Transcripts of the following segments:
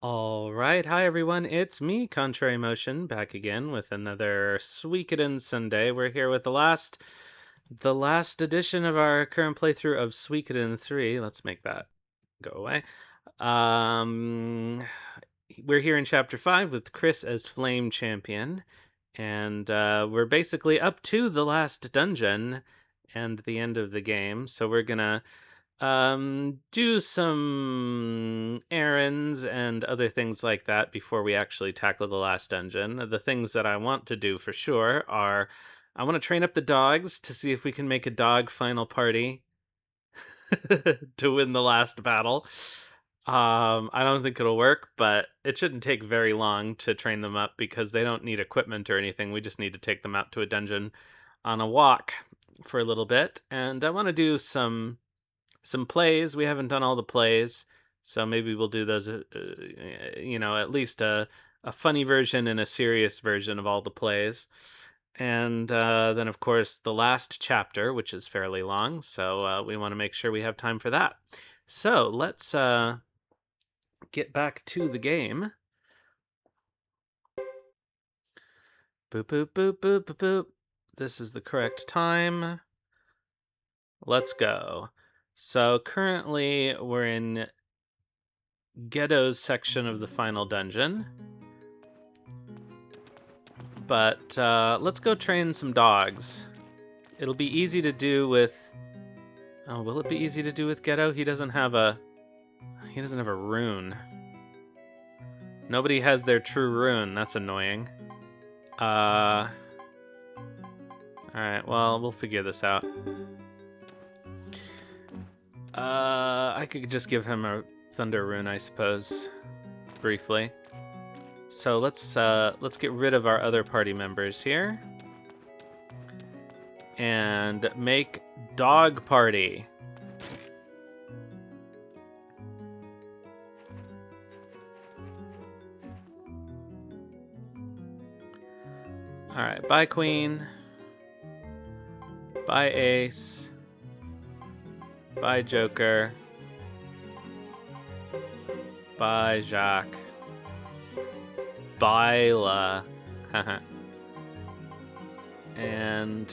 All right, hi everyone. It's me, Contrary Motion, back again with another Suikoden Sunday. We're here with the last edition of our current playthrough of Suikoden 3. Let's make that go away. Um we're here in chapter 5 with Chris as Flame Champion, and we're basically up to the last dungeon and the end of the game. So we're going to do some errands and other things like that before we actually tackle the last dungeon. The things that I want to do for sure are I want to train up the dogs to see if we can make a dog final party to win the last battle. I don't think it'll work, but it shouldn't take very long to train them up because they don't need equipment or anything. We just need to take them out to a dungeon on a walk for a little bit. And I want to do some plays. We haven't done all the plays, so maybe we'll do those. At least a funny version and a serious version of all the plays, and then of course the last chapter, which is fairly long. So we want to make sure we have time for that. So let's get back to the game. Boop boop boop boop boop boop. This is the correct time. Let's go. So currently we're in Ghetto's section of the final dungeon. But let's go train some dogs. It'll be easy to do with. Oh, will it be easy to do with Ghetto? He doesn't have a. He doesn't have a rune. Nobody has their true rune. That's annoying. All right. Well, we'll figure this out. I could just give him a thunder rune, I suppose, briefly. So let's get rid of our other party members here and make dog party. All right, bye Queen. Bye Ace. Bye Joker. Bye Jacques. Bye La. And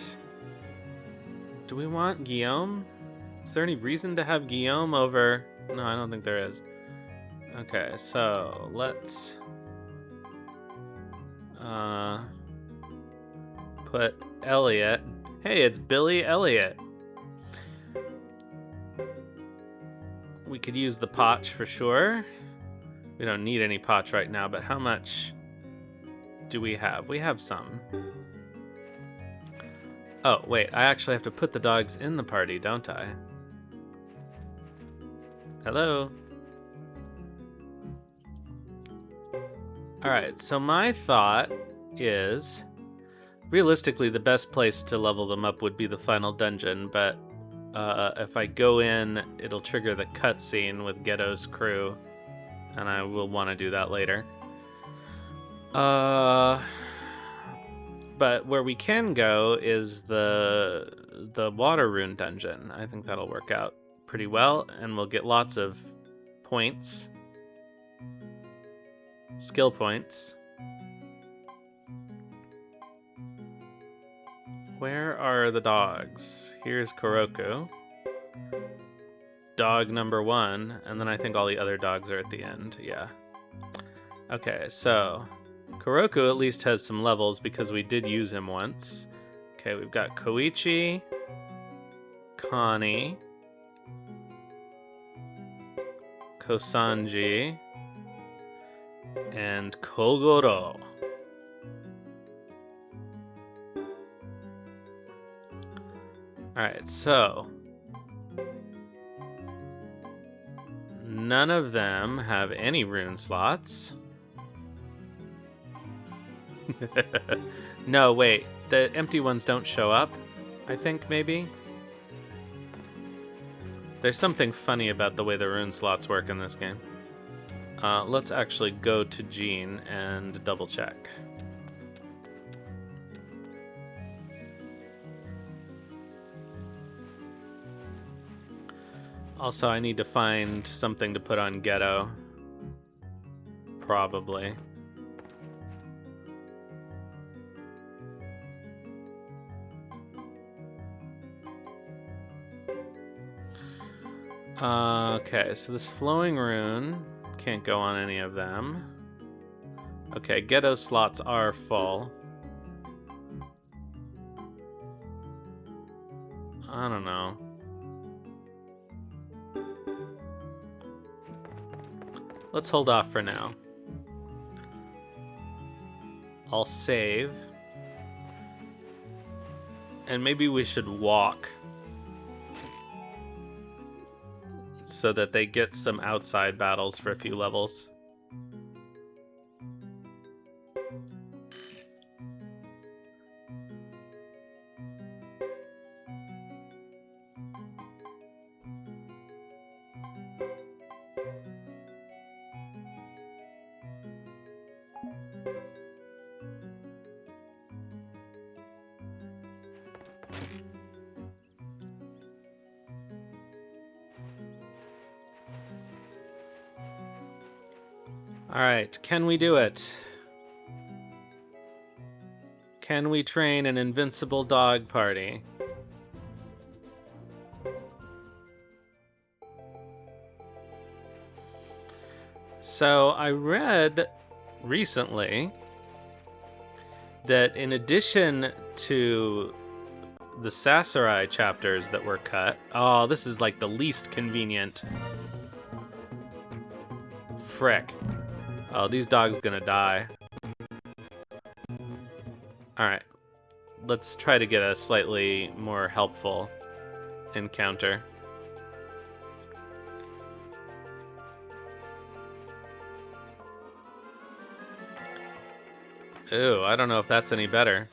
do we want Guillaume? Is there any reason to have Guillaume over? No, I don't think there is. Okay, so let's put Elliot. Hey, it's Billy Elliot. We could use the potch for sure. We don't need any potch right now, but how much do we have? We have some. Oh, wait, I actually have to put the dogs in the party, don't I? Hello? Alright, so my thought is, realistically, the best place to level them up would be the final dungeon, but if I go in, it'll trigger the cutscene with Ghetto's crew, and I will want to do that later. But where we can go is the water rune dungeon. I think that'll work out pretty well, and we'll get lots of points. Skill points. Where are the dogs? Here's Kuroko. Dog number 1, and then I think all the other dogs are at the end. Yeah. Okay, so Kuroko at least has some levels because we did use him once. Okay, we've got Koichi, Connie, Kosanji, and Kogoro. Alright, so none of them have any rune slots. No, wait. The empty ones don't show up, I think, maybe? There's something funny about the way the rune slots work in this game. Let's actually go to Jean and double check. Also, I need to find something to put on Ghetto. Probably. Okay, so this flowing rune can't go on any of them. Okay, ghetto slots are full. I don't know. Let's hold off for now. I'll save. And maybe we should walk so that they get some outside battles for a few levels. Alright, can we do it? Can we train an invincible dog party? So I read recently that in addition to the Sasarai chapters that were cut... Oh, this is like the least convenient. Frick. Oh, these dogs gonna die. Alright. Let's try to get a slightly more helpful encounter. Ooh, I don't know if that's any better.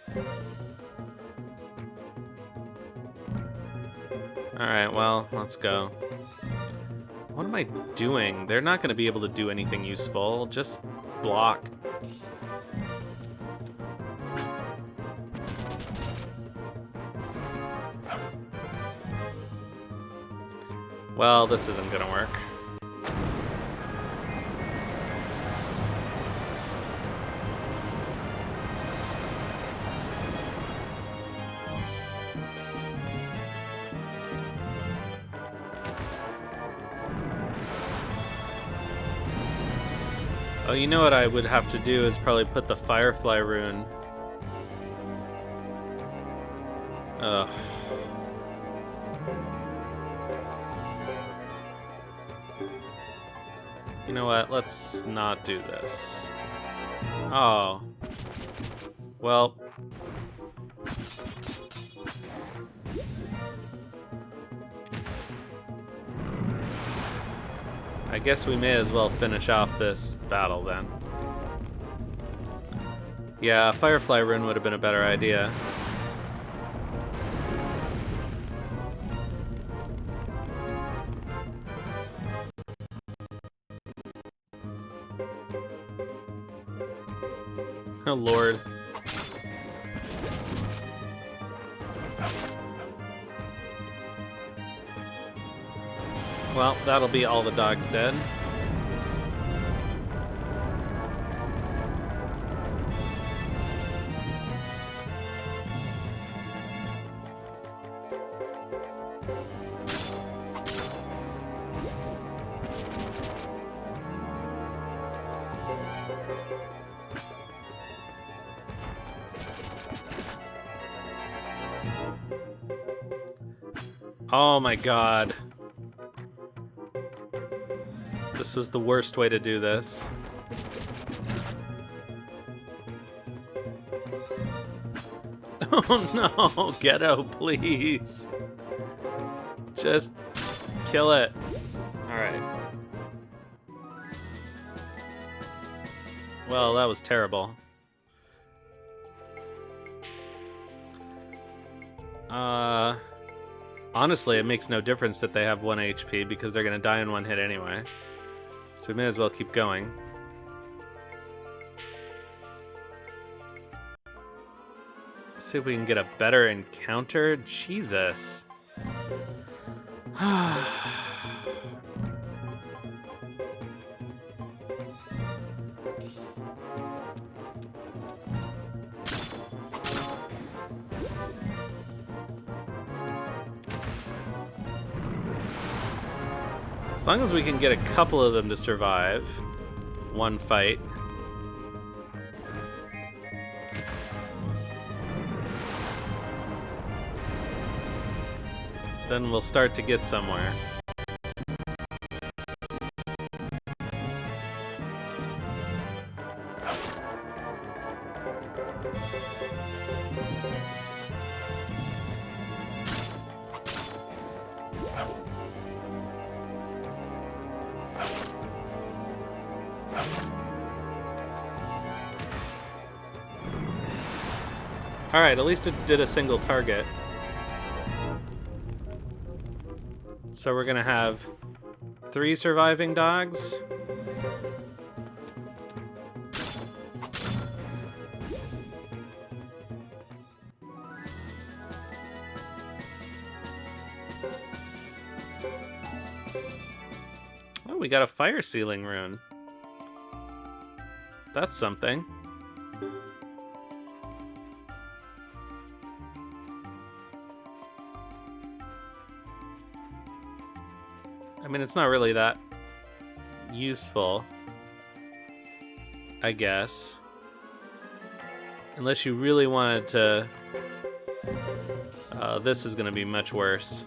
Alright, well, let's go. What am I doing? They're not going to be able to do anything useful. Just block. Well, this isn't going to work. Oh, you know what I would have to do is probably put the Firefly rune. Ugh. You know what? Let's not do this. Oh. Well. I guess we may as well finish off this battle then. Yeah, a Firefly rune would have been a better idea. Oh, Lord. Well, that'll be all the dogs dead. Oh my god. This was the worst way to do this. Oh no, Ghetto, please. Just kill it. Alright. Well, that was terrible. Honestly, it makes no difference that they have 1 HP because they're gonna die in 1 hit anyway. So we may as well keep going. See if we can get a better encounter. Jesus. As long as we can get a couple of them to survive one fight. Then we'll start to get somewhere. Alright, at least it did a single target. So we're gonna have 3 surviving dogs. Oh, we got a fire sealing rune. That's something. I mean, it's not really that useful, I guess. Unless you really wanted to... this is going to be much worse.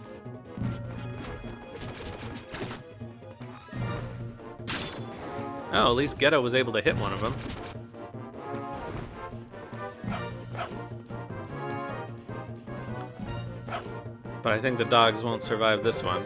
Oh, at least Ghetto was able to hit one of them. But I think the dogs won't survive this one.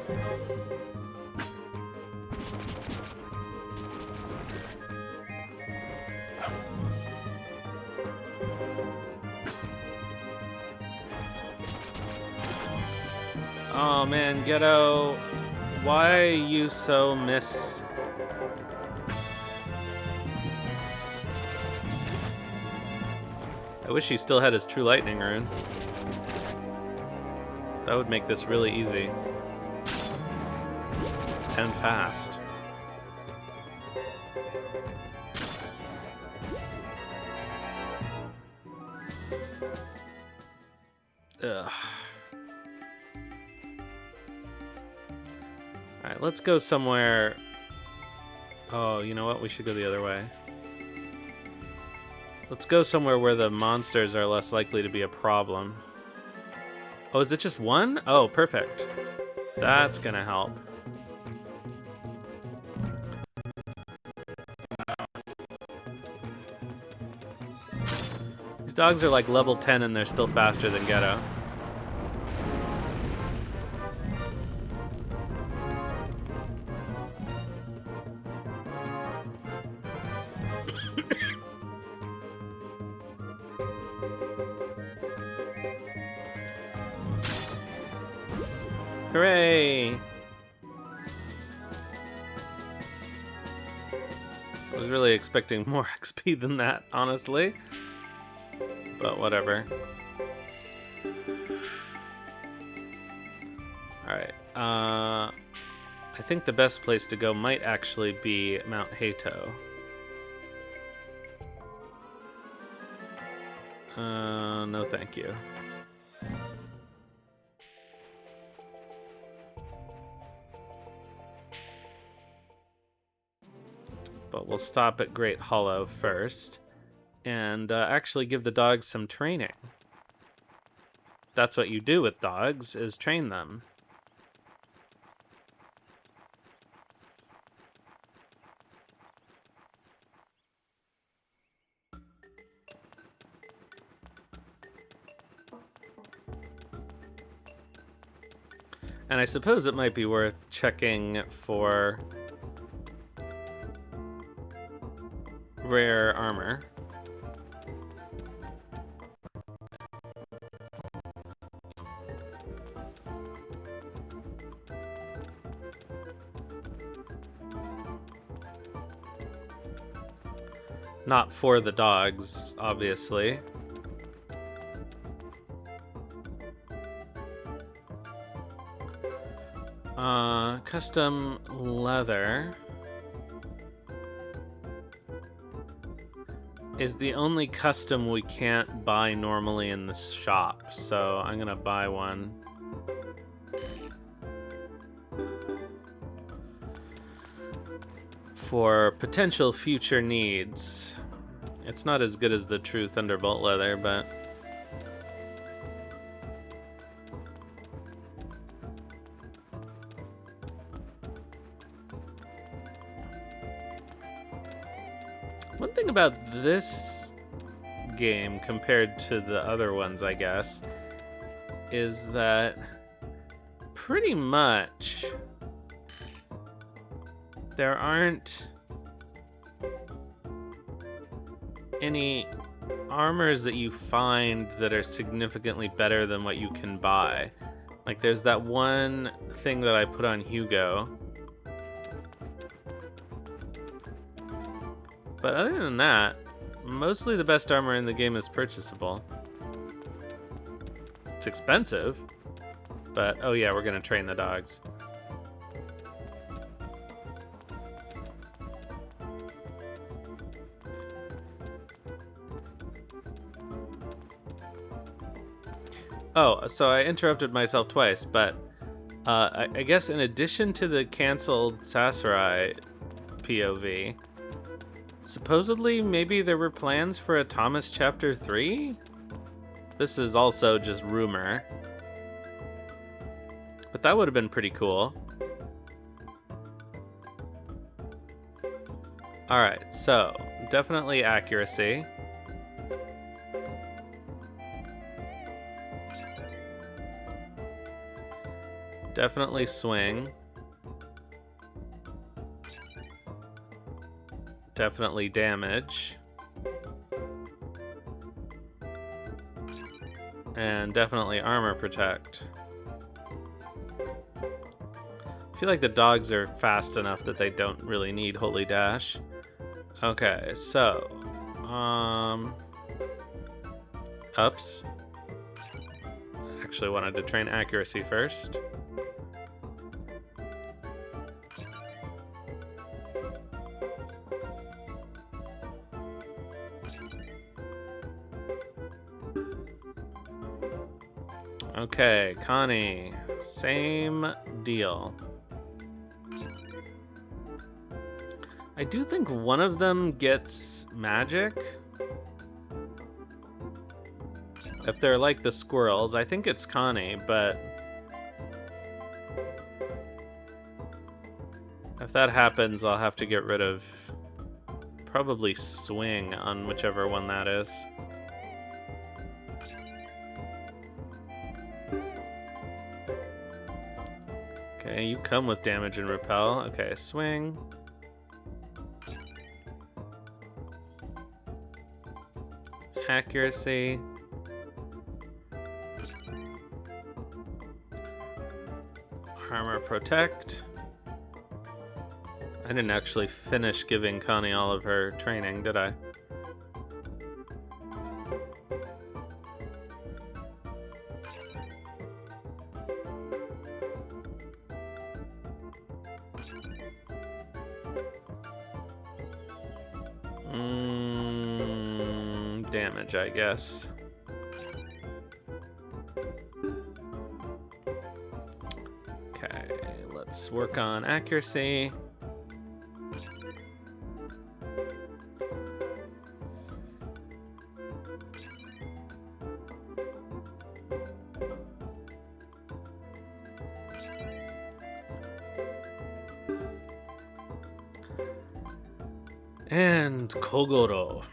Oh man, Ghetto, why are you so miss? I wish he still had his True Lightning rune. That would make this really easy. And fast. Ugh. Alright, let's go somewhere... Oh, you know what? We should go the other way. Let's go somewhere where the monsters are less likely to be a problem. Oh, is it just one? Oh, perfect. That's gonna help. These dogs are like level 10 and they're still faster than Ghetto. Hooray! I was really expecting more XP than that, honestly. But whatever. Alright, I think the best place to go might actually be Mount Hato. No thank you. But we'll stop at Great Hollow first and actually give the dogs some training. That's what you do with dogs, is train them. And I suppose it might be worth checking for rare armor. Not for the dogs, obviously. Custom leather is the only custom we can't buy normally in the shop, so I'm gonna buy one. for potential future needs. It's not as good as the true Thunderbolt leather, but one thing about this game compared to the other ones, I guess, is that pretty much there aren't any armors that you find that are significantly better than what you can buy. Like, there's that one thing that I put on Hugo. But other than that, mostly the best armor in the game is purchasable. It's expensive, but oh yeah, we're gonna train the dogs. Oh, so I interrupted myself twice, but I guess in addition to the canceled Sasarai POV, supposedly maybe there were plans for a Thomas Chapter 3? This is also just rumor. But that would have been pretty cool. Alright, so definitely accuracy. Definitely swing. Definitely damage. And definitely armor protect. I feel like the dogs are fast enough that they don't really need Holy Dash. Okay, so ups. Actually wanted to train accuracy first. Okay, Connie, same deal. I do think one of them gets magic. If they're like the squirrels, I think it's Connie, but if that happens, I'll have to get rid of probably swing on whichever one that is. Okay, you come with damage and repel. Okay, swing. Accuracy. Armor protect. I didn't actually finish giving Connie all of her training, did I? Damage, I guess. Okay, let's work on accuracy. And Kogoro.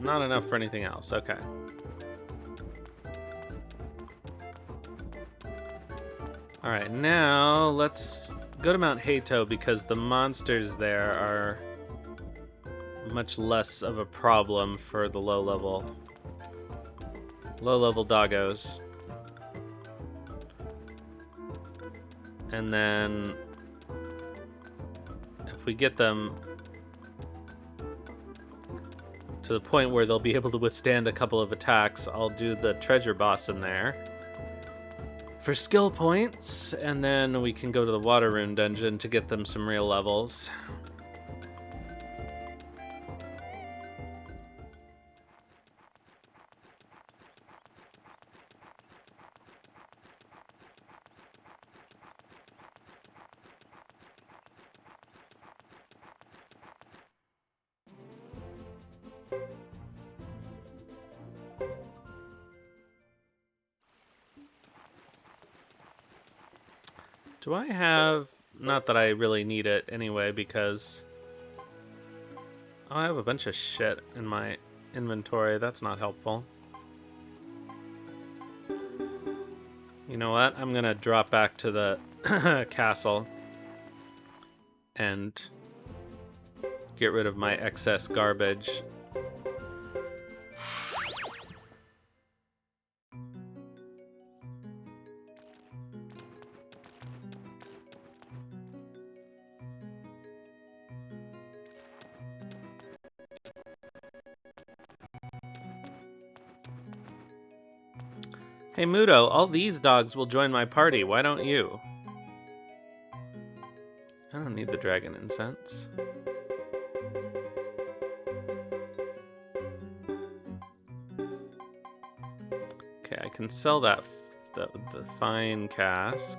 Not enough for anything else. Okay. All right, now let's go to Mount Hato because the monsters there are much less of a problem for the low level doggos. And then if we get them to the point where they'll be able to withstand a couple of attacks, I'll do the treasure boss in there for skill points, and then we can go to the water rune dungeon to get them some real levels. Do I have... Not that I really need it anyway, because... Oh, I have a bunch of shit in my inventory. That's not helpful. You know what? I'm gonna drop back to the castle and get rid of my excess garbage. Hey Mudo, all these dogs will join my party. Why don't you? I don't need the dragon incense. Okay, I can sell that the fine cask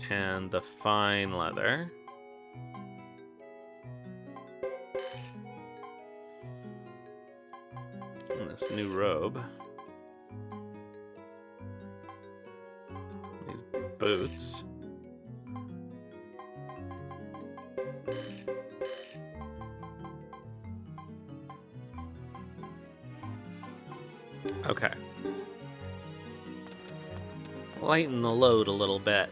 and the fine leather. And this new robe. These boots. Okay. Lighten the load a little bit.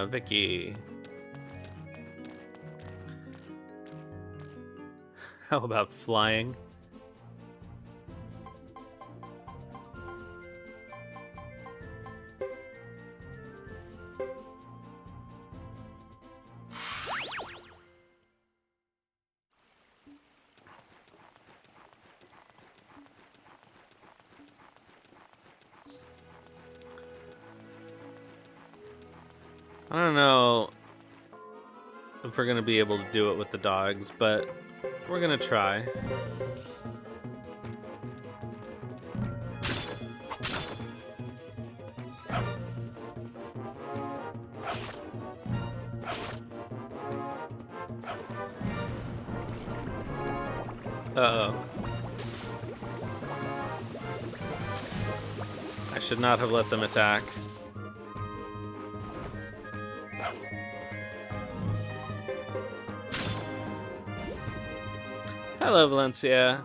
Vicky. How about flying? I don't know if we're gonna be able to do it with the dogs, but we're gonna try. Uh-oh. I should not have let them attack. Hello, Valencia.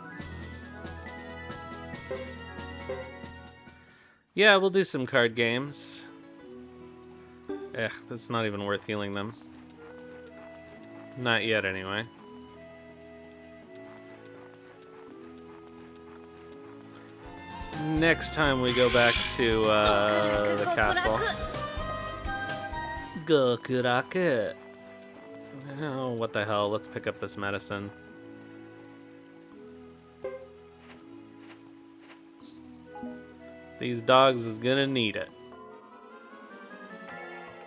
Yeah, we'll do some card games. It's not even worth healing them. Not yet, anyway. Next time we go back to the castle. Gokuraku. Oh, what the hell? Let's pick up this medicine. These dogs is gonna need it.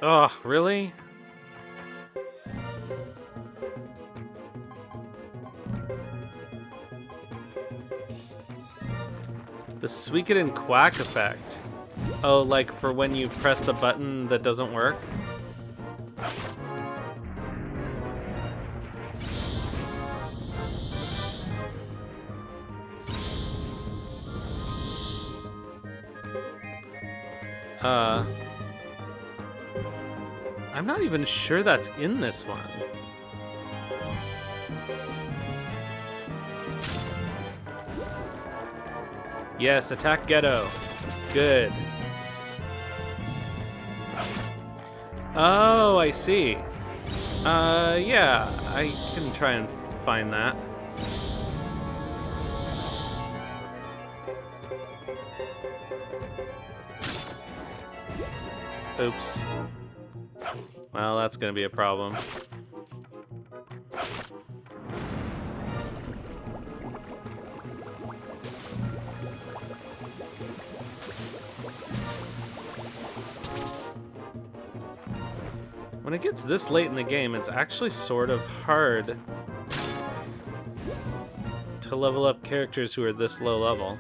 Oh, really? The Suikoden quack effect. Oh, like for when you press the button that doesn't work? I'm not even sure that's in this one. Yes, attack Ghetto. Good. Oh, I see. Yeah, I can try and find that. Oops. Well, that's gonna be a problem. When it gets this late in the game, it's actually sort of hard to level up characters who are this low level.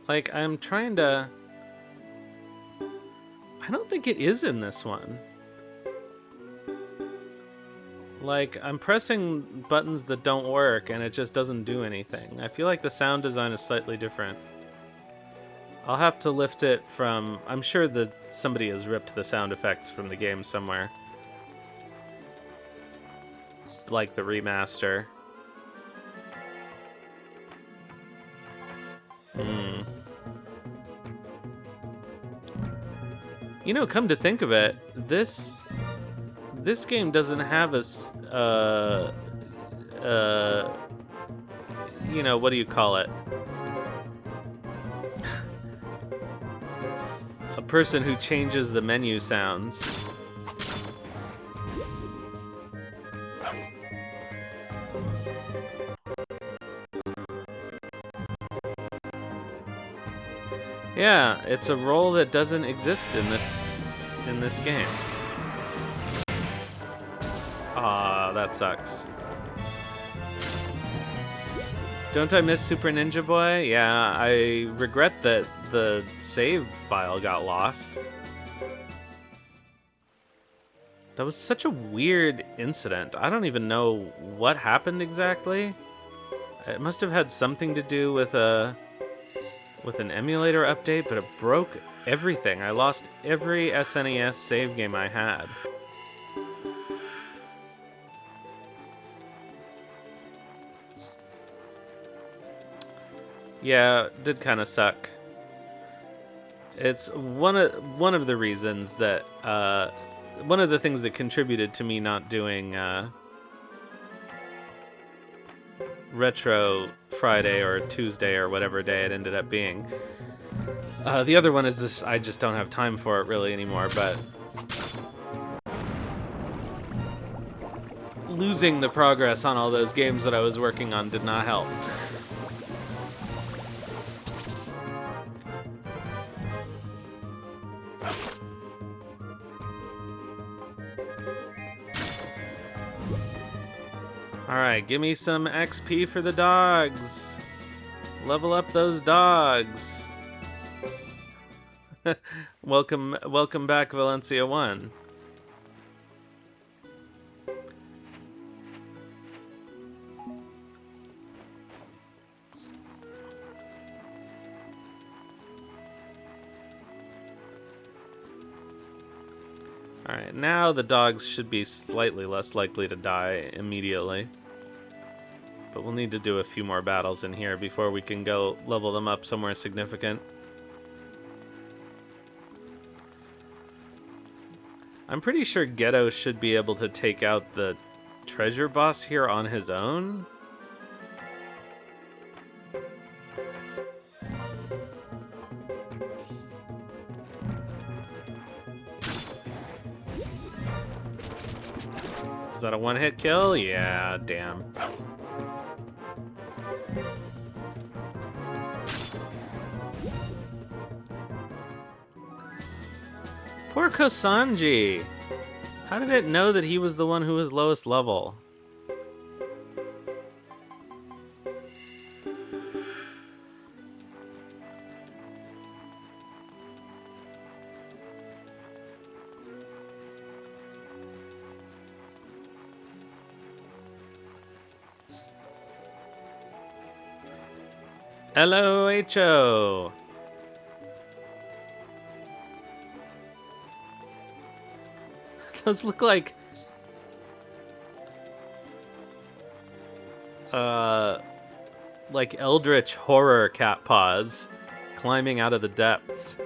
Like, I'm trying to... I don't think it is in this one. Like, I'm pressing buttons that don't work, and it just doesn't do anything. I feel like the sound design is slightly different. I'll have to lift it from... I'm sure that somebody has ripped the sound effects from the game somewhere. Like the remaster. You know, come to think of it, this game doesn't have a you know, what do you call it? A person who changes the menu sounds. Yeah, it's a role that doesn't exist in this game. Ah, that sucks. Don't I miss Super Ninja Boy? Yeah, I regret that the save file got lost. That was such a weird incident. I don't even know what happened exactly. It must have had something to do with an emulator update, but it broke everything. I lost every SNES save game I had. Yeah, it did kind of suck. It's one of the reasons that one of the things that contributed to me not doing Retro Friday or Tuesday or whatever day it ended up being. The other one is this: I just don't have time for it really anymore. But losing the progress on all those games that I was working on did not help. Alright, give me some XP for the dogs. Level up those dogs. welcome back, Valencia 1. Alright, now the dogs should be slightly less likely to die immediately. But we'll need to do a few more battles in here before we can go level them up somewhere significant. I'm pretty sure Ghetto should be able to take out the treasure boss here on his own. Is that a one-hit kill? Yeah, damn. Poor Kosanji! How did it know that he was the one who was lowest level? LOHO! Those look like eldritch horror cat paws climbing out of the depths.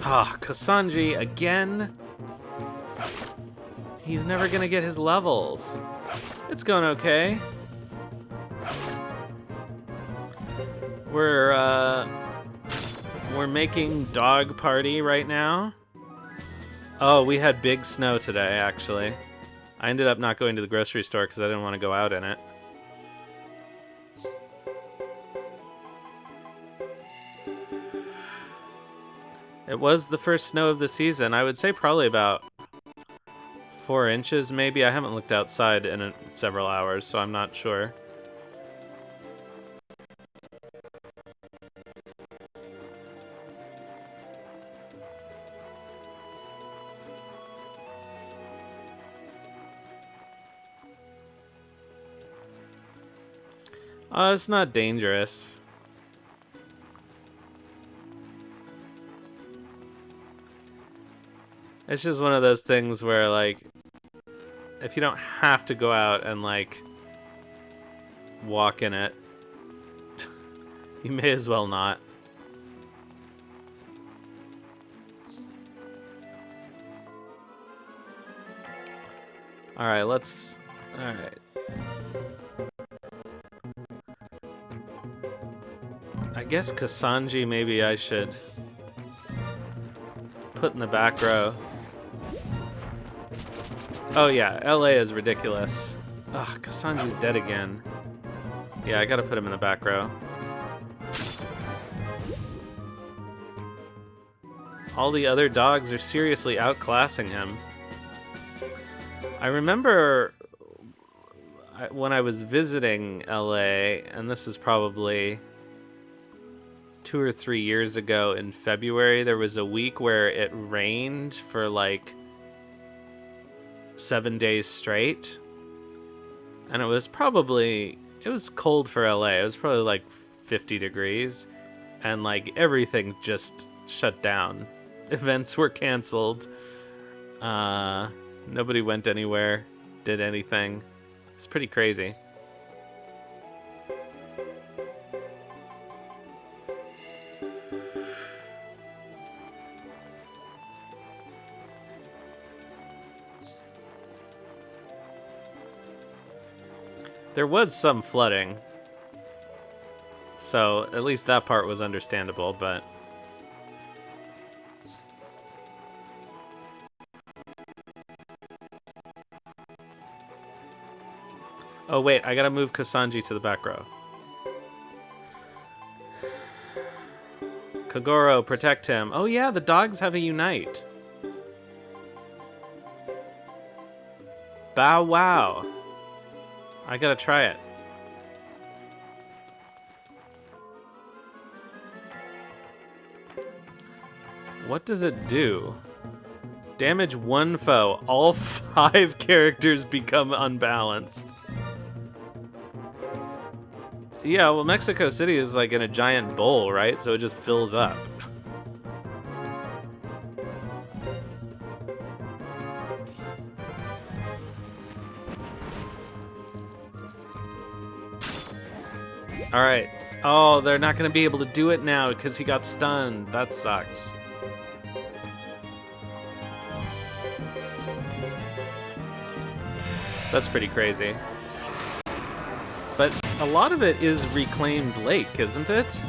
Ah, Kosanji again. He's never gonna get his levels. It's going okay. We're making dog party right now. Oh, we had big snow today, actually. I ended up not going to the grocery store because I didn't want to go out in it. It was the first snow of the season. I would say probably about 4 inches, maybe. I haven't looked outside in several hours, so I'm not sure. It's not dangerous. It's just one of those things where, like, if you don't have to go out and, like, walk in it, you may as well not. Alright, let's... Alright. I guess Kasanji maybe I should put in the back row. Oh yeah, LA is ridiculous. Ugh, Kasanji's dead again. Yeah, I gotta put him in the back row. All the other dogs are seriously outclassing him. I remember when I was visiting LA, and this is probably 2 or 3 years ago in February, there was a week where it rained for like 7 days straight. And it was cold for LA. It was probably like 50 degrees. And like everything just shut down. Events were canceled. Nobody went anywhere, did anything. It's pretty crazy. There was some flooding. So at least that part was understandable, but... Oh wait, I gotta move Kasanji to the back row. Kogoro, protect him. Oh yeah, the dogs have a unite. Bow wow. I gotta try it. What does it do? Damage one foe. All 5 characters become unbalanced. Yeah, well, Mexico City is like in a giant bowl, right? So it just fills up. Alright. Oh, they're not going to be able to do it now because he got stunned. That sucks. That's pretty crazy. But a lot of it is reclaimed lake, isn't it?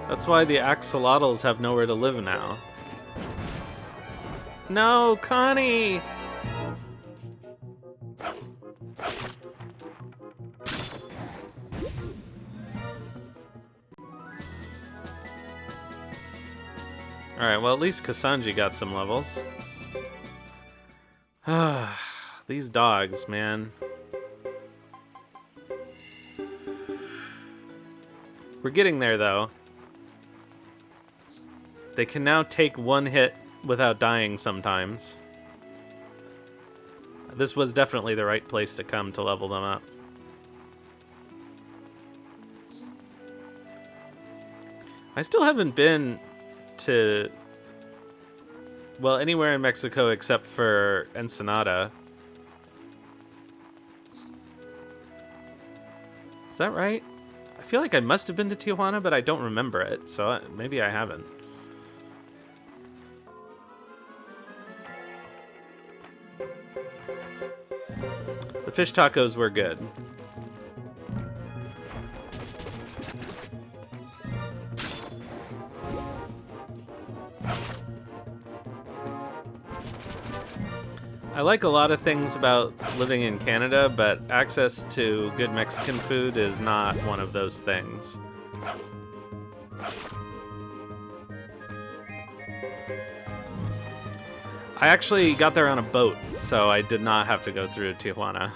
That's why the axolotls have nowhere to live now. No, Connie! Alright, well at least Kasanji got some levels. These dogs, man. We're getting there, though. They can now take one hit without dying sometimes. This was definitely the right place to come to level them up. I still haven't been to, well, anywhere in Mexico except for Ensenada. Is that right? I feel like I must have been to Tijuana, but I don't remember it, so maybe I haven't. The fish tacos were good. I like a lot of things about living in Canada, but access to good Mexican food is not one of those things. I actually got there on a boat, so I did not have to go through Tijuana.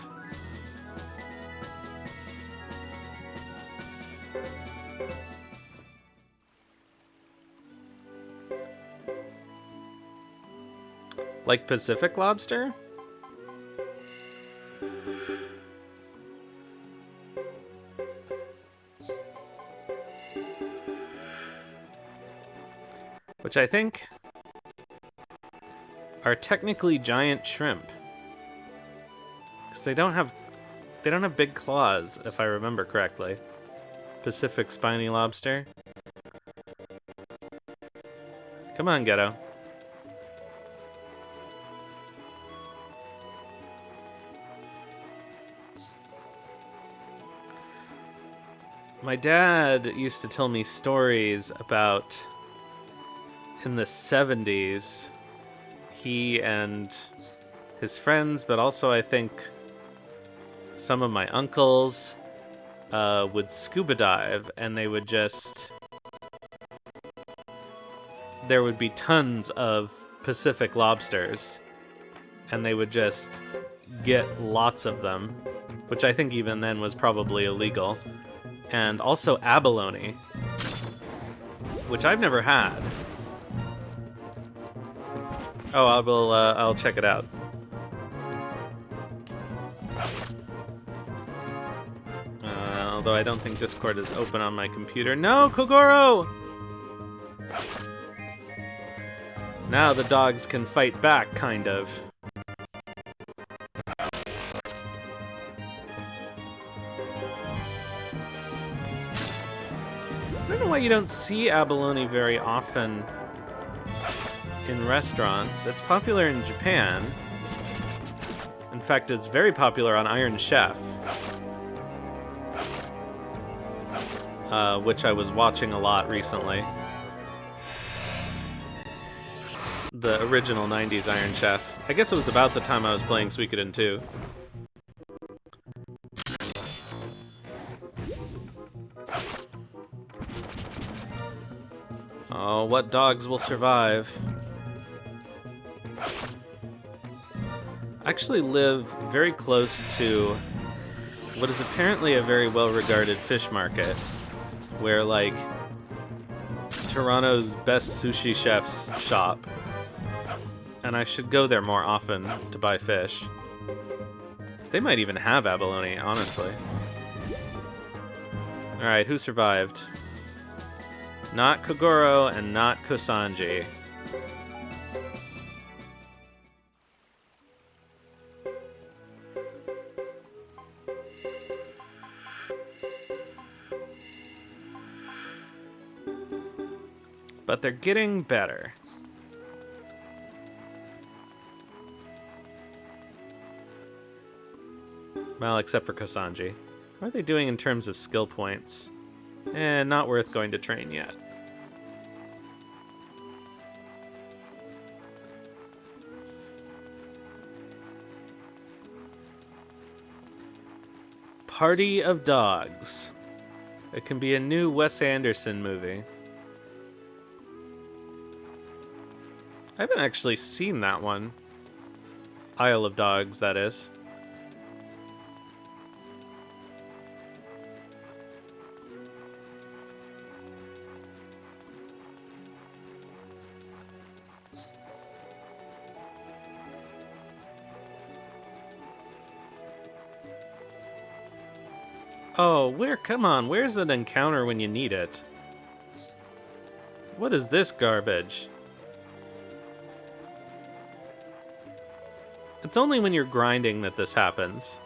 Like Pacific lobster? Which I think are technically giant shrimp. Because they don't have big claws, if I remember correctly. Pacific spiny lobster. Come on, Ghetto. My dad used to tell me stories about in the 70s, he and his friends, but also I think some of my uncles would scuba dive, and they would just... There would be tons of Pacific lobsters, and they would just get lots of them, which I think even then was probably illegal. And also abalone, which I've never had. Oh, I'll check it out. Although I don't think Discord is open on my computer. No, Kogoro! Now the dogs can fight back, kind of. I don't know why you don't see abalone very often in restaurants. It's popular in Japan. In fact, it's very popular on Iron Chef, which I was watching a lot recently. The original 90s Iron Chef. I guess it was about the time I was playing Suikoden 2. Oh, what dogs will survive? I actually live very close to what is apparently a very well-regarded fish market, where, like, Toronto's best sushi chefs shop. And I should go there more often to buy fish. They might even have abalone, honestly. Alright, who survived? Not Kogoro and not Kosanji. But they're getting better. Well, except for Kosanji. What are they doing in terms of skill points? Not worth going to train yet. Party of Dogs. It can be a new Wes Anderson movie. I haven't actually seen that one. Isle of Dogs, that is. Oh, come on, where's an encounter when you need it? What is this garbage? It's only when you're grinding that this happens.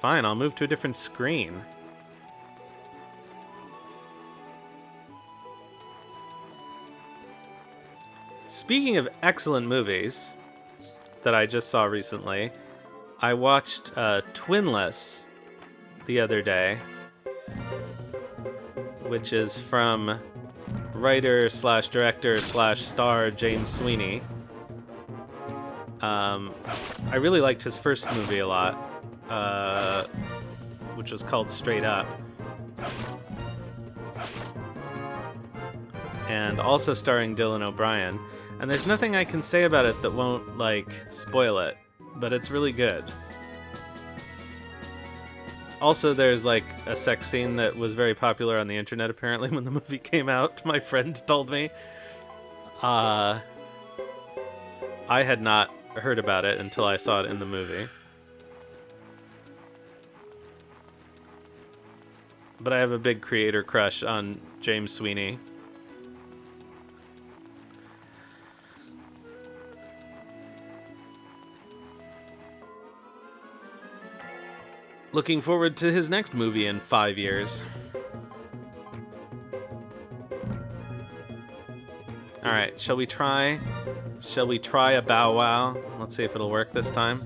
fine. I'll move to a different screen. Speaking of excellent movies that I just saw recently, I watched Twinless the other day, which is from writer/director/star James Sweeney. I really liked his first movie a lot, which was called Straight Up. And also starring Dylan O'Brien. And there's nothing I can say about it that won't, like, spoil it, but it's really good. Also, there's, like, a sex scene that was very popular on the internet, apparently, when the movie came out, my friend told me. I had not heard about it until I saw it in the movie. But I have a big creator crush on James Sweeney. Looking forward to his next movie in 5 years. Alright, shall we try a Bow Wow? Let's see if it'll work this time.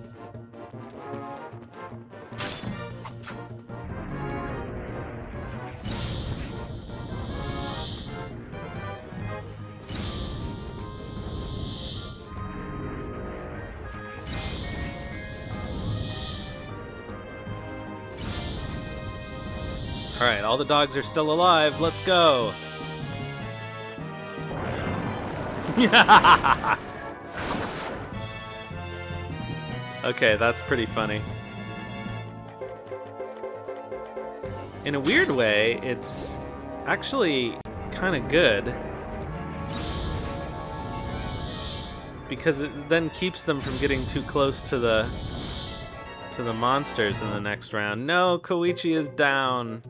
Alright, all the dogs are still alive. Let's go. Okay, that's pretty funny. In a weird way, it's actually kind of good. Because it then keeps them from getting too close to the monsters in the next round. No, Koichi is down.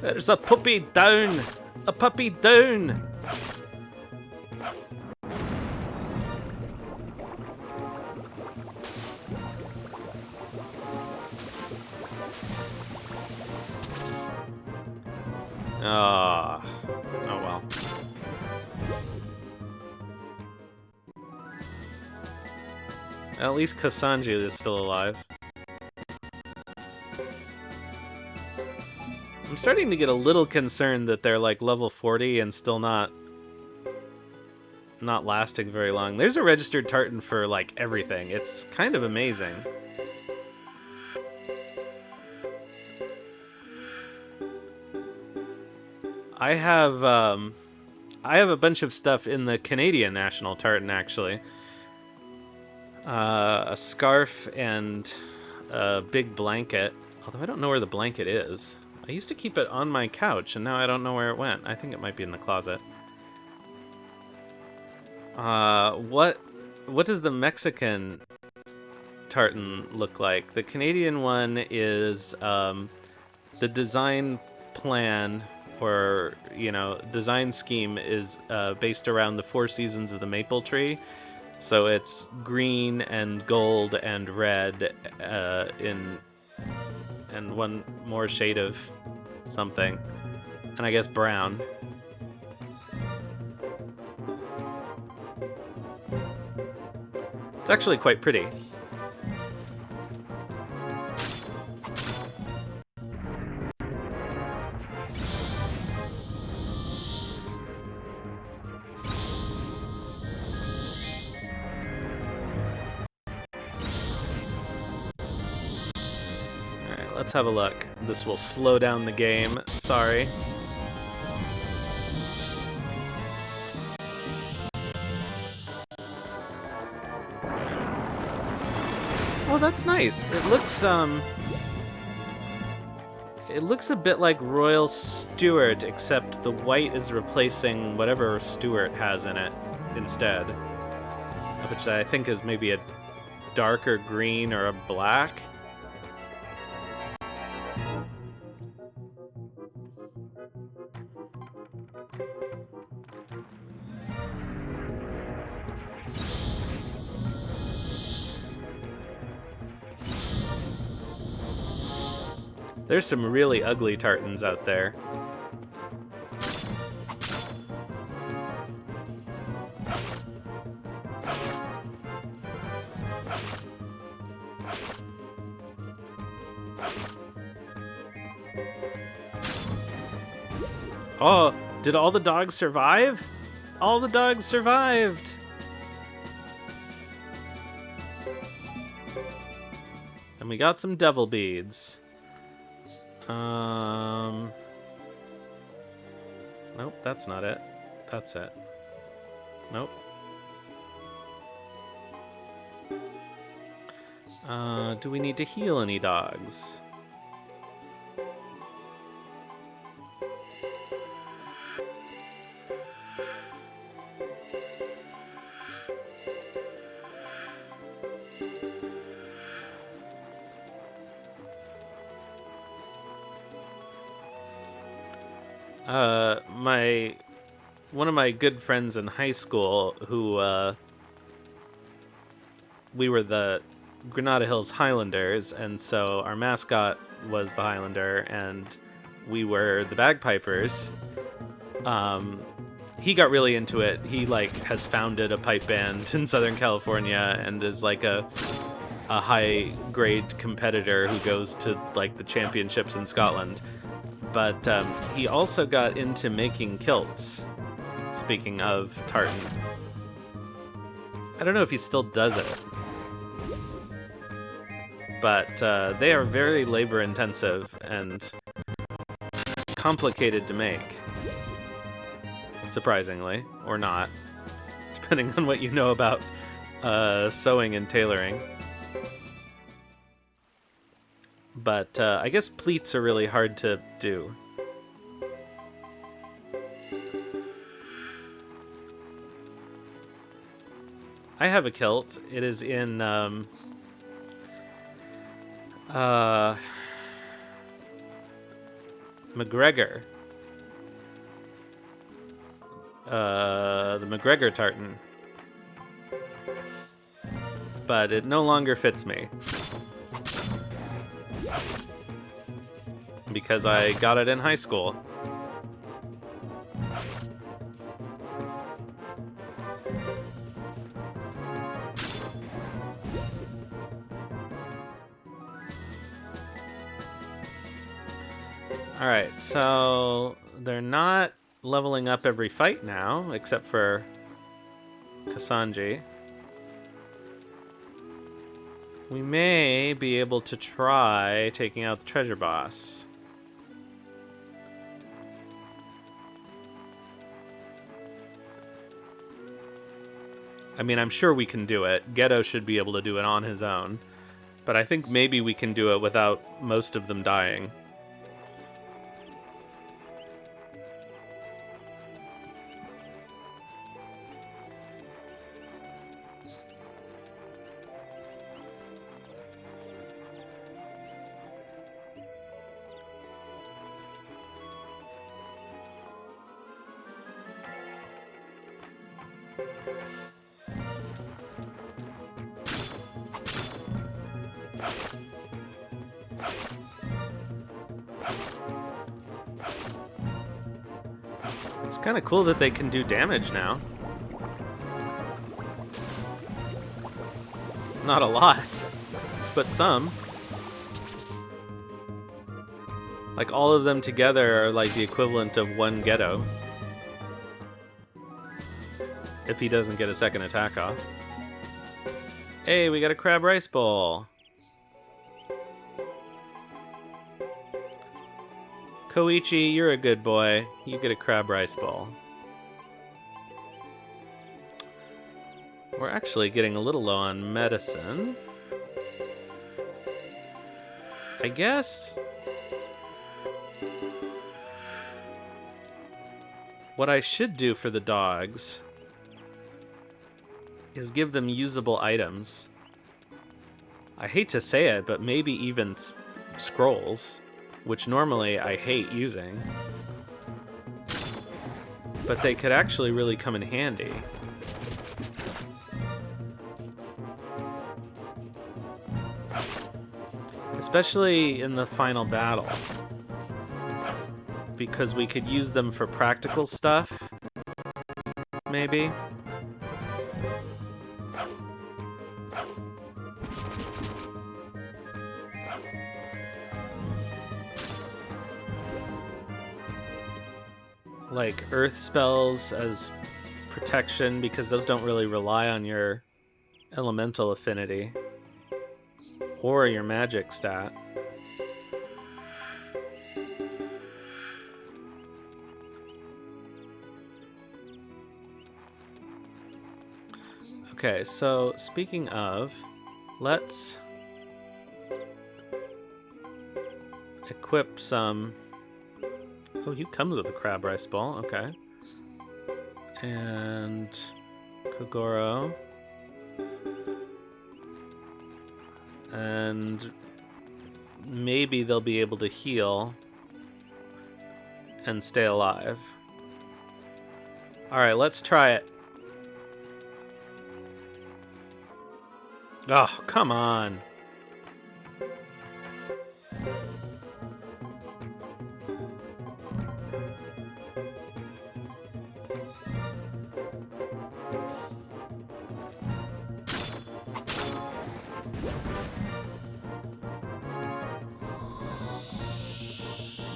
There's a puppy down! A puppy down! Ah, oh well. At least Kosanji is still alive. I'm starting to get a little concerned that they're like level 40 and still not lasting very long. There's a registered tartan for like everything. It's kind of amazing. I have a bunch of stuff in the Canadian national tartan actually. A scarf and a big blanket. Although I don't know where the blanket is. I used to keep it on my couch, and now I don't know where it went. I think it might be in the closet. What does the Mexican tartan look like? The Canadian one is the design plan, or design scheme is based around the 4 seasons of the maple tree. So it's green and gold and red and one more shade of something, and I guess brown. It's actually quite pretty. Let's have a look. This will slow down the game. Sorry. Oh, that's nice. It looks a bit like Royal Stewart, except the white is replacing whatever Stewart has in it instead, which I think is maybe a darker green or a black. There's some really ugly tartans out there. Oh, did all the dogs survive? All the dogs survived! And we got some devil beads. Nope, that's not it. That's it. Nope. Do we need to heal any dogs? One of my good friends in high school who, we were the Granada Hills Highlanders, and so our mascot was the Highlander, and we were the Bagpipers. He got really into it. He, has founded a pipe band in Southern California and is, a high-grade competitor who goes to, the championships in Scotland. But he also got into making kilts, speaking of tartan. I don't know if he still does it. But they are very labor-intensive and complicated to make. Surprisingly, or not, depending on what you know about sewing and tailoring. But I guess pleats are really hard to do. I have a kilt. It is in McGregor. The McGregor tartan. But it no longer fits me. Because I got it in high school. Alright, so they're not leveling up every fight now, except for Kasanji. We may be able to try taking out the treasure boss. I mean, I'm sure we can do it. Ghetto should be able to do it on his own. But I think maybe we can do it without most of them dying. It's kind of cool that they can do damage now. Not a lot, but some. Like, all of them together are like the equivalent of one Ghetto. If he doesn't get a second attack off. Hey, we got a crab rice bowl. Koichi, you're a good boy. You get a crab rice bowl. We're actually getting a little low on medicine. I guess what I should do for the dogs is give them usable items. I hate to say it, but maybe even scrolls, which normally I hate using. But they could actually really come in handy. Especially in the final battle. Because we could use them for practical stuff. Maybe. Like earth spells as protection, because those don't really rely on your elemental affinity or your magic stat. Okay, so speaking of, let's equip some... Oh, he comes with a crab rice ball, okay. And Kogoro. And maybe they'll be able to heal and stay alive. Alright, let's try it. Oh, come on.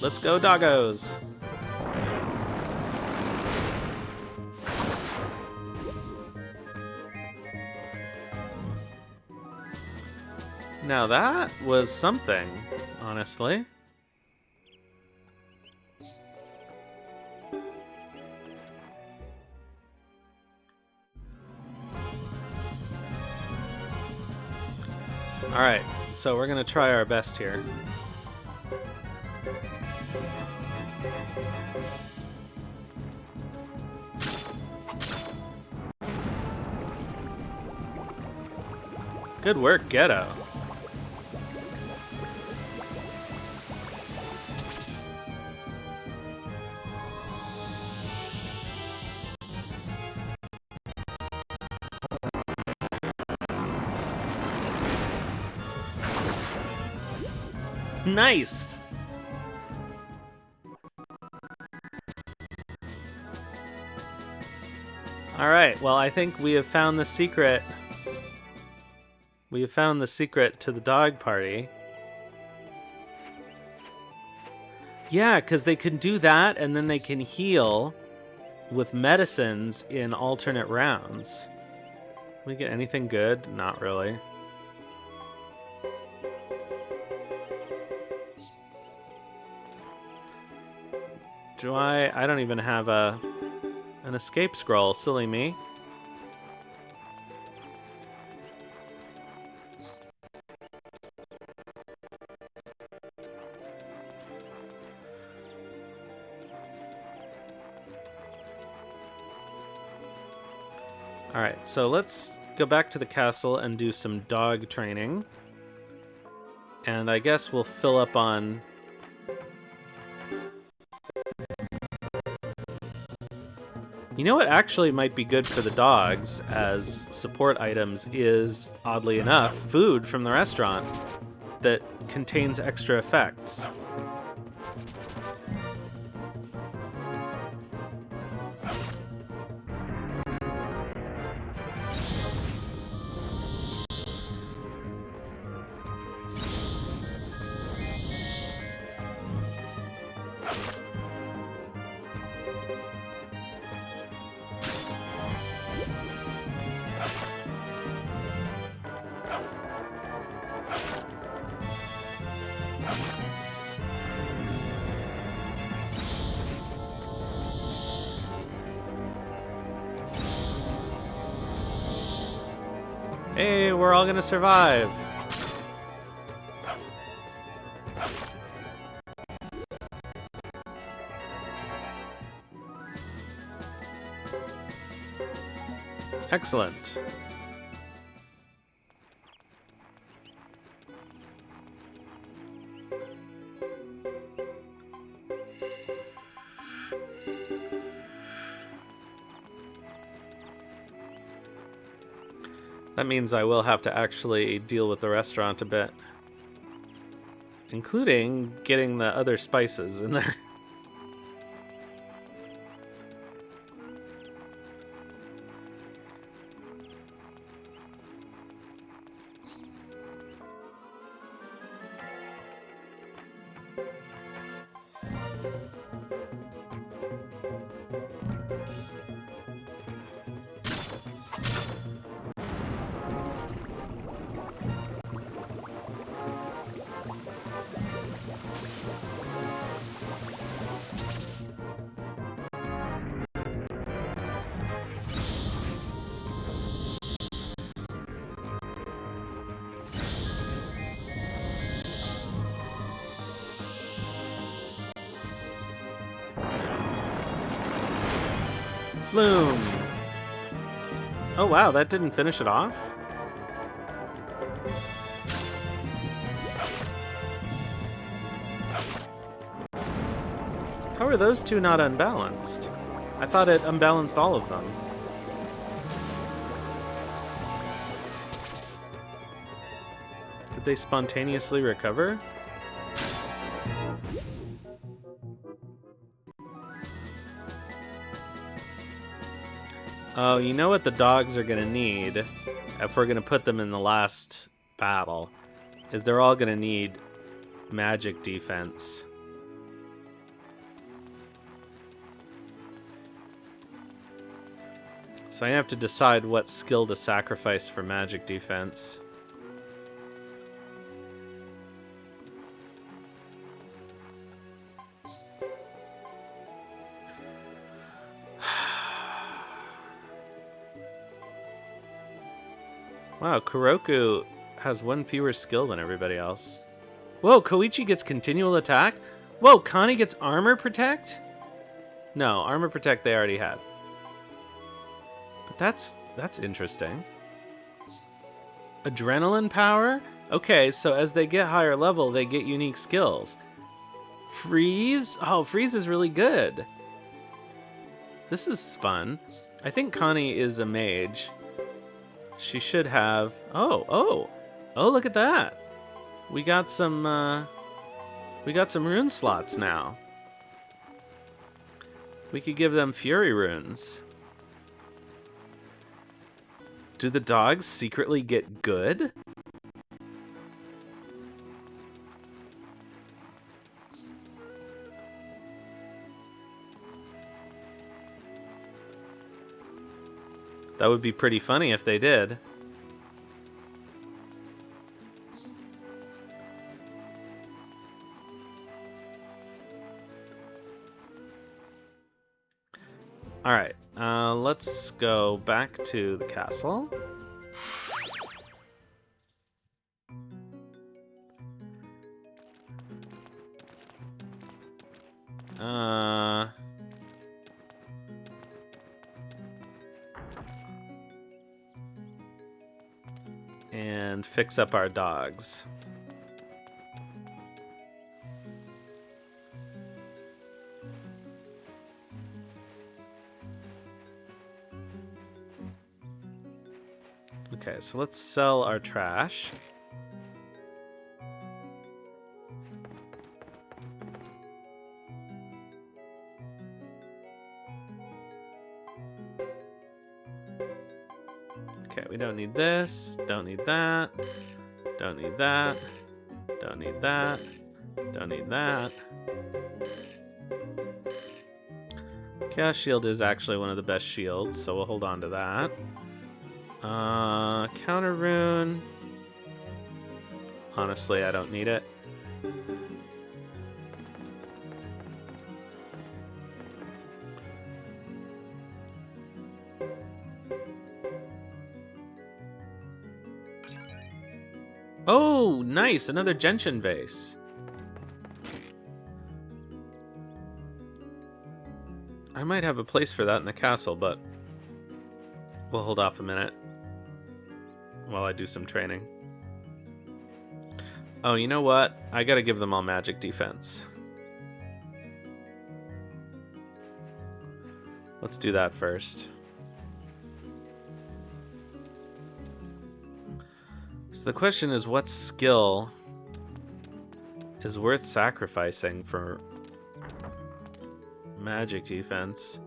Let's go, doggos. Now that was something, honestly. Alright, so we're gonna try our best here. Good work, Ghetto. Nice! Alright, well, I think we have found the secret. We have found the secret to the dog party. Yeah, because they can do that, and then they can heal with medicines in alternate rounds. We get anything good? Not really. Do I don't even have an escape scroll, silly me. Alright, so let's go back to the castle and do some dog training. And I guess we'll fill up on... You know what actually might be good for the dogs as support items is, oddly enough, food from the restaurant that contains extra effects. Hey, we're all gonna survive. Excellent. That means I will have to actually deal with the restaurant a bit. including getting the other spices in there. Flume. Oh wow, that didn't finish it off? How are those two not unbalanced? I thought it unbalanced all of them. Did they spontaneously recover? Oh, you know what the dogs are gonna need if we're gonna put them in the last battle is they're all gonna need magic defense. So I have to decide what skill to sacrifice for magic defense. Wow, Kuroku has one fewer skill than everybody else. Whoa, Koichi gets continual attack? Whoa, Connie gets armor protect? No, armor protect they already had. But that's interesting. Adrenaline power? Okay, so as they get higher level, they get unique skills. Freeze? Oh, freeze is really good. This is fun. I think Connie is a mage. She should have... Oh, look at that. We got some rune slots now. We could give them fury runes. Do the dogs secretly get good? That would be pretty funny if they did. Alright, let's go back to the castle. And fix up our dogs. Okay, so let's sell our trash. Okay, we don't need this, don't need that, don't need that, don't need that, don't need that. Chaos Shield is actually one of the best shields, so we'll hold on to that. Counter rune. Honestly, I don't need it. Oh, nice! Another gentian vase. I might have a place for that in the castle, but we'll hold off a minute while I do some training. Oh, you know what? I gotta give them all magic defense. Let's do that first. So the question is, what skill is worth sacrificing for magic defense.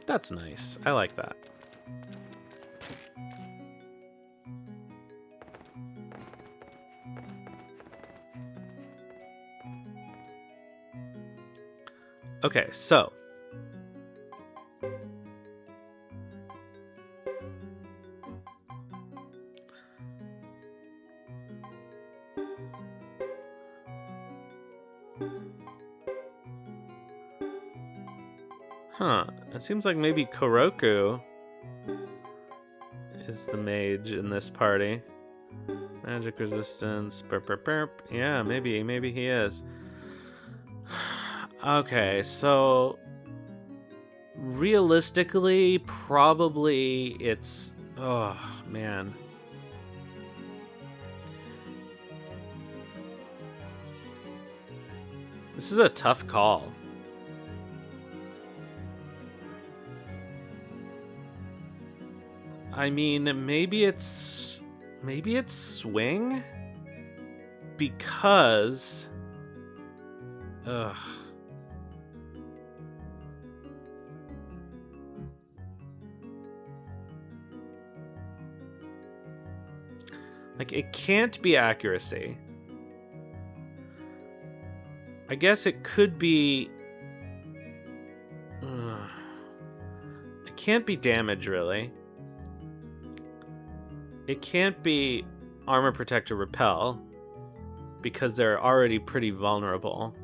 That's nice. I like that. Okay, so it seems like maybe Koroku is the mage in this party. Magic resistance, burp, burp, burp. Yeah, maybe he is. Okay, so realistically, probably it's... Oh, man. This is a tough call. I mean, maybe it's swing? Because... Ugh. Like, it can't be accuracy. I guess it could be... It can't be damage, really. It can't be armor, protector, repel, because they're already pretty vulnerable.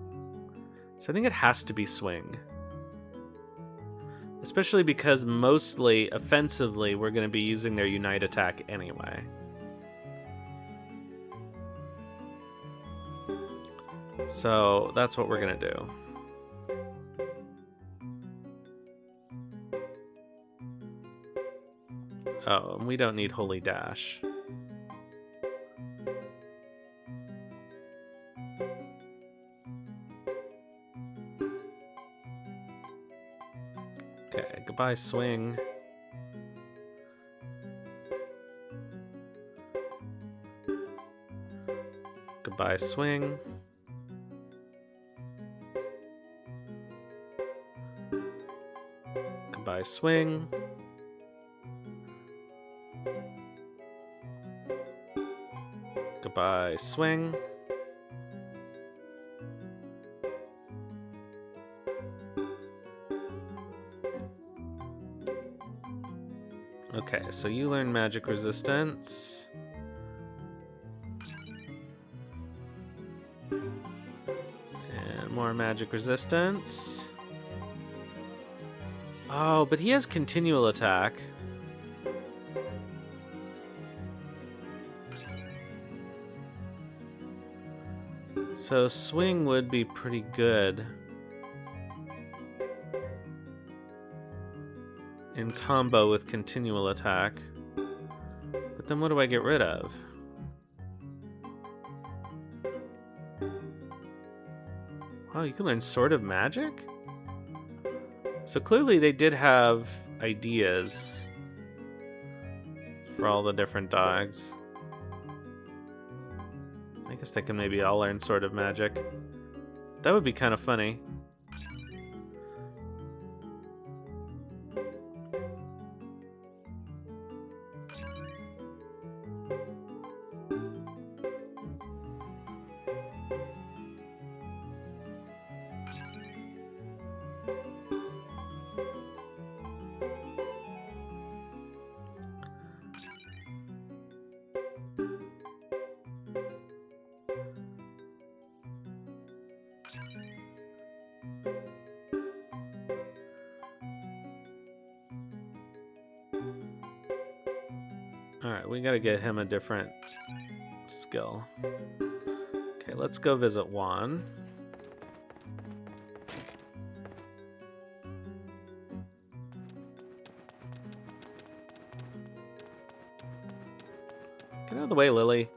So I think it has to be swing. Especially because mostly, offensively, we're going to be using their unite attack anyway. So that's what we're going to do. Oh, and we don't need Holy Dash. Okay, goodbye, swing. Goodbye, swing. Goodbye, swing. Goodbye, swing. Okay, so you learn magic resistance. And more magic resistance. Oh, but he has continual attack. So swing would be pretty good in combo with continual attack. But then what do I get rid of? Oh, you can learn Sword of Magic? So clearly they did have ideas for all the different dogs. I guess they can maybe all learn Sword of Magic. That would be kind of funny. Alright, we gotta get him a different skill. Okay, let's go visit Juan. Out of the way, Lily.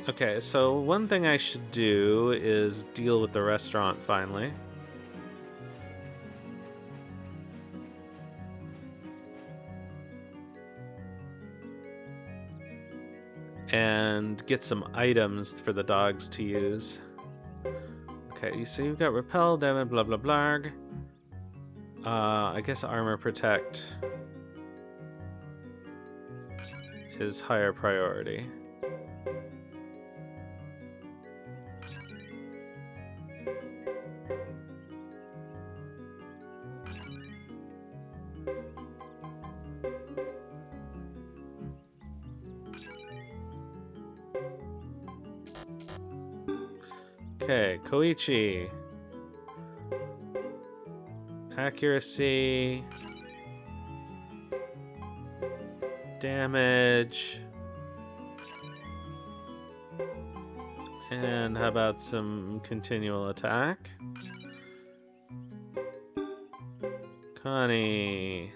Okay, so one thing I should do is deal with the restaurant finally. And get some items for the dogs to use. Okay, so you've got repel, damage, blah blah blah. I guess armor protect is higher priority. Okay, Koichi. Accuracy. Damage. And how about some continual attack? Connie.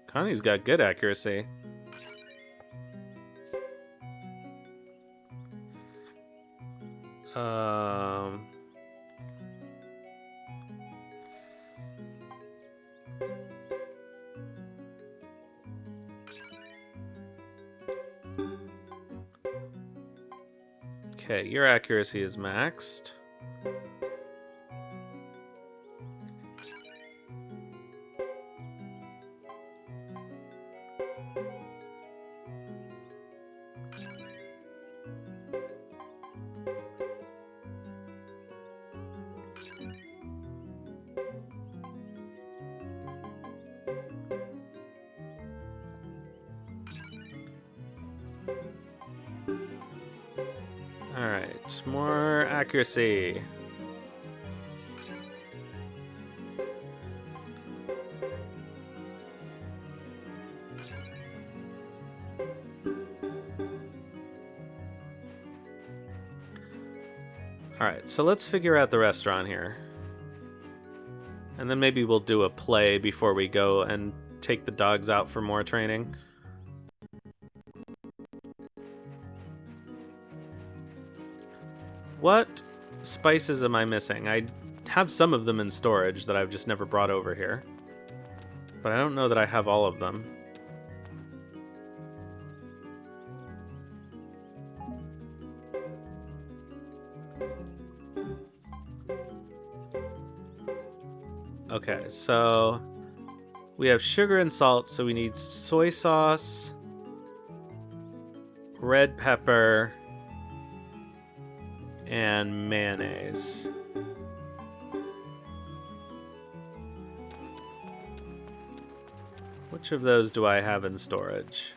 Connie's got good accuracy. Okay, your accuracy is maxed. Alright, more accuracy. Alright, so let's figure out the restaurant here. And then maybe we'll do a play before we go and take the dogs out for more training. What spices am I missing? I have some of them in storage that I've just never brought over here. But I don't know that I have all of them. Okay, so we have sugar and salt, so we need soy sauce, red pepper, and mayonnaise. Which of those do I have in storage?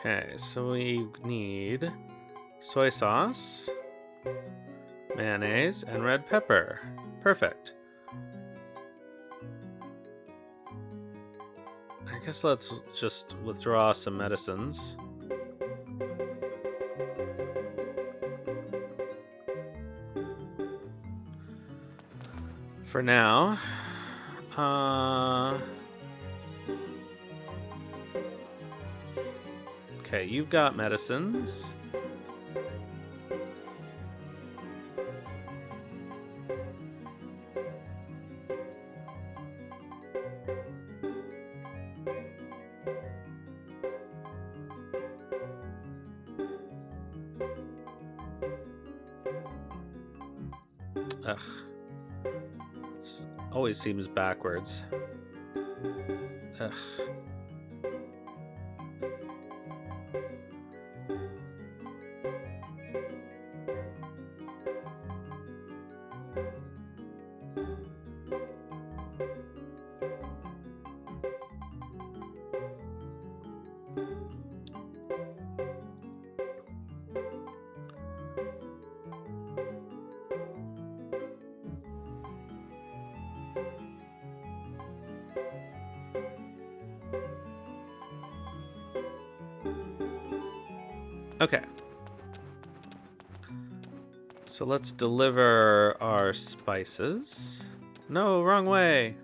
Okay, so we need soy sauce, mayonnaise, and red pepper. Perfect. I guess let's just withdraw some medicines. For now. Okay, you've got medicines. Ugh. This always seems backwards. Ugh. Okay. So let's deliver our spices. No, wrong way.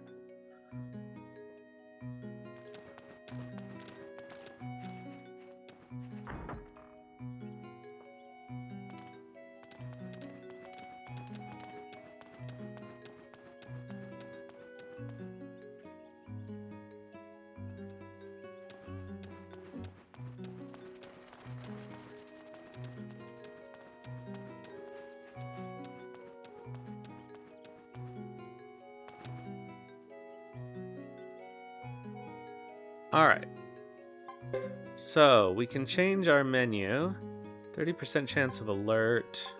All right. So we can change our menu. 30% chance of alert.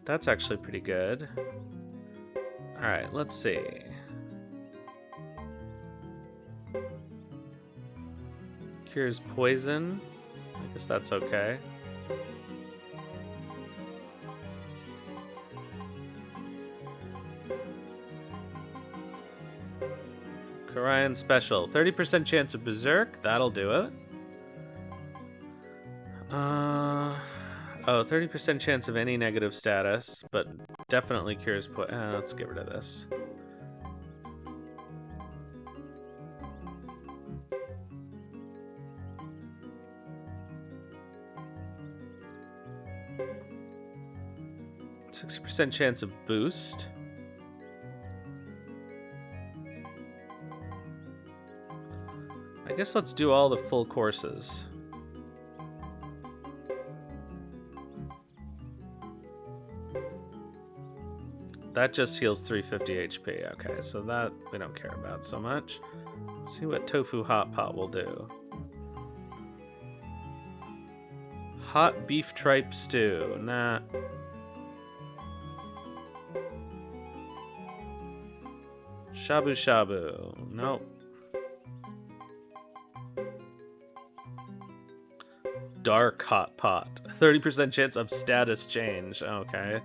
That's actually pretty good. All right, let's see. Cures poison. I guess that's okay. Korean special. 30% chance of berserk. That'll do it. Oh, 30% chance of any negative status, but definitely cures poison. Let's get rid of this. %60 chance of boost. I guess let's do all the full courses. That just heals 350 HP. Okay, so that we don't care about so much. Let's see what tofu hot pot will do. Hot beef tripe stew. Nah. Shabu shabu. Nope. Dark hot pot. 30% chance of status change. Okay.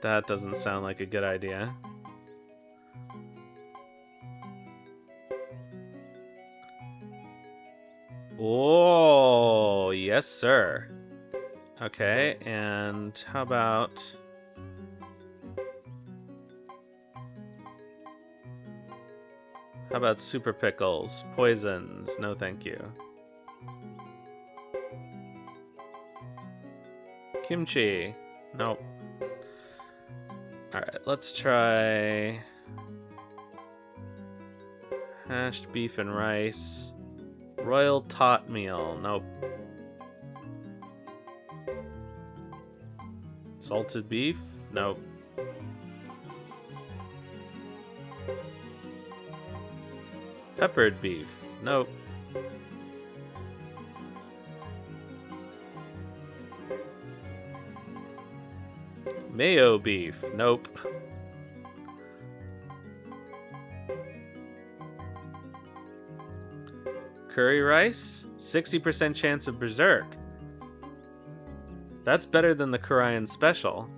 That doesn't sound like a good idea. Oh, yes, sir. Okay, and how about... How about super pickles? Poisons? No, thank you. Kimchi? Nope. Alright, let's try... Hashed beef and rice. Royal tot meal? Nope. Salted beef? Nope. Peppered beef? Nope. Mayo beef? Nope. Curry rice? 60% chance of berserk. That's better than the Korean special.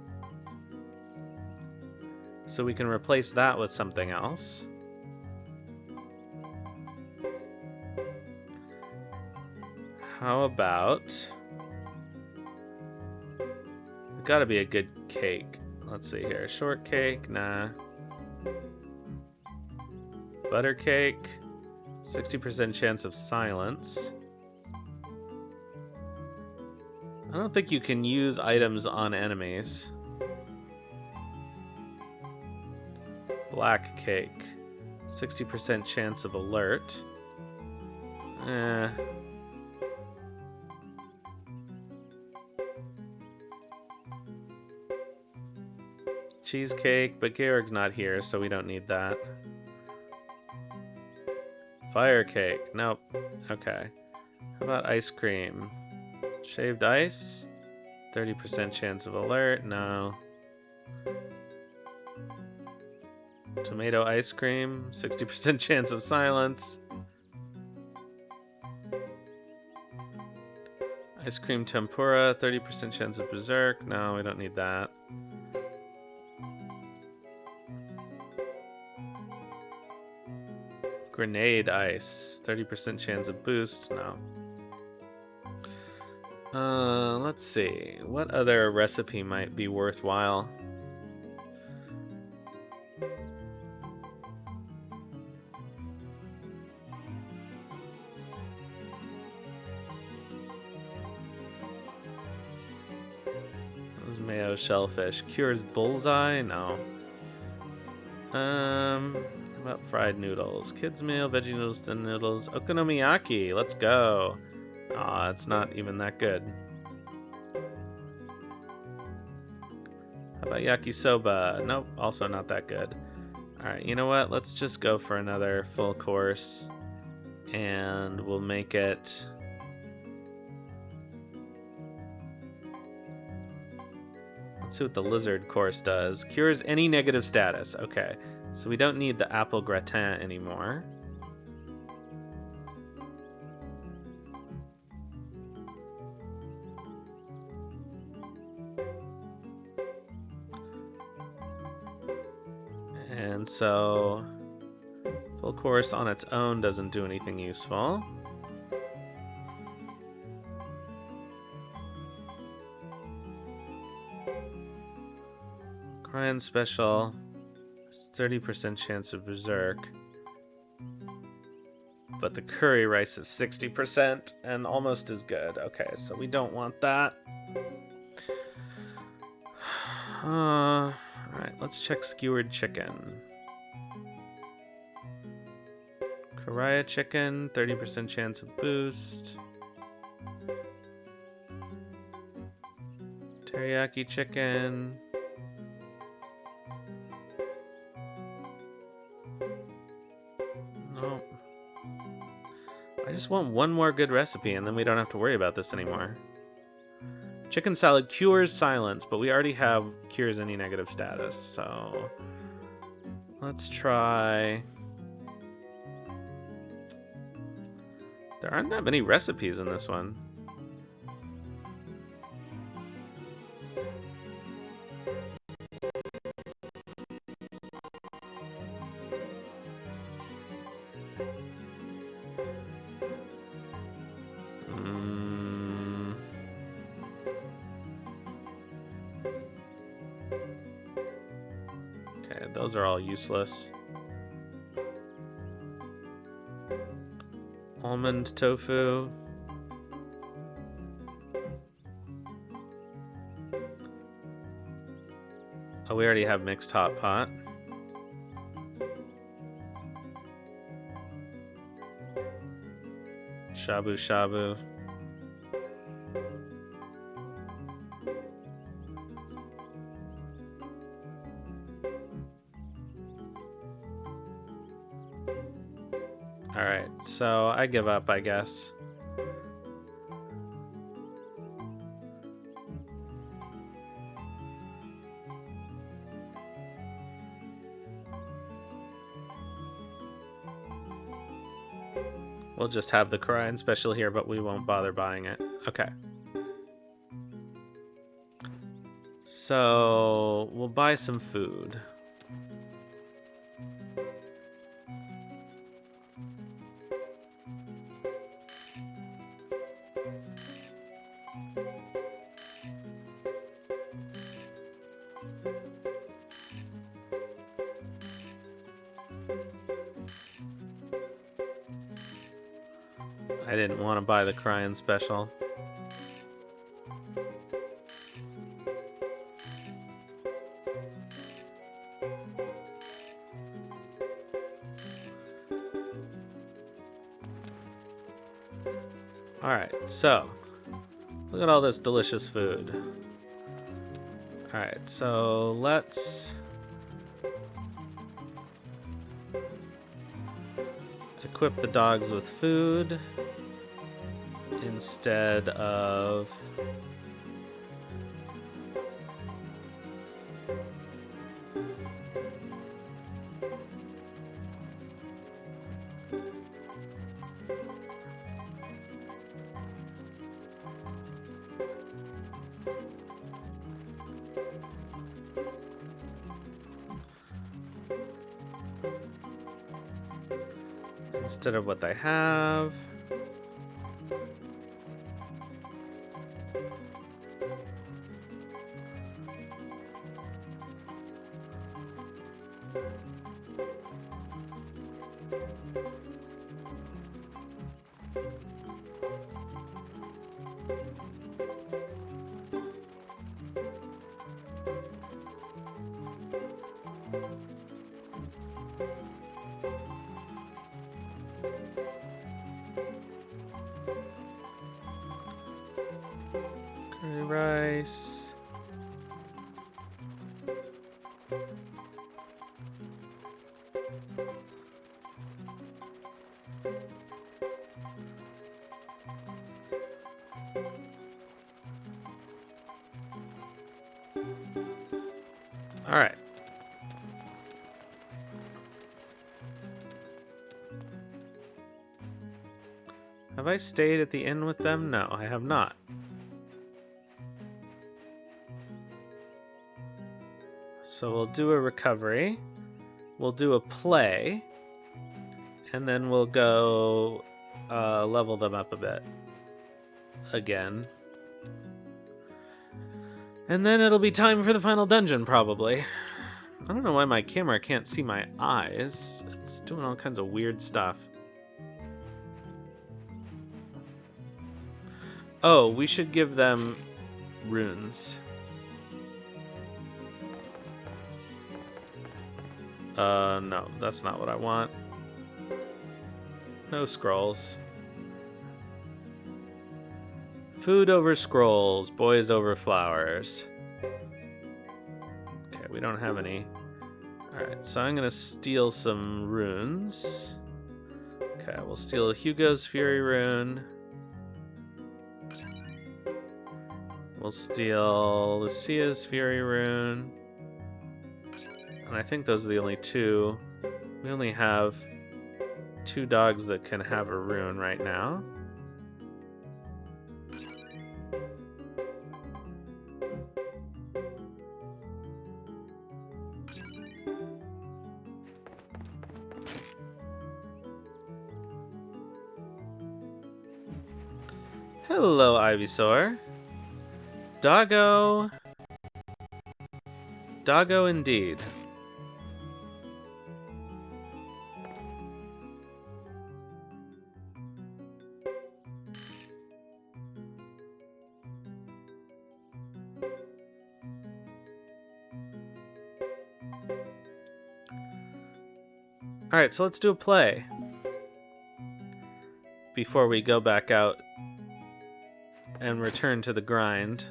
So we can replace that with something else. How about... Gotta be a good cake. Let's see here. Shortcake? Nah. Butter cake? 60% chance of silence. I don't think you can use items on enemies. Black cake. 60% chance of alert. cheesecake, but Georg's not here, so we don't need that. Fire cake. Nope. Okay. How about ice cream? Shaved ice? 30% chance of alert? No. Tomato ice cream? 60% chance of silence. Ice cream tempura? 30% chance of berserk? No, we don't need that. Grenade ice. 30% chance of boost? No. Let's see. What other recipe might be worthwhile? Those mayo shellfish. Cures bullseye? No. How about fried noodles? Kids meal, veggie noodles, thin noodles. Okonomiyaki. Let's go. Aw, it's not even that good. How about yakisoba? Nope, also not that good. Alright, you know what? Let's just go for another full course. And we'll make it... Let's see what the lizard course does. Cures any negative status. Okay, so we don't need the apple gratin anymore. And so, full course on its own doesn't do anything useful. Korean special, 30% chance of berserk. But the curry rice is 60% and almost as good. Okay, so we don't want that. Alright, let's check skewered chicken. Karaya chicken, 30% chance of boost. Teriyaki chicken. Nope. I just want one more good recipe and then we don't have to worry about this anymore. Chicken salad cures silence, but we already have cures any negative status, so let's try... There aren't that many recipes in this one. Okay, those are all useless. Almond tofu. Oh, we already have mixed hot pot. Shabu shabu. Alright, so I give up, I guess. We'll just have the Korean special here, but we won't bother buying it. Okay. So, we'll buy some food. I didn't want to buy the Korean special. Alright, so look at all this delicious food. Alright, so let's Equip the dogs with food instead of... instead of what they have. Curry rice. All right. Have I stayed at the inn with them? No, I have not. So we'll do a recovery. We'll do a play. And then we'll go level them up a bit. Again. And then it'll be time for the final dungeon, probably. I don't know why my camera can't see my eyes. It's doing all kinds of weird stuff. Oh, we should give them runes. No, that's not what I want. No scrolls. Food over scrolls, boys over flowers. Okay, we don't have any. Alright, so I'm gonna steal some runes. Okay, we'll steal Hugo's Fury rune. We'll steal Lucia's Fury rune. And I think those are the only two. We only have 2 dogs that can have a rune right now. Hello, Ivysaur. Doggo. Doggo indeed. Alright, so let's do a play. Before we go back out and return to the grind.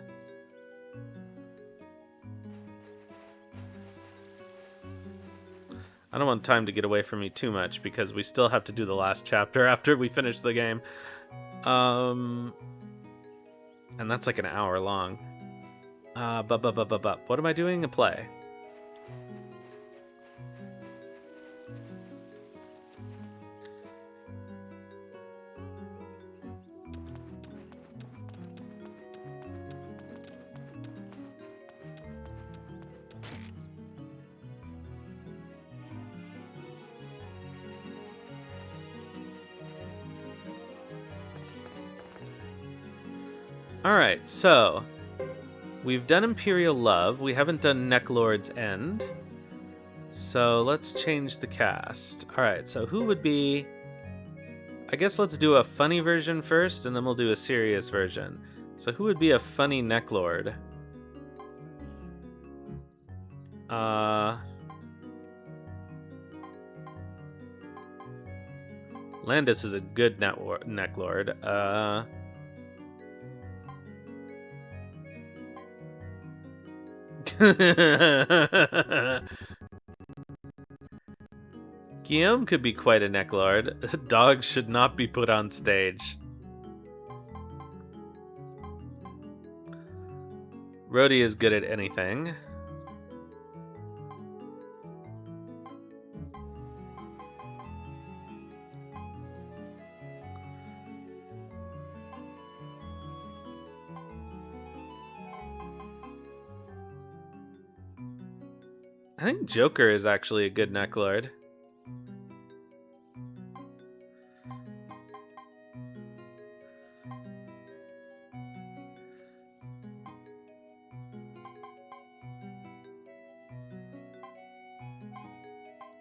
I don't want time to get away from me too much because we still have to do the last chapter after we finish the game. And that's like an hour long. What am I doing? A play. Alright, so we've done Imperial Love. We haven't done Necklord's End. So let's change the cast. Alright, so who would be... I guess let's do a funny version first, and then we'll do a serious version. So who would be a funny Necklord? Landis is a good Necklord. Guillaume could be quite a necklord. Dogs should not be put on stage. Rhodey is good at anything. I think Joker is actually a good necklord.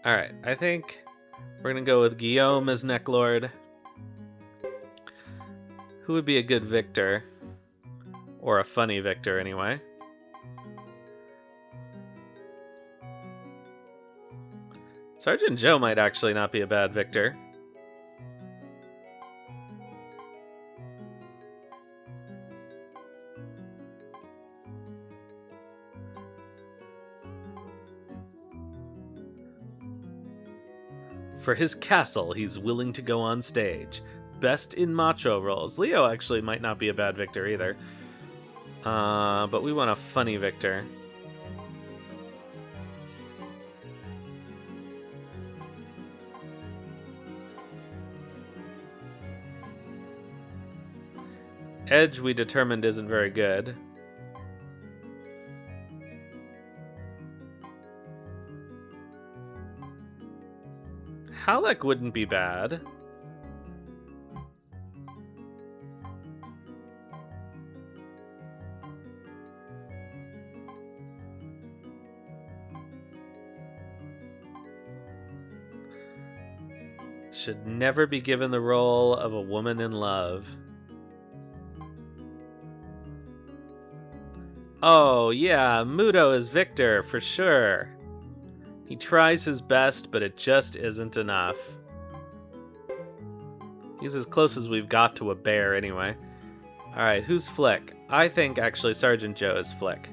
Alright, I think we're gonna go with Guillaume as necklord. Who would be a good victor? Or a funny victor, anyway. Sergeant Joe might actually not be a bad victor. For his castle, he's willing to go on stage. Best in macho roles. Leo actually might not be a bad victor either. But we want a funny victor. Edge, we determined, isn't very good. Halleck wouldn't be bad. Should never be given the role of a woman in love. Oh, yeah, Muto is Victor, for sure. He tries his best, but it just isn't enough. He's as close as we've got to a bear, anyway. Alright, who's Flick? I think, actually, Sergeant Joe is Flick.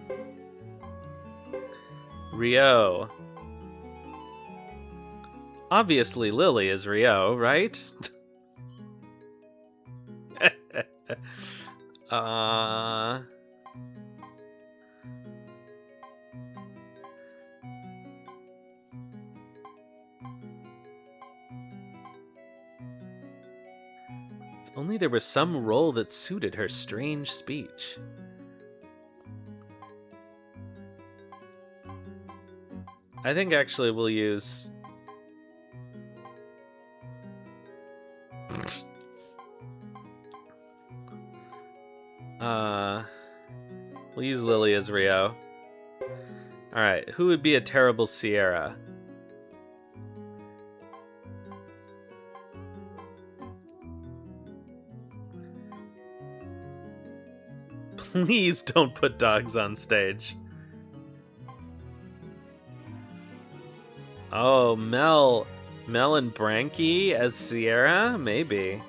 Rio. Obviously, Lily is Rio, right? If only there was some role that suited her strange speech. I think actually we'll use... we'll use Lily as Rio. Alright, who would be a terrible Sierra? Please don't put dogs on stage. Oh, Mel and Branky as Sierra? Maybe.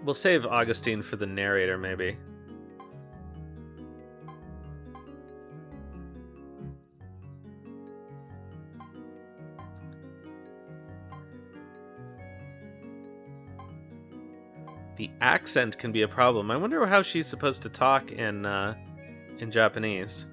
We'll save Augustine for the narrator, maybe. The accent can be a problem. I wonder how she's supposed to talk in Japanese.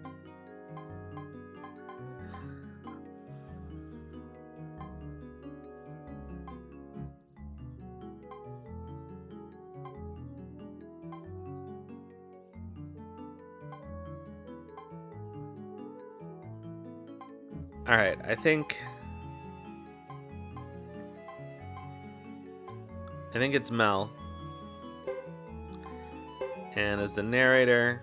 Alright, I think it's Mel. And as the narrator...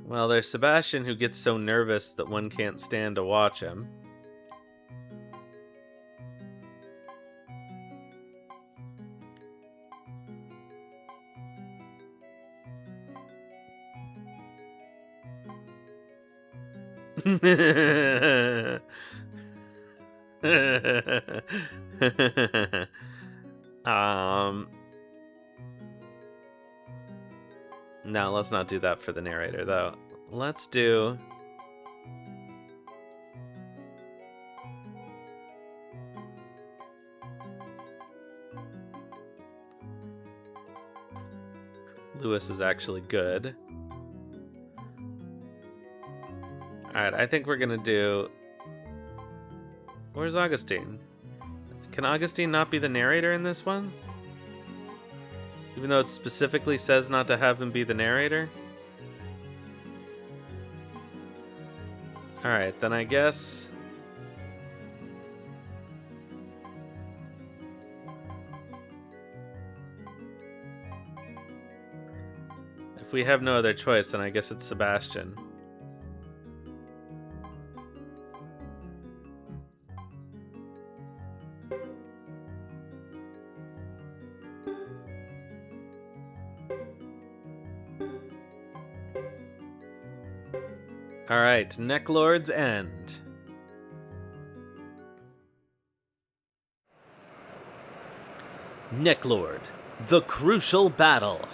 Well, there's Sebastian, who gets so nervous that one can't stand to watch him. um, no, let's not do that for the narrator, though. Let's do... Lewis is actually good. Alright, I think we're gonna do... Where's Augustine? Can Augustine not be the narrator in this one? Even though it specifically says not to have him be the narrator? Alright, then I guess... If we have no other choice, then I guess it's Sebastian. Alright, Necklord's End. Necklord, the crucial battle.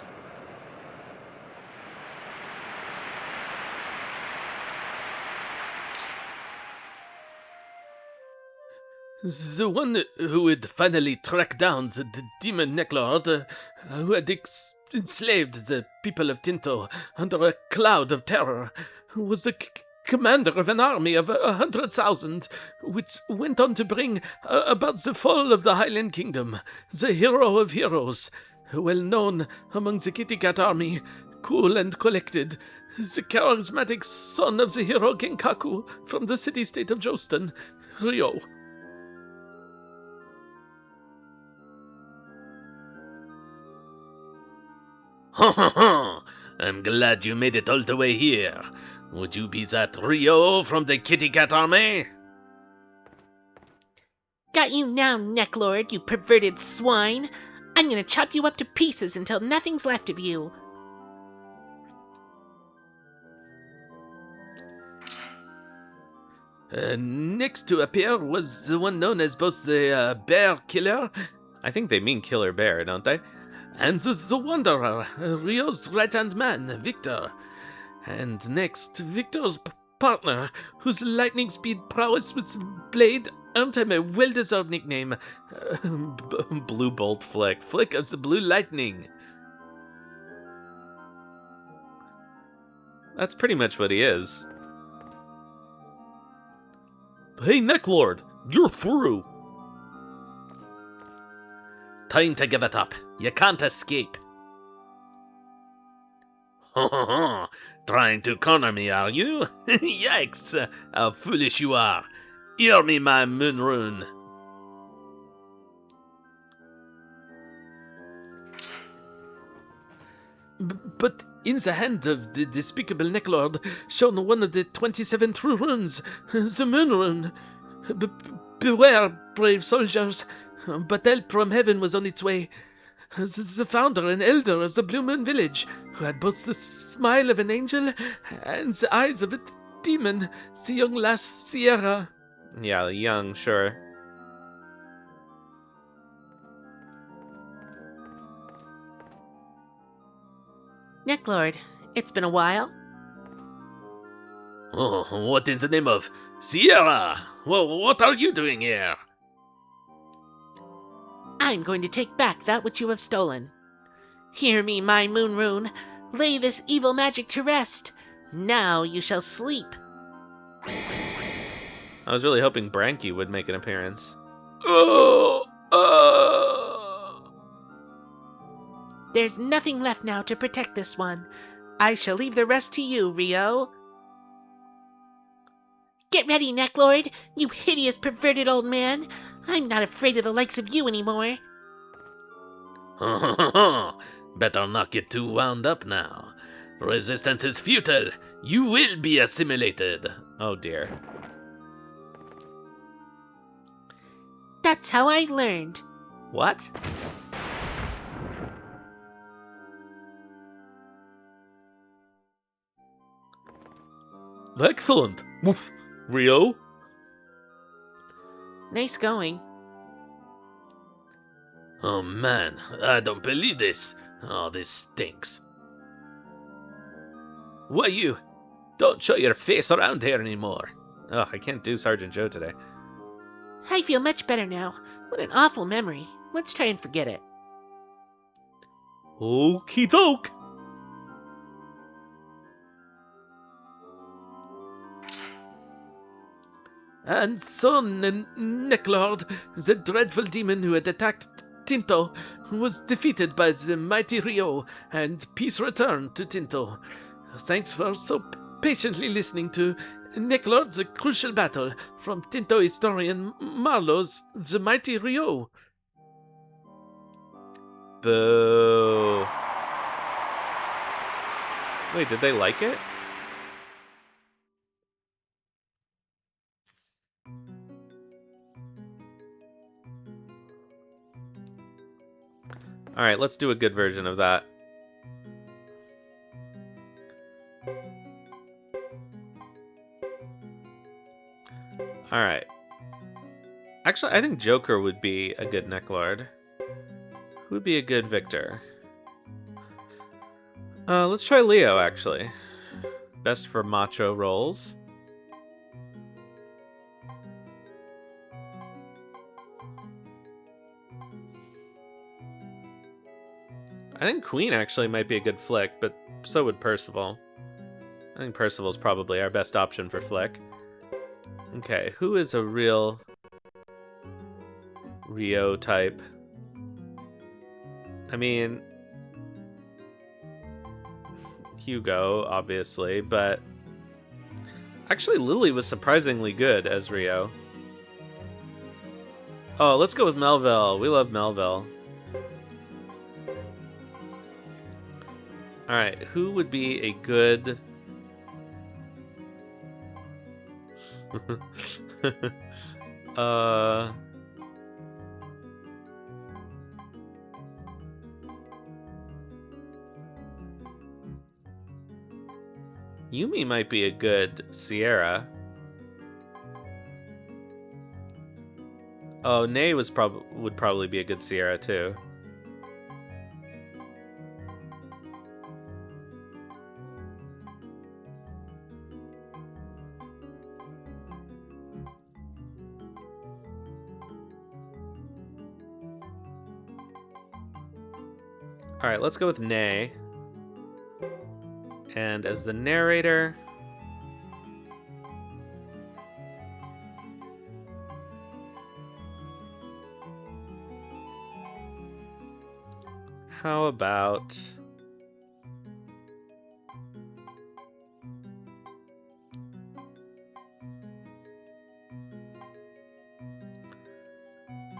The one who would finally track down the demon Necklord, who had enslaved the people of Tinto under a cloud of terror, was the commander of an army of 100,000, which went on to bring about the fall of the Highland Kingdom. The hero of heroes, well known among the Kitty Cat army, cool and collected, the charismatic son of the hero King Kaku from the city-state of Joston, Ryo. Ha ha ha! I'm glad you made it all the way here. Would you be that Ryo from the Kitty Cat army? Got you now, Necklord, you perverted swine! I'm gonna chop you up to pieces until nothing's left of you. Next to appear was the one known as both the Bear Killer, I think they mean Killer Bear, don't they? And the Wanderer, Ryo's right-hand man, Victor. And next, Victor's partner, whose lightning speed prowess with blade earned him a well-deserved nickname, Blue Bolt Flick, Flick of the Blue Lightning. That's pretty much what he is. Hey, Necklord, you're through. Time to give it up. You can't escape. Trying to corner me, are you? Yikes! How foolish you are. Hear me, my moon rune. But in the hand of the despicable Necklord shone one of the 27 true runes, the moon rune. Beware, brave soldiers, but help from heaven was on its way. The founder and elder of the Blue Moon Village, who had both the smile of an angel and the eyes of a demon, the young lass Sierra. Yeah, young, sure. Necklord, it's been a while. Oh, what in the name of Sierra? Well, what are you doing here? I'm going to take back that which you have stolen. Hear me, my moon rune. Lay this evil magic to rest. Now you shall sleep. I was really hoping Branky would make an appearance. There's nothing left now to protect this one. I shall leave the rest to you, Ryo. Get ready, Necklord, you hideous perverted old man. I'm not afraid of the likes of you anymore. Better not get too wound up now. Resistance is futile. You will be assimilated. Oh dear. That's how I learned. What? Excellent. Woof. Ryo? Nice going. Oh man, I don't believe this. Oh, this stinks. Why you? Don't show your face around here anymore. Ugh, I can't do Sergeant Joe today. I feel much better now. What an awful memory. Let's try and forget it. Okie doke. And so Necklord, the dreadful demon who had attacked Tinto, was defeated by the mighty Rio, and peace returned to Tinto. Thanks for so patiently listening to Necklord's crucial battle from Tinto historian Marlowe's The Mighty Rio. Boo. Wait, did they like it? Alright, let's do a good version of that. Alright. Actually, I think Joker would be a good Necklord. Who would be a good Victor? Let's try Leo, actually. Best for macho roles. I think Queen actually might be a good Flick, but so would Percival. I think Percival's probably our best option for Flick. Okay, who is a real Rio type? I mean, Hugo, obviously, but actually Lily was surprisingly good as Rio. Oh, let's go with Melville. We love Melville. Alright, who would be a good... Yumi might be a good Sierra. Oh, Nay would probably be a good Sierra too. Alright, let's go with Nay. And as the narrator... How about...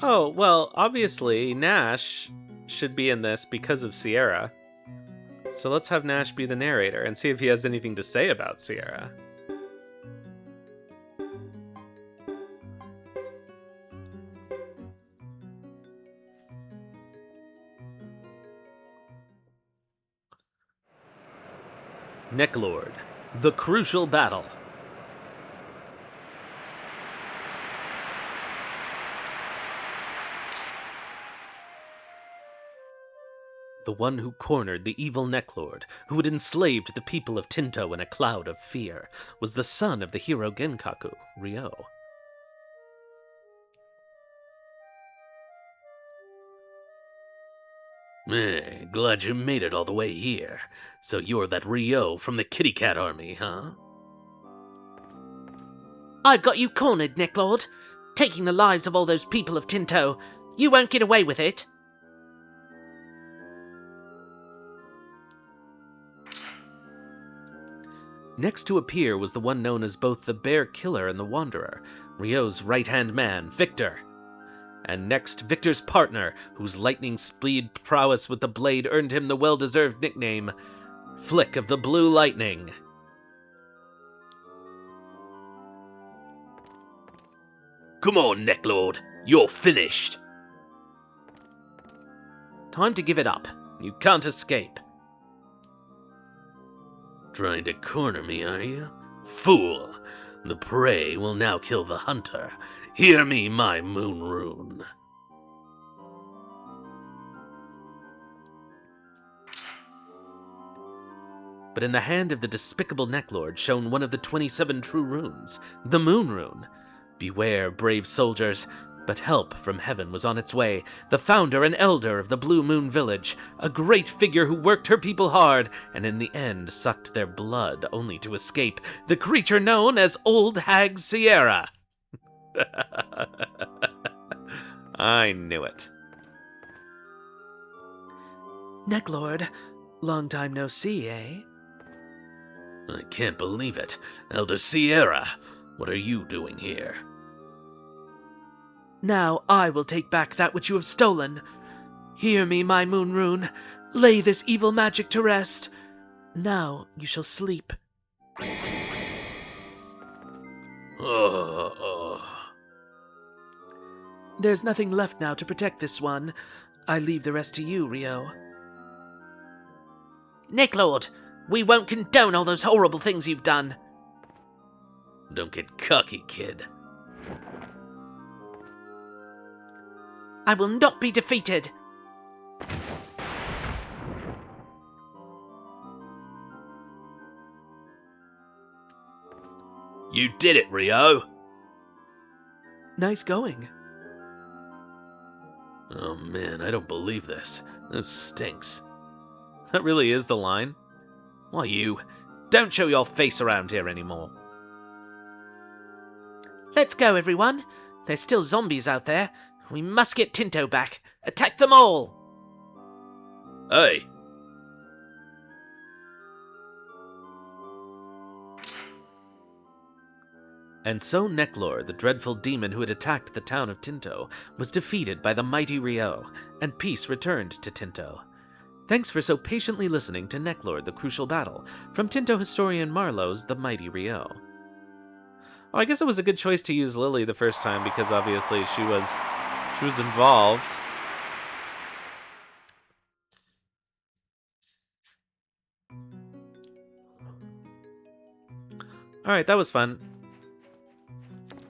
Oh, well, obviously, Nash should be in this because of Sierra. So let's have Nash be the narrator and see if he has anything to say about Sierra. Necklord, the crucial battle. The one who cornered the evil Necklord, who had enslaved the people of Tinto in a cloud of fear, was the son of the hero Genkaku, Ryo. Glad you made it all the way here. So you're that Ryo from the Kitty Cat Army, huh? I've got you cornered, Necklord. Taking the lives of all those people of Tinto. You won't get away with it. Next to appear was the one known as both the Bear Killer and the Wanderer, Ryo's right-hand man, Victor. And next, Victor's partner, whose lightning speed prowess with the blade earned him the well-deserved nickname, Flick of the Blue Lightning. Come on, Necklord, you're finished. Time to give it up. You can't escape. Trying to corner me, are you? Fool! The prey will now kill the hunter. Hear me, my moon rune. But in the hand of the despicable Necklord shone one of the 27 true runes, the moon rune. Beware, brave soldiers, but help from heaven was on its way. The founder and elder of the Blue Moon Village, a great figure who worked her people hard, and in the end sucked their blood only to escape, the creature known as Old Hag Sierra. I knew it. Necklord, long time no see, eh? I can't believe it. Elder Sierra, what are you doing here? Now I will take back that which you have stolen. Hear me, my moon rune. Lay this evil magic to rest. Now you shall sleep. There's nothing left now to protect this one. I leave the rest to you, Rio. Necklord, we won't condone all those horrible things you've done. Don't get cocky, kid. I will not be defeated. You did it, Rio! Nice going. Oh man, I don't believe this. This stinks. That really is the line. Why you? Don't show your face around here anymore. Let's go, everyone. There's still zombies out there. We must get Tinto back. Attack them all! Hey! And so Necklord, the dreadful demon who had attacked the town of Tinto, was defeated by the mighty Rio, and peace returned to Tinto. Thanks for so patiently listening to Necklord, the Crucial Battle, from Tinto historian Marlowe's The Mighty Rio. Oh, I guess it was a good choice to use Lily the first time, because obviously she was involved. Alright, that was fun.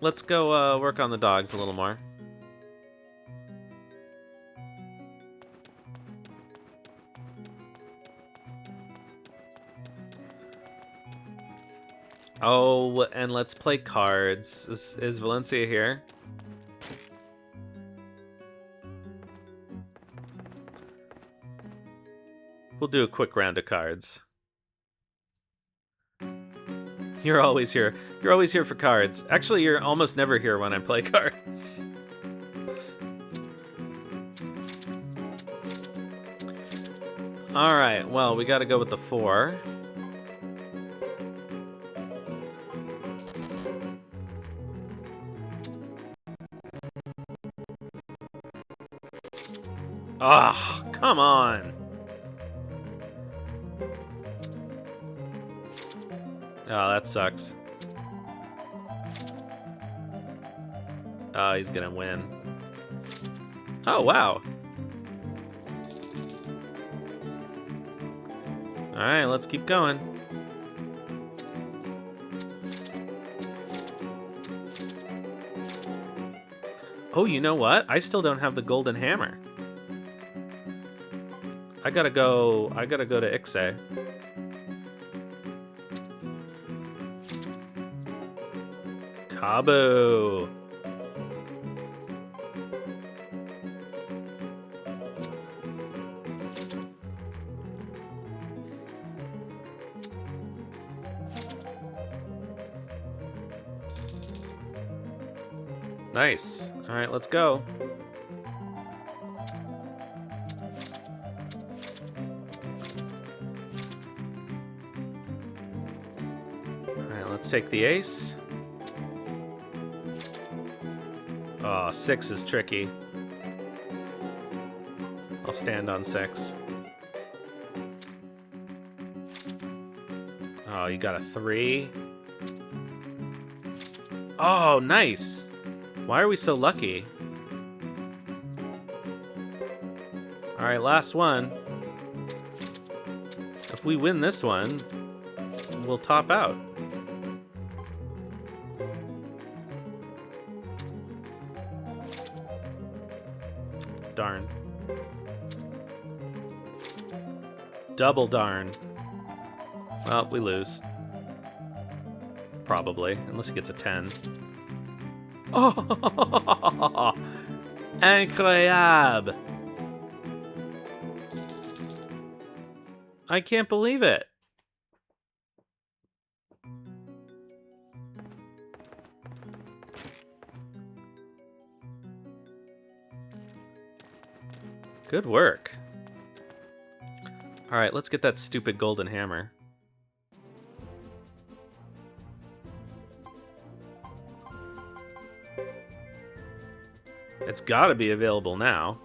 Let's go work on the dogs a little more. Oh, and let's play cards. Is Valencia here? We'll do a quick round of cards. You're always here. You're always here for cards. Actually, you're almost never here when I play cards. Alright, well, we gotta go with the 4. Ah, oh, come on. Oh, that sucks. Oh, he's gonna win. Oh, wow. Alright, let's keep going. Oh, you know what? I still don't have the golden hammer. I gotta go to Ixay. Kabu. Nice. All right, let's go. All right, let's take the ace. Oh, 6 is tricky. I'll stand on 6. Oh, you got a 3. Oh, nice. Why are we so lucky? All right, last one. If we win this one, we'll top out. darn. Double darn. Well, we lose. Probably, unless he gets a 10. Oh! Incroyable! I can't believe it. Good work. All right, let's get that stupid golden hammer. It's got to be available now.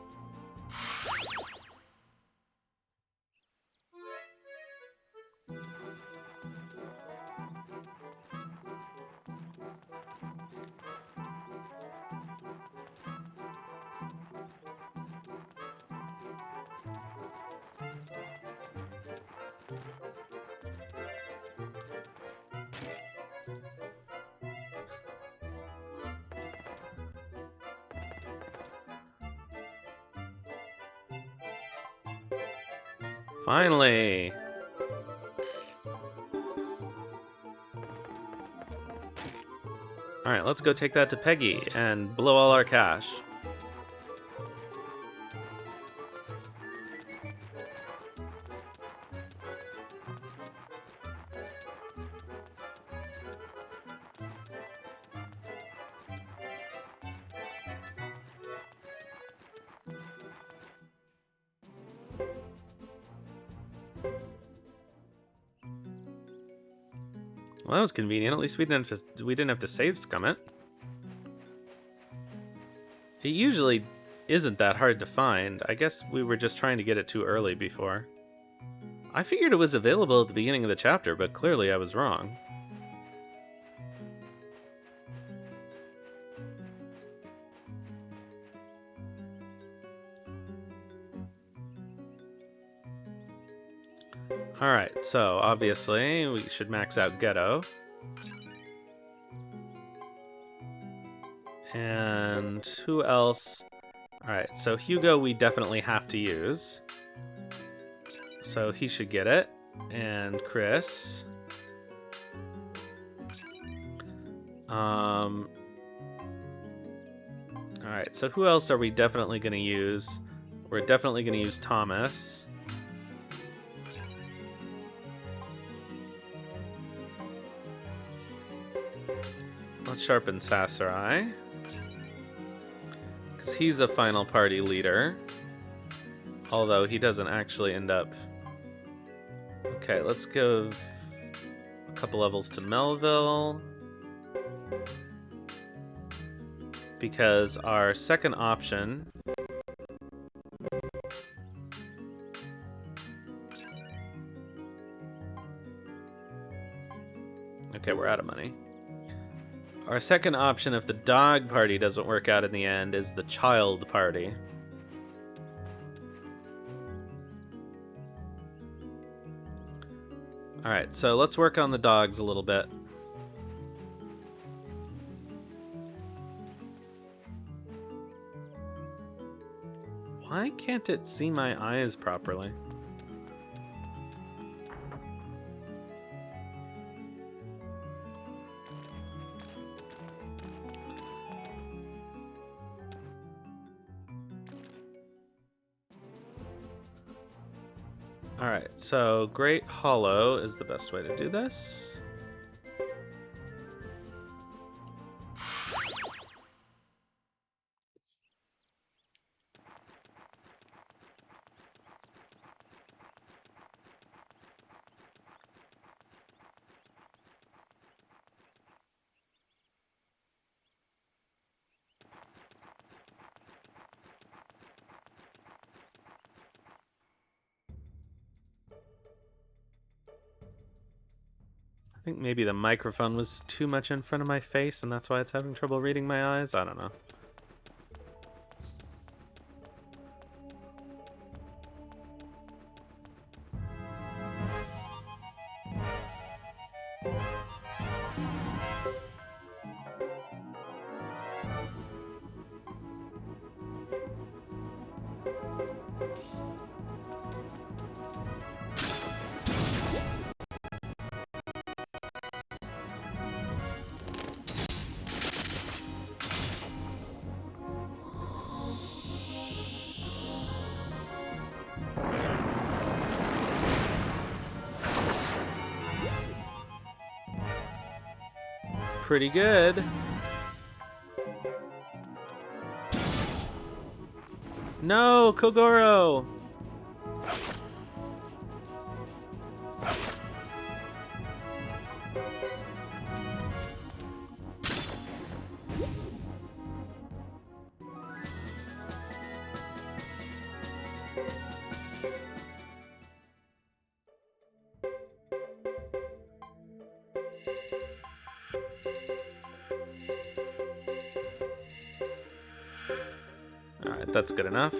Finally. All right, let's go take that to Peggy and blow all our cash. Well, that was convenient. At least we didn't have to save scum it. It usually isn't that hard to find. I guess we were just trying to get it too early before. I figured it was available at the beginning of the chapter, but clearly I was wrong. Alright, so obviously we should max out Ghetto. And who else? Alright, so Hugo we definitely have to use. So he should get it. And Chris. Alright, so who else are we definitely going to use? We're definitely going to use Thomas. Let's sharpen Sasarai. Because he's a final party leader. Although he doesn't actually end up... Okay, let's give a couple levels to Melville. Because our second option... Okay, we're out of money. Our second option, if the dog party doesn't work out in the end, is the child party. Alright, so let's work on the dogs a little bit. Why can't it see my eyes properly? Alright, so Great Hollow is the best way to do this. I think maybe the microphone was too much in front of my face and that's why it's having trouble reading my eyes. I don't know. pretty good. No, Kogoro! Alright, that's good enough.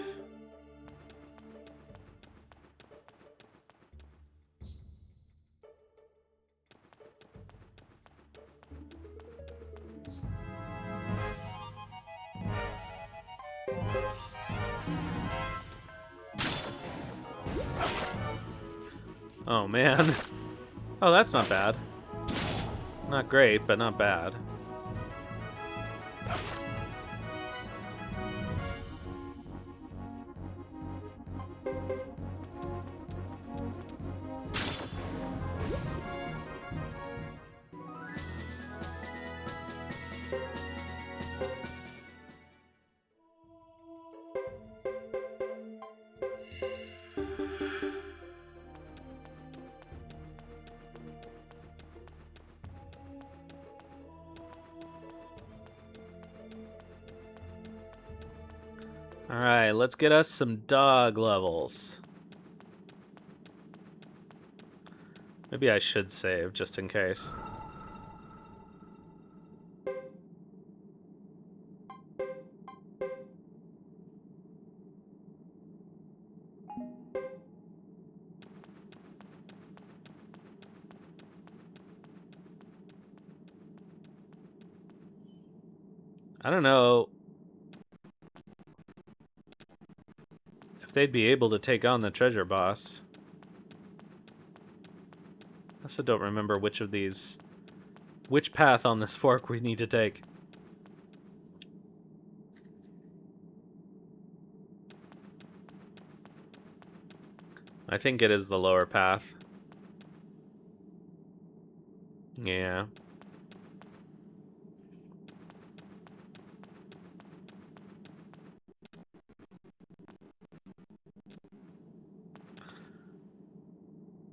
Oh, man. Oh, that's not bad. Not great, but not bad. Alright, let's get us some dog levels. Maybe I should save, just in case. I don't know if they'd be able to take on the treasure boss. I also don't remember which path on this fork we need to take. I think it is the lower path. Yeah.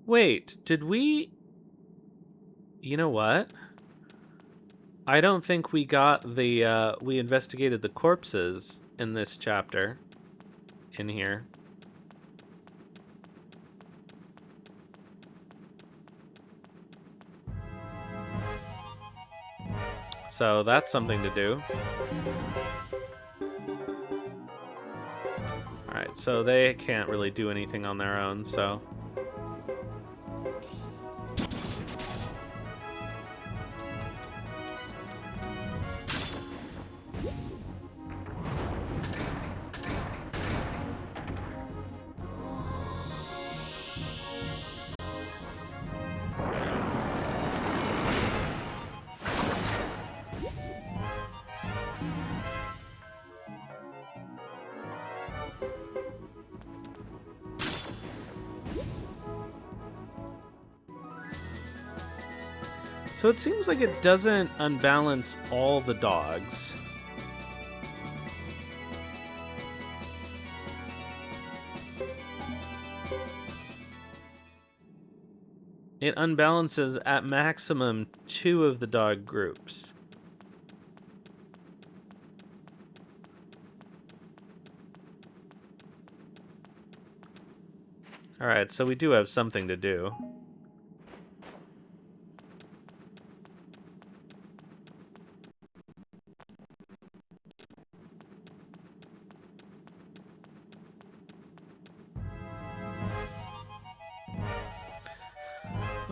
Wait, did we... You know what? I don't think we got the, we investigated the corpses in this chapter. In here. So that's something to do. Alright, so they can't really do anything on their own, so... So it seems like it doesn't unbalance all the dogs. It unbalances at maximum 2 of the dog groups. Alright, so we do have something to do.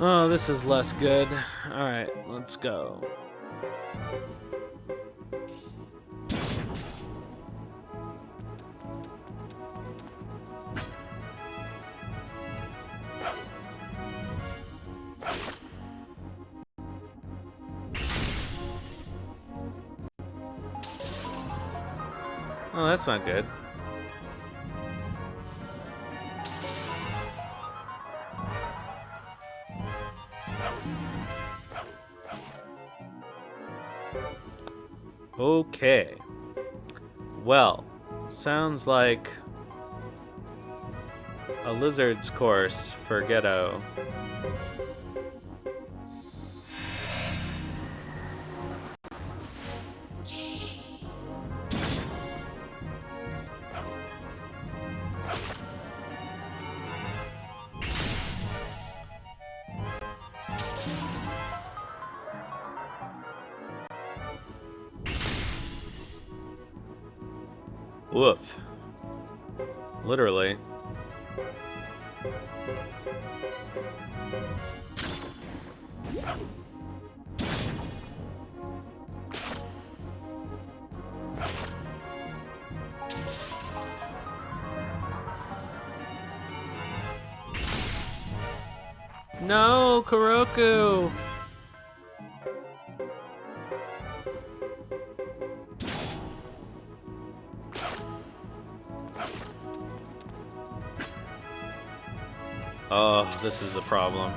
Oh, this is less good. Alright, let's go. Oh, that's not good. Okay. Well, sounds like a lizard's course for Ghetto. Woof. Literally. No, Kuroku! Oh, this is a problem.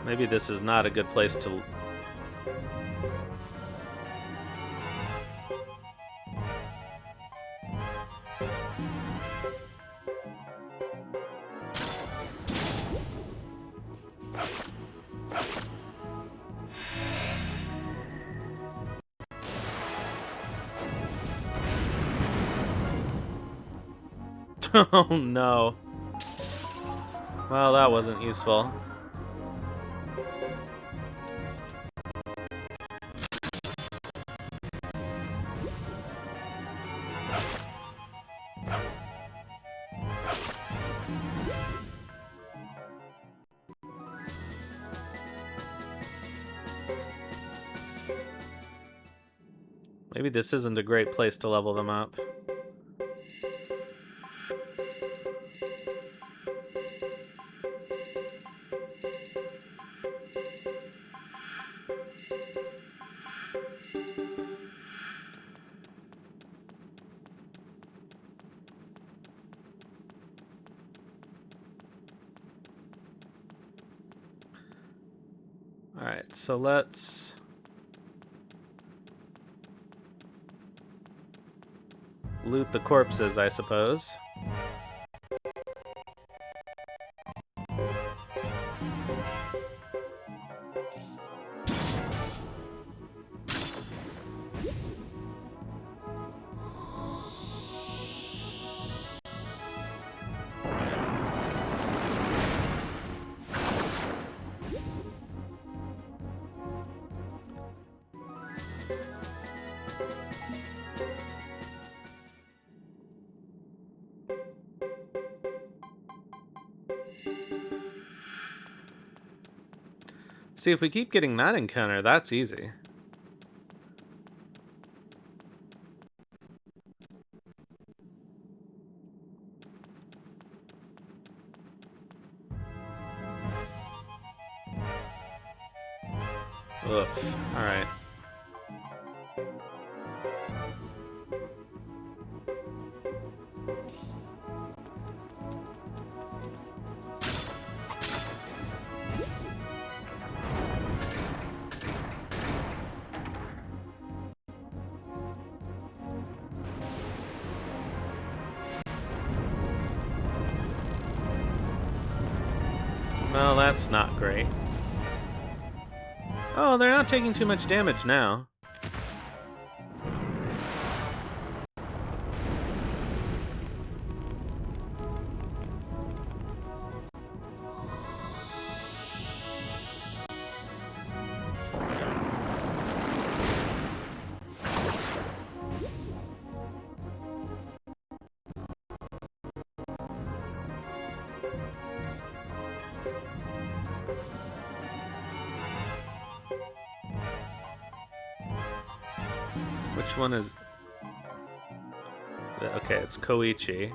Maybe this is not a good place to... Oh no. Well, that wasn't useful. Maybe this isn't a great place to level them up. Alright, so let's... loot the corpses, I suppose. See, if we keep getting that encounter, that's easy. Oof. Alright. Well, that's not great. Oh, they're not taking too much damage now. Which one is... Okay, it's Koichi.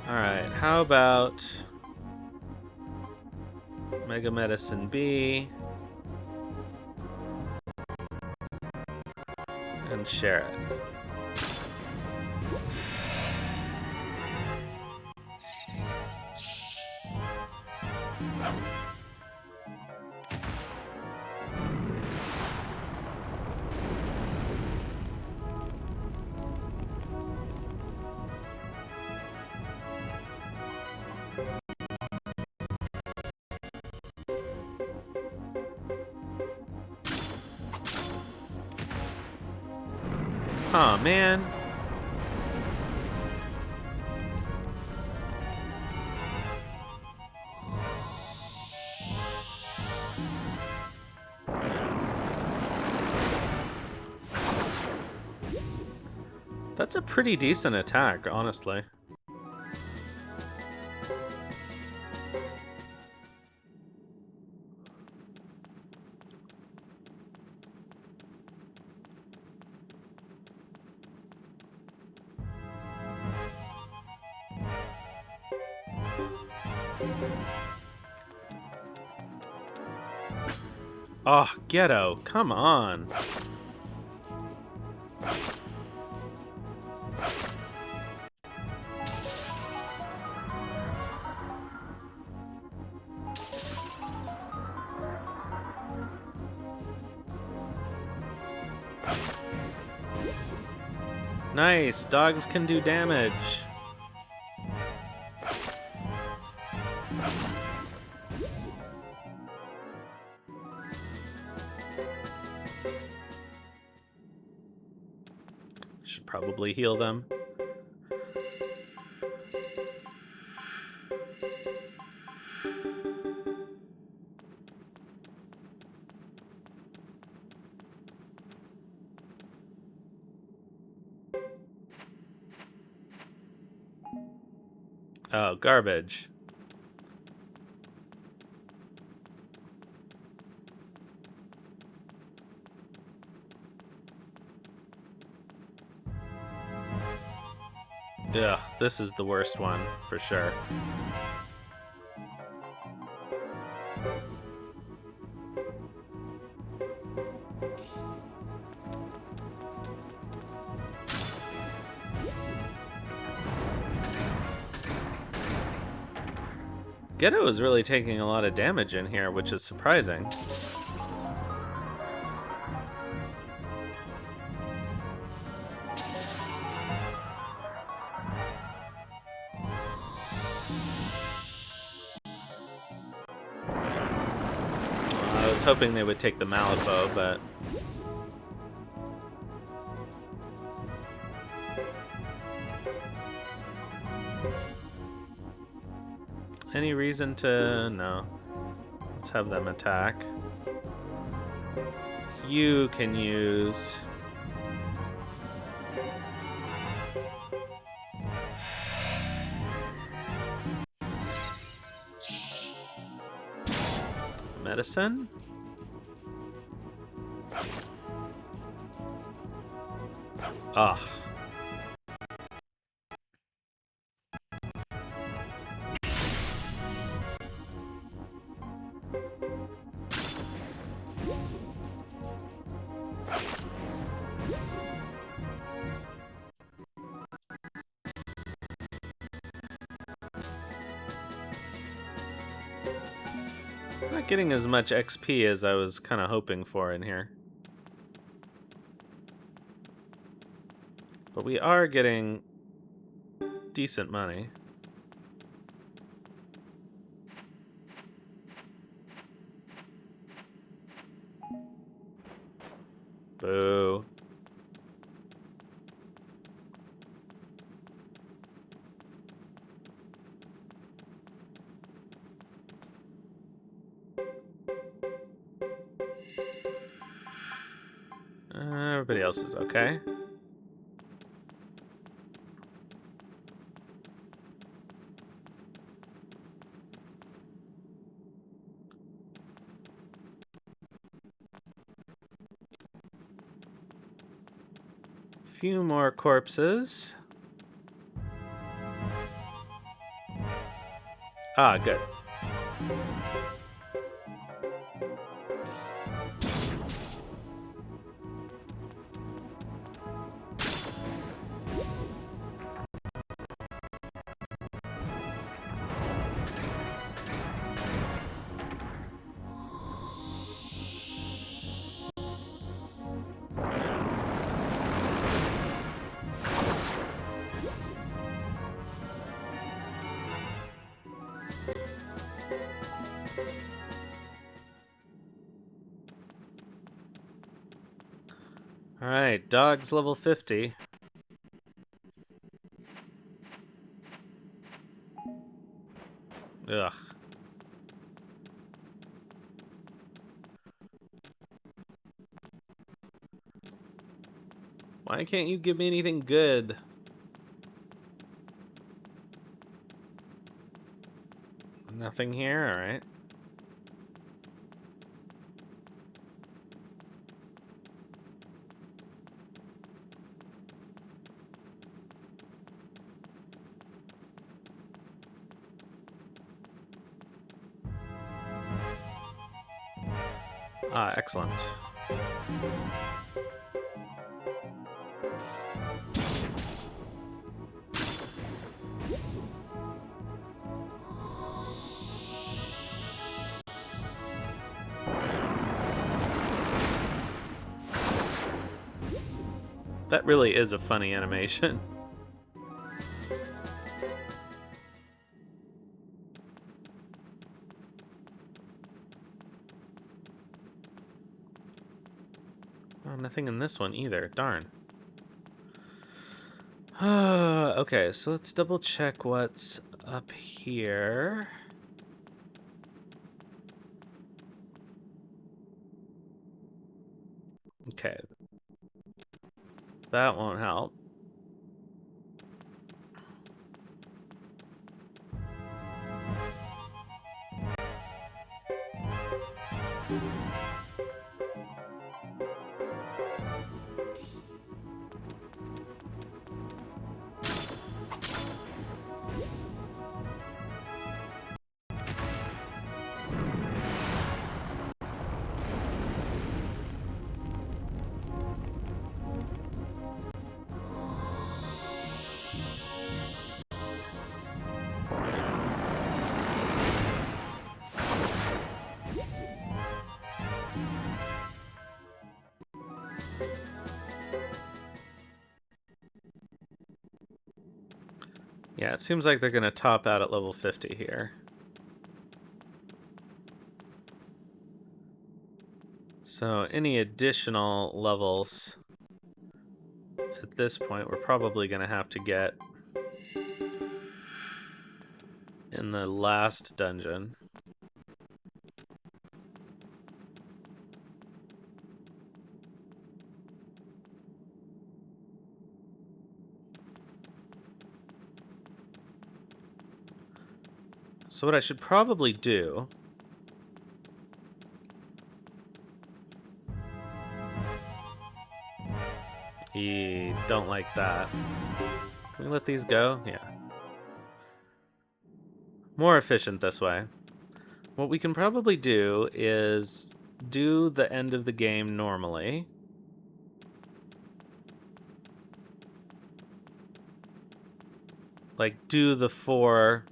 Alright, how about... Mega Medicine B? and share it. Aw, man. That's a pretty decent attack, honestly. Oh, Ghetto, come on. Nice, dogs can do damage. Should probably heal them. Oh, garbage. Ugh, this is the worst one, for sure. Ghetto is really taking a lot of damage in here, which is surprising. I was hoping they would take the Malifaux, but... Any reason to... No. Let's have them attack. You can use... medicine? Ah. Not getting as much XP as I was kind of hoping for in here. But we are getting decent money. Boo. Everybody else is okay. Few more corpses. Ah, good. Alright, dog's level 50. Ugh. Why can't you give me anything good? Nothing here? Alright. Ah, excellent. That really is a funny animation. Oh, nothing in this one either. Darn. Okay, so let's double check what's up here. Okay. That won't help. Yeah, it seems like they're going to top out at level 50 here. So any additional levels at this point we're probably going to have to get in the last dungeon. So what I should probably do don't like that. Can we let these go? Yeah. More efficient this way. What we can probably do is do the end of the game normally. Like, do the 4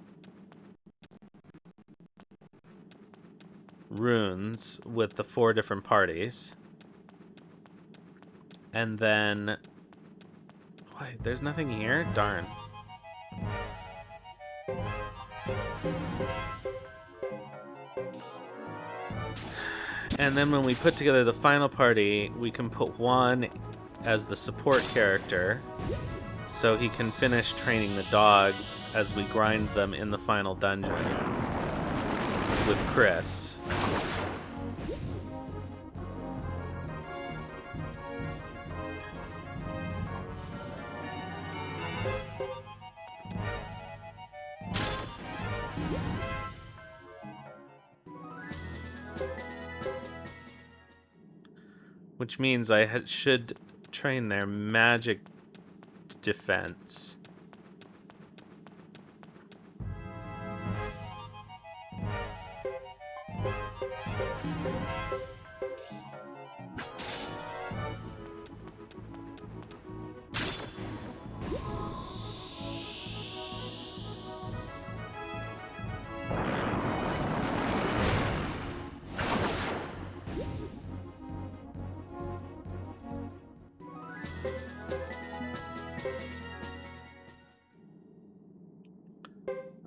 runes with the 4 different parties. And then... Wait, there's nothing here? Darn. And then when we put together the final party, we can put Juan as the support character, so he can finish training the dogs as we grind them in the final dungeon with Chris. Which means I should train their magic defense.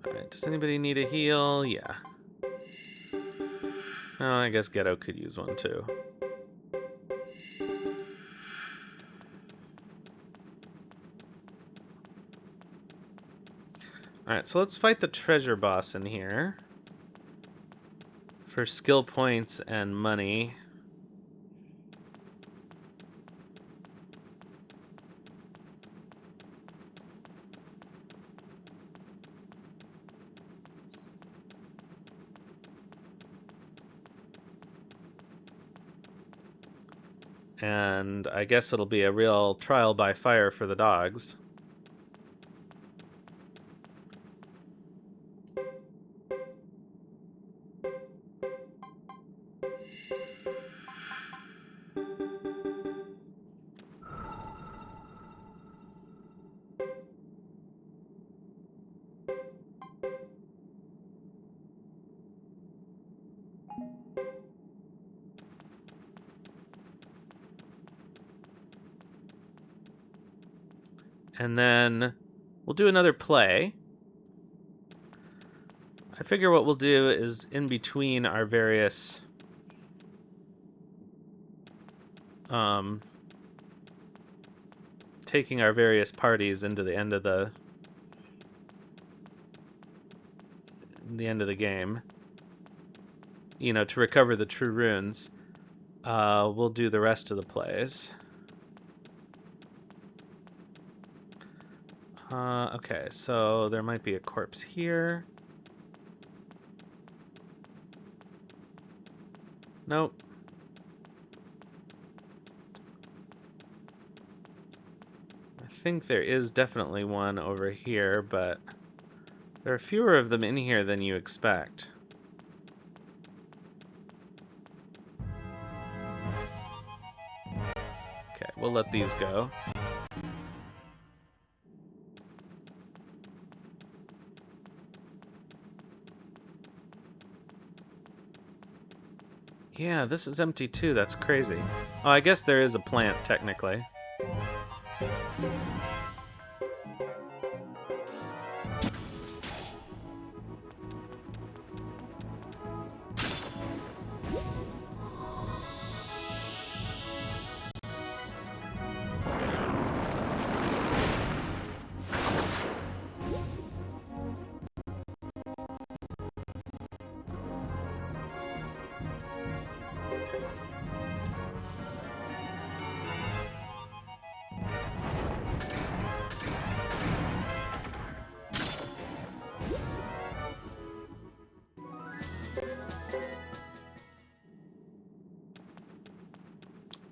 Alright, does anybody need a heal? Yeah. Oh, I guess Ghetto could use one too. Alright, so let's fight the treasure boss in here. For skill points and money. And I guess it'll be a real trial by fire for the dogs. And then we'll do another play. I figure what we'll do is in between our various taking our various parties into the end of the game, you know, to recover the true runes. We'll do the rest of the plays. Okay, so there might be a corpse here. Nope. I think there is definitely one over here, but there are fewer of them in here than you expect. Okay, we'll let these go. Yeah, this is empty too. That's crazy. Oh, I guess there is a plant, technically.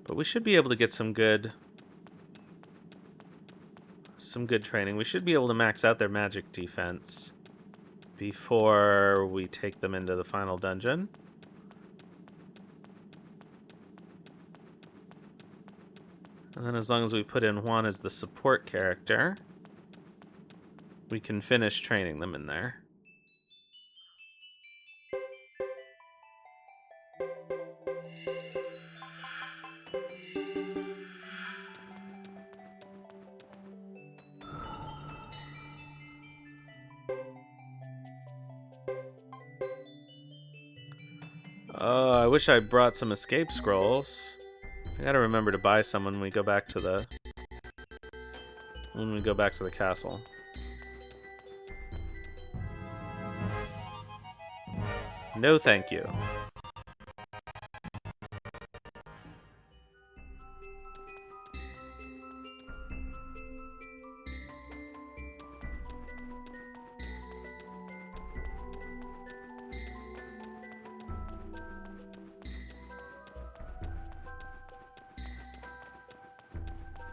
But we should be able to get some good training. We should be able to max out their magic defense before we take them into the final dungeon. And then as long as we put in Juan as the support character, we can finish training them in there. I wish I brought some escape scrolls. I gotta remember to buy some when we go back to the castle. No, thank you.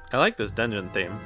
I like this dungeon theme.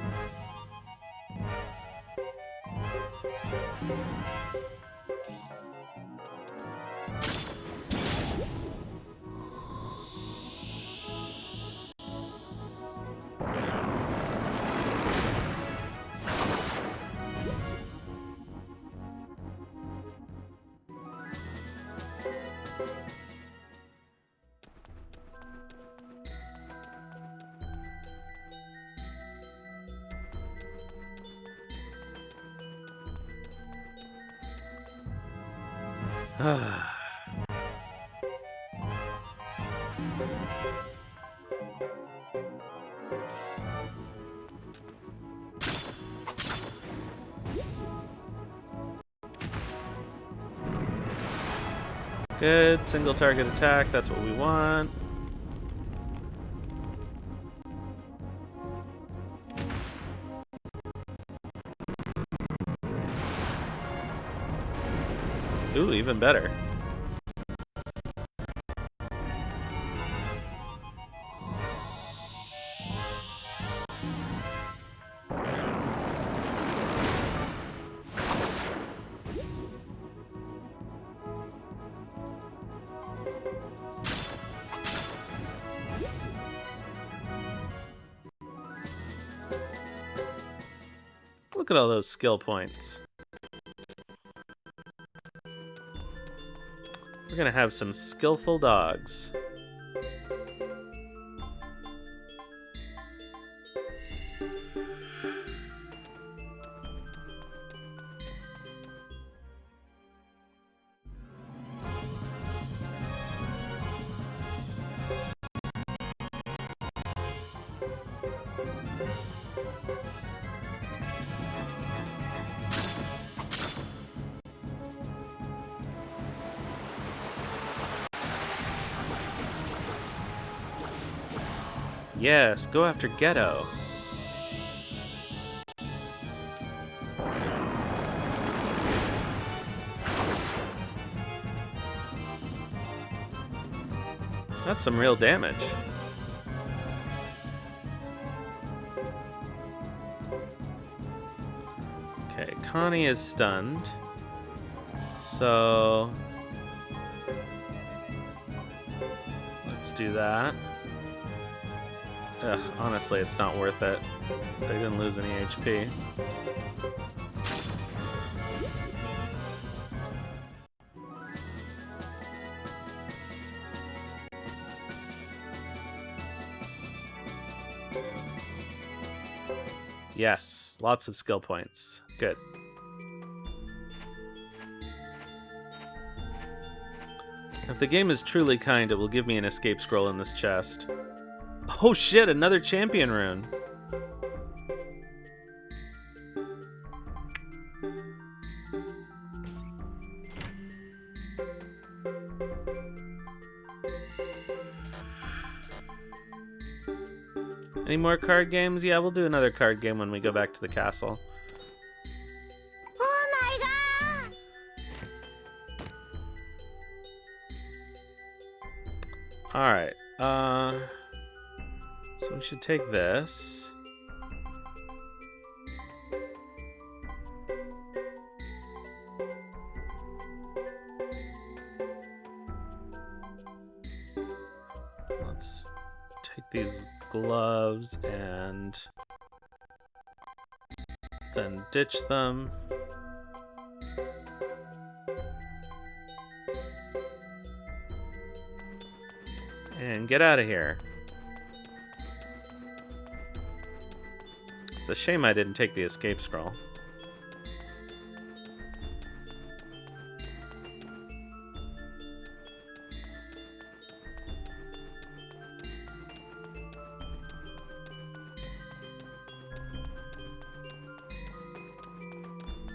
Good. Single target attack. That's what we want. Ooh, even better. Look at all those skill points. We're gonna have some skillful dogs. Yes, go after Ghetto. That's some real damage. Okay, Connie is stunned. So let's do that. Ugh, honestly, it's not worth it. They didn't lose any HP. Yes, lots of skill points. Good. If the game is truly kind, it will give me an escape scroll in this chest. Oh shit, another champion rune. Any more card games? Yeah, we'll do another card game when we go back to the castle. Oh my god! Alright, so we should take this. Let's take these gloves and then ditch them. And get out of here. It's a shame I didn't take the escape scroll.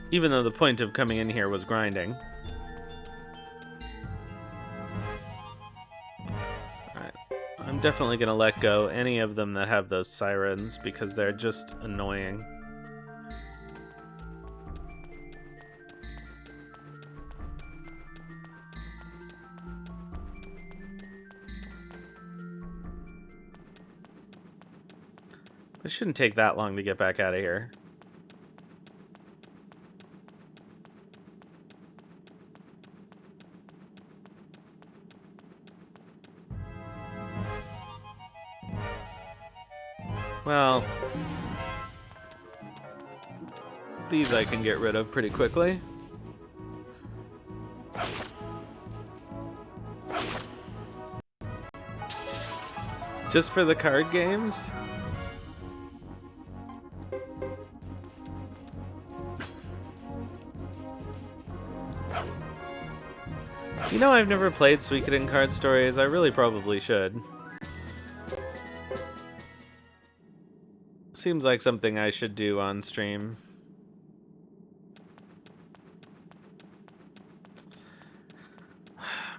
Even though the point of coming in here was grinding. Alright. I'm definitely going to let go any of them that have those sirens because they're just annoying. It shouldn't take that long to get back out of here. Well, these I can get rid of pretty quickly. Just for the card games? You know, I've never played Suikoden Card Stories. I really probably should. Seems like something I should do on stream.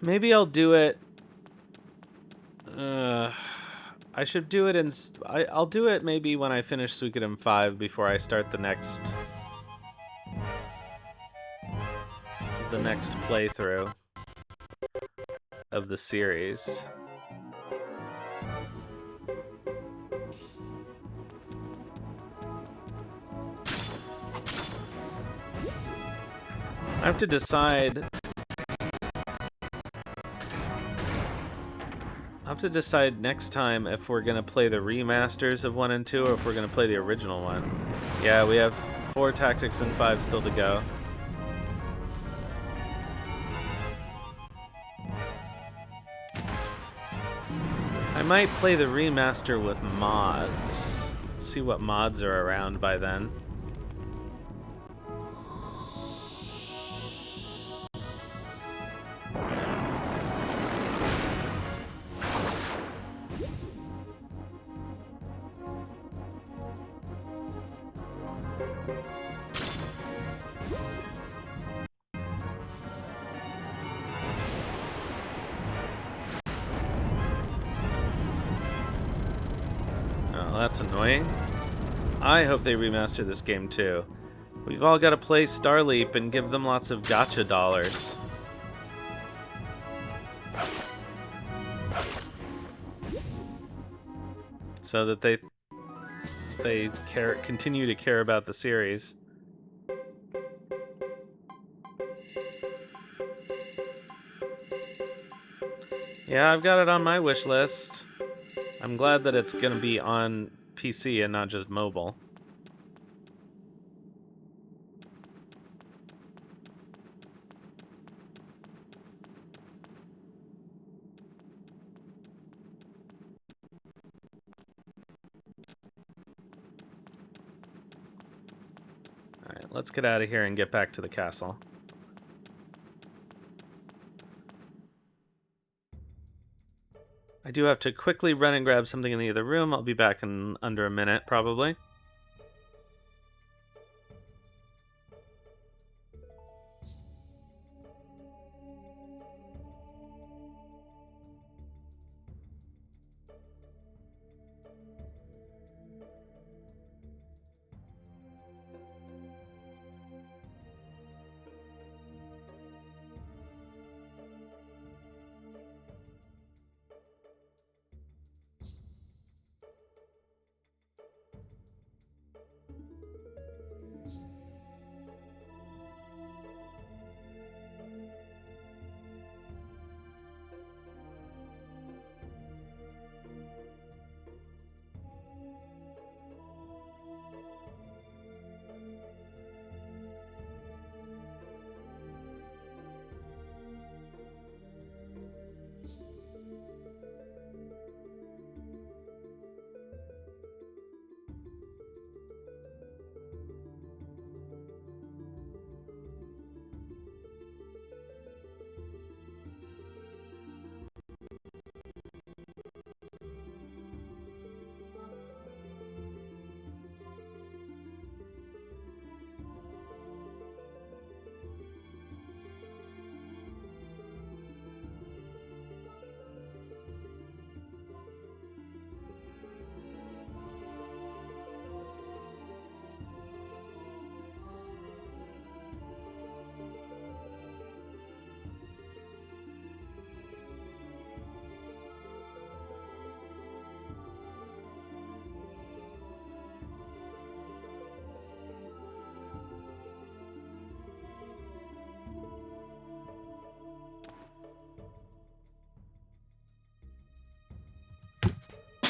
Maybe I'll do it. I should do it I'll do it maybe when I finish Suikoden 5 before I start the next playthrough of the series. I have to decide. I'll have to decide next time if we're gonna play the remasters of 1 and 2 or if we're gonna play the original one. Yeah, we have 4 tactics and 5 still to go. I might play the remaster with mods. See what mods are around by then. That's annoying. I hope they remaster this game too. We've all got to play Starleap and give them lots of gacha dollars. So that they continue to care about the series. Yeah, I've got it on my wish list. I'm glad that it's going to be on PC and not just mobile. Alright, let's get out of here and get back to the castle. I do have to quickly run and grab something in the other room. I'll be back in under a minute, probably.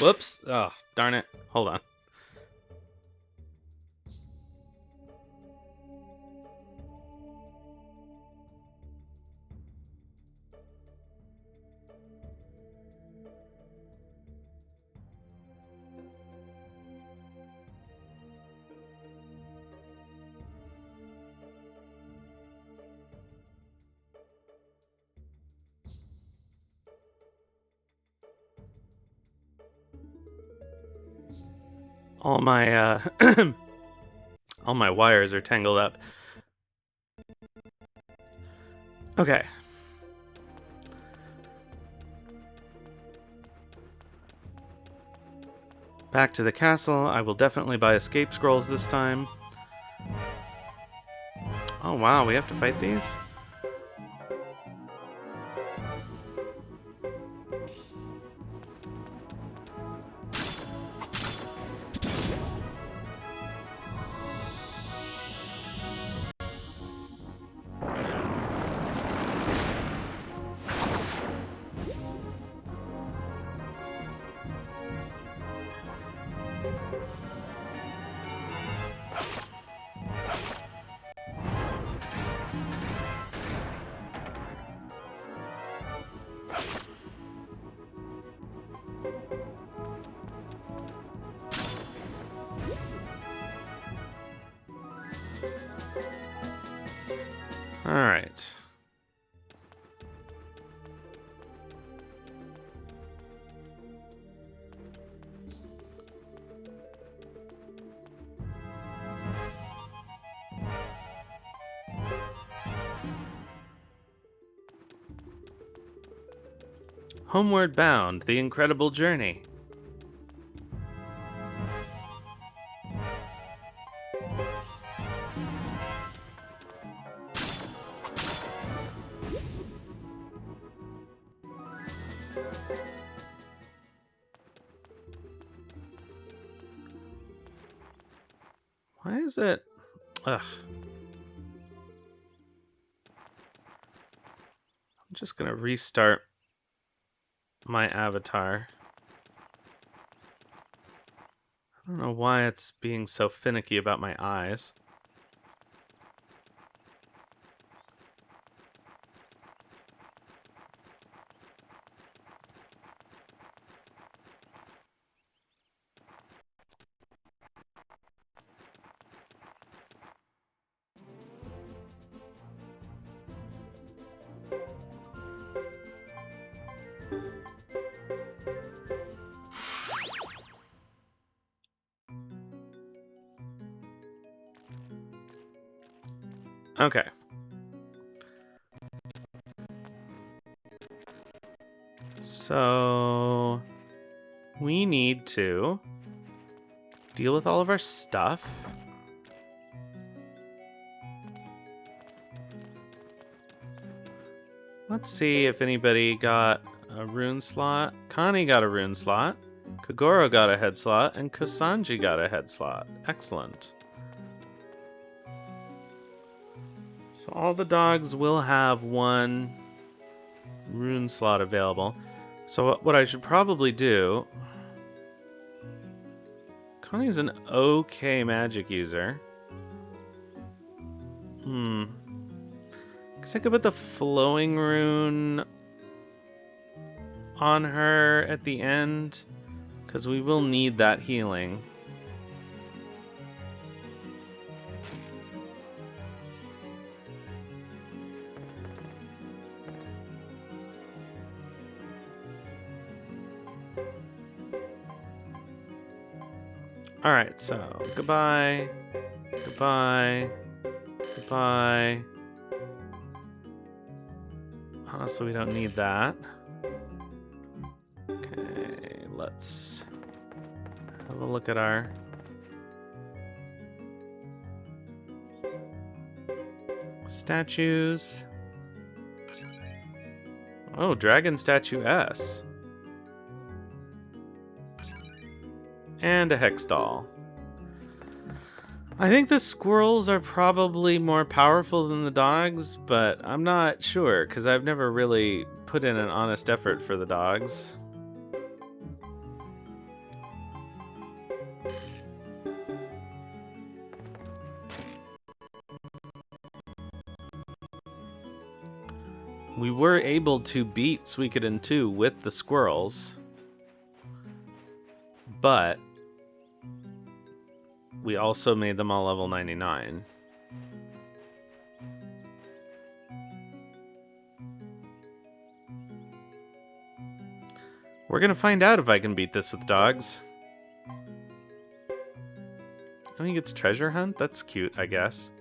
Whoops. Oh, darn it. Hold on. All my all my wires are tangled up. Okay. Back to the castle. I will definitely buy escape scrolls this time. Oh wow, we have to fight these? Alright. Homeward Bound, The Incredible Journey. Why is it? Ugh. I'm just gonna restart my avatar. I don't know why it's being so finicky about my eyes. Okay. So we need to deal with all of our stuff. Let's see if anybody got a rune slot. Connie got a rune slot. Kagoro got a head slot, and Kosanji got a head slot. Excellent. So all the dogs will have one rune slot available. So what I should probably do... Connie's an okay magic user. Guess I could put the flowing rune on her at the end, because we will need that healing. Alright, so goodbye, goodbye, goodbye. Honestly, we don't need that. Okay, let's have a look at our... statues. Oh, Dragon Statue S. And a Hex Doll. I think the squirrels are probably more powerful than the dogs, but I'm not sure, because I've never really put in an honest effort for the dogs. We were able to beat Suikoden 2 with the squirrels, but we also made them all level 99. We're gonna find out if I can beat this with dogs. I think it's treasure hunt? That's cute, I guess.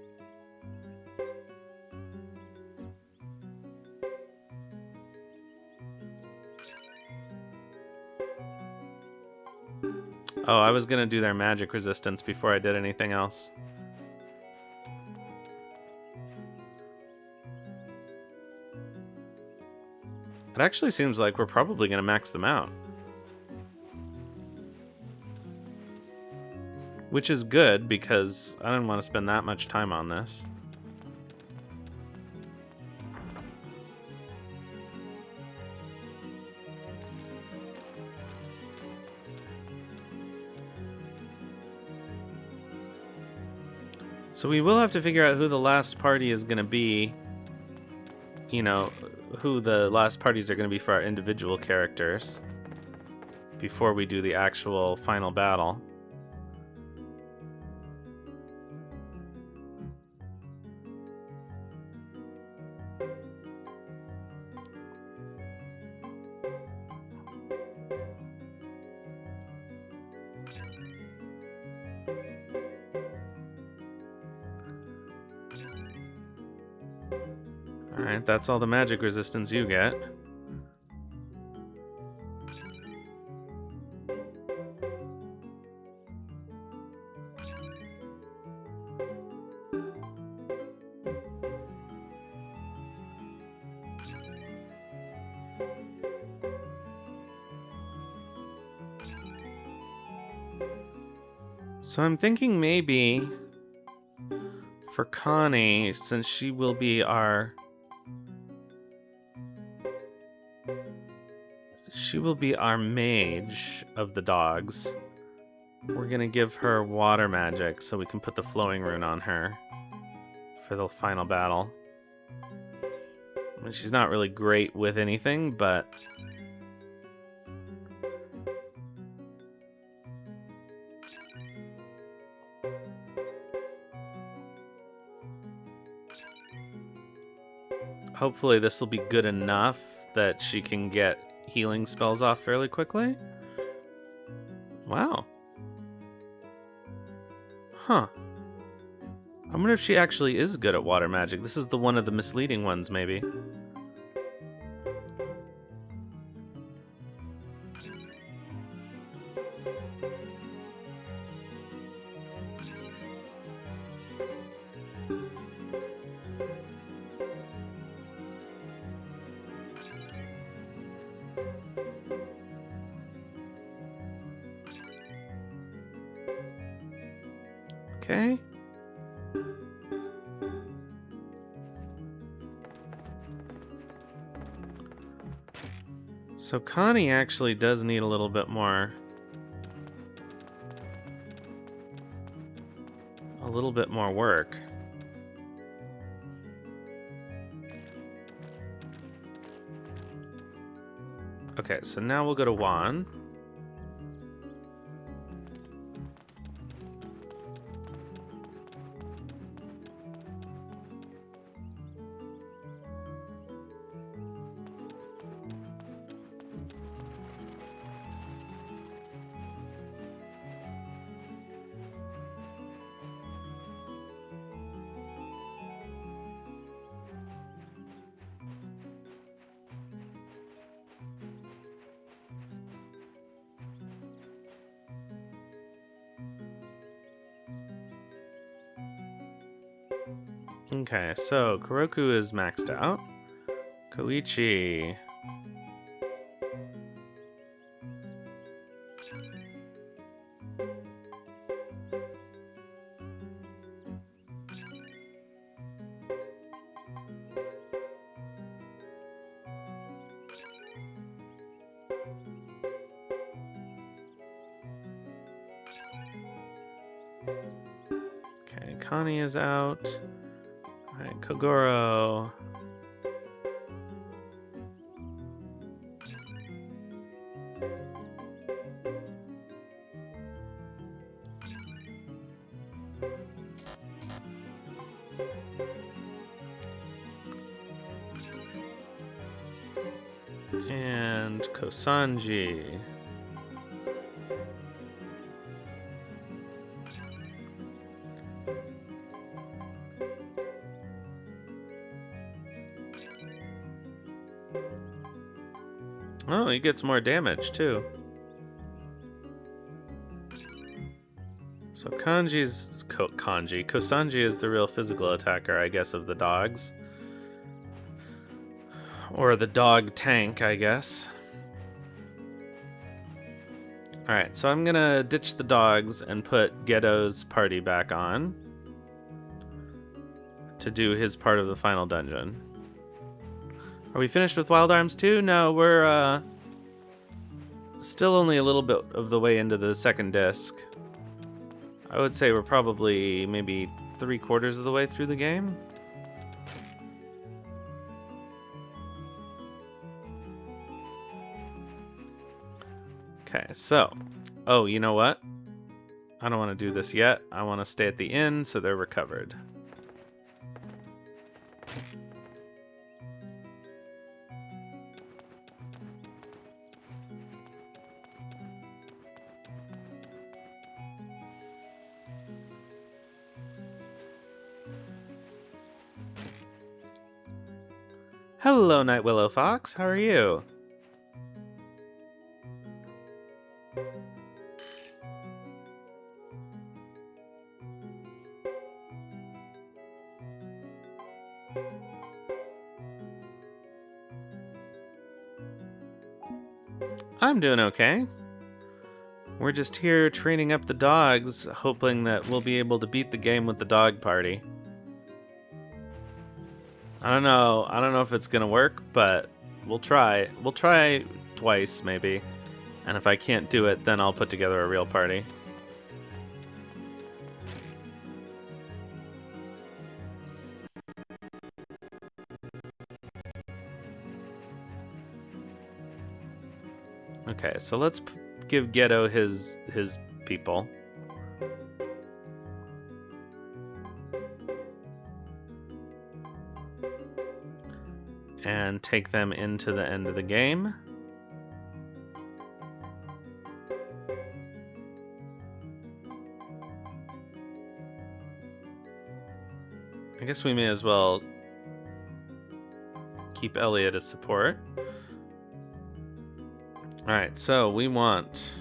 Oh, I was gonna do their magic resistance before I did anything else. It actually seems like we're probably gonna max them out. Which is good, because I didn't want to spend that much time on this. So we will have to figure out who the last party is going to be. You know, who the last parties are going to be for our individual characters before we do the actual final battle. Alright, that's all the magic resistance you get. So I'm thinking maybe for Connie, since she will be our mage of the dogs, we're gonna give her water magic so we can put the flowing rune on her for the final battle. I mean, she's not really great with anything, but hopefully this will be good enough that she can get healing spells off fairly quickly. Wow. Huh. I wonder if she actually is good at water magic. This is the one of the misleading ones, maybe. Okay. So Connie actually does need a little bit more. A little bit more work. Okay, so now we'll go to Juan. Okay, so Kuroku is maxed out. Koichi. Okay, Connie is out. Alright, Kogoro. And Kosanji. Oh, he gets more damage too. So Kosanji is the real physical attacker, I guess, of the dogs. Or the dog tank, I guess. Alright, so I'm gonna ditch the dogs and put Ghetto's party back on to do his part of the final dungeon. Are we finished with Wild Arms 2? No, we're still only a little bit of the way into the second disc. I would say we're probably maybe 3/4 of the way through the game. Okay, so, oh, you know what? I don't want to do this yet. I want to stay at the inn so they're recovered. Hello, Night Willow Fox. How are you? I'm doing okay. We're just here training up the dogs, hoping that we'll be able to beat the game with the dog party. I don't know if it's gonna work, but we'll try. We'll try twice, maybe. And if I can't do it, then I'll put together a real party. Okay, so let's give Ghetto his people. And take them into the end of the game. I guess we may as well keep Elliot as support. Alright, so we want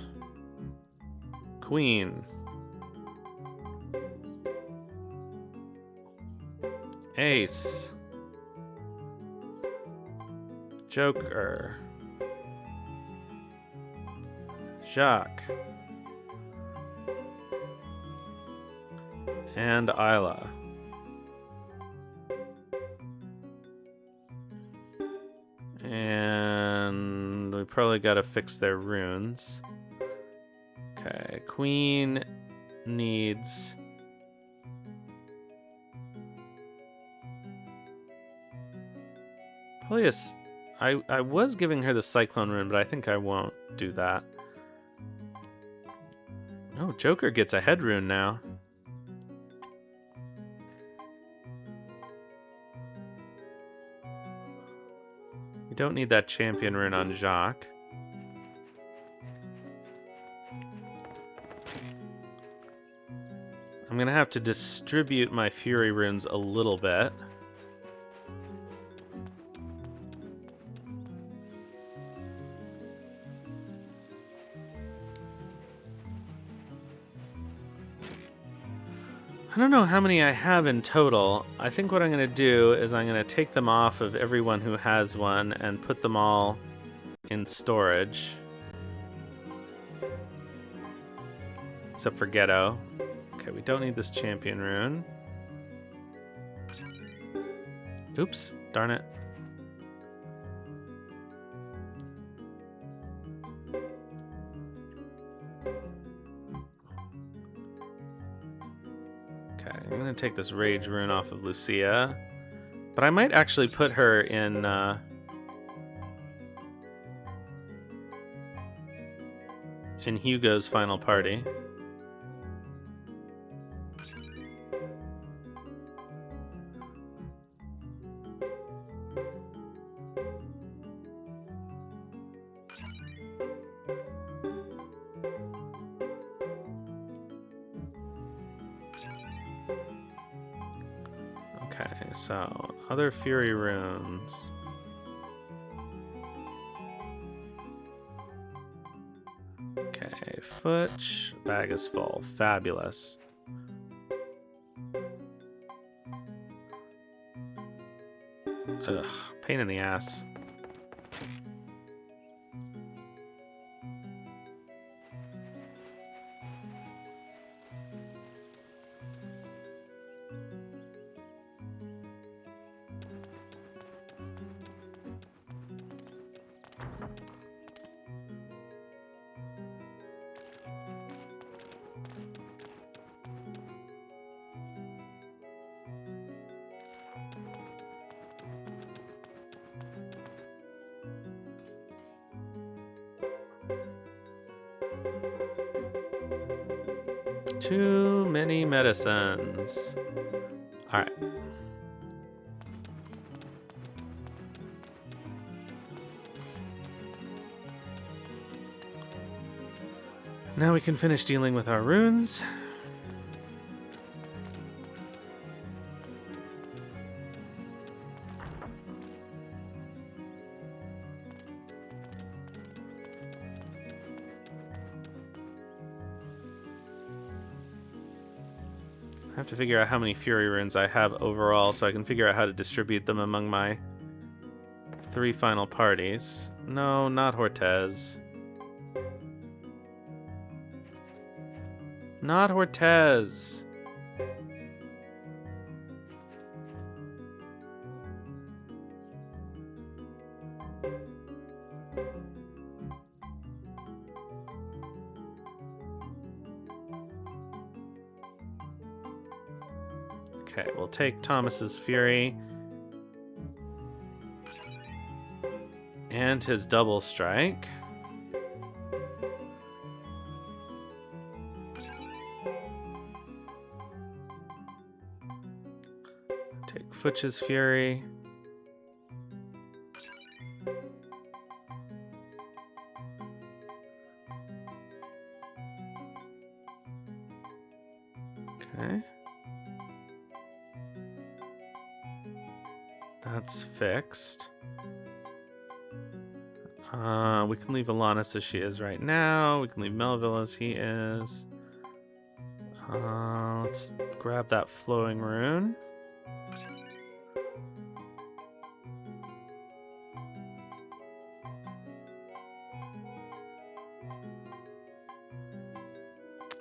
Queen, Ace, Joker, Jacques, and Isla. And we probably gotta fix their runes. Okay, Queen needs... probably I was giving her the Cyclone rune, but I think I won't do that. Oh, Joker gets a head rune now. We don't need that champion rune on Jacques. I'm gonna have to distribute my Fury runes a little bit. I don't know how many I have in total. I think what I'm going to do is I'm going to take them off of everyone who has one and put them all in storage. Except for Ghetto. Okay, we don't need this champion rune. Oops, darn it. I'm gonna take this rage rune off of Lucia, but I might actually put her in Hugo's final party. Okay, so other Fury runes. Okay, Futch. Bag is full. Fabulous. Ugh, pain in the ass. Too many medicines. All right. Now we can finish dealing with our runes. I have to figure out how many Fury runes I have overall so I can figure out how to distribute them among my 3 final parties. No, not Hortez. Not Hortez. Okay, we'll take Thomas's Fury. And his double strike. Take Futch's Fury. Okay. That's fixed. We can leave Alanis as she is right now. We can leave Melville as he is. Let's grab that flowing rune.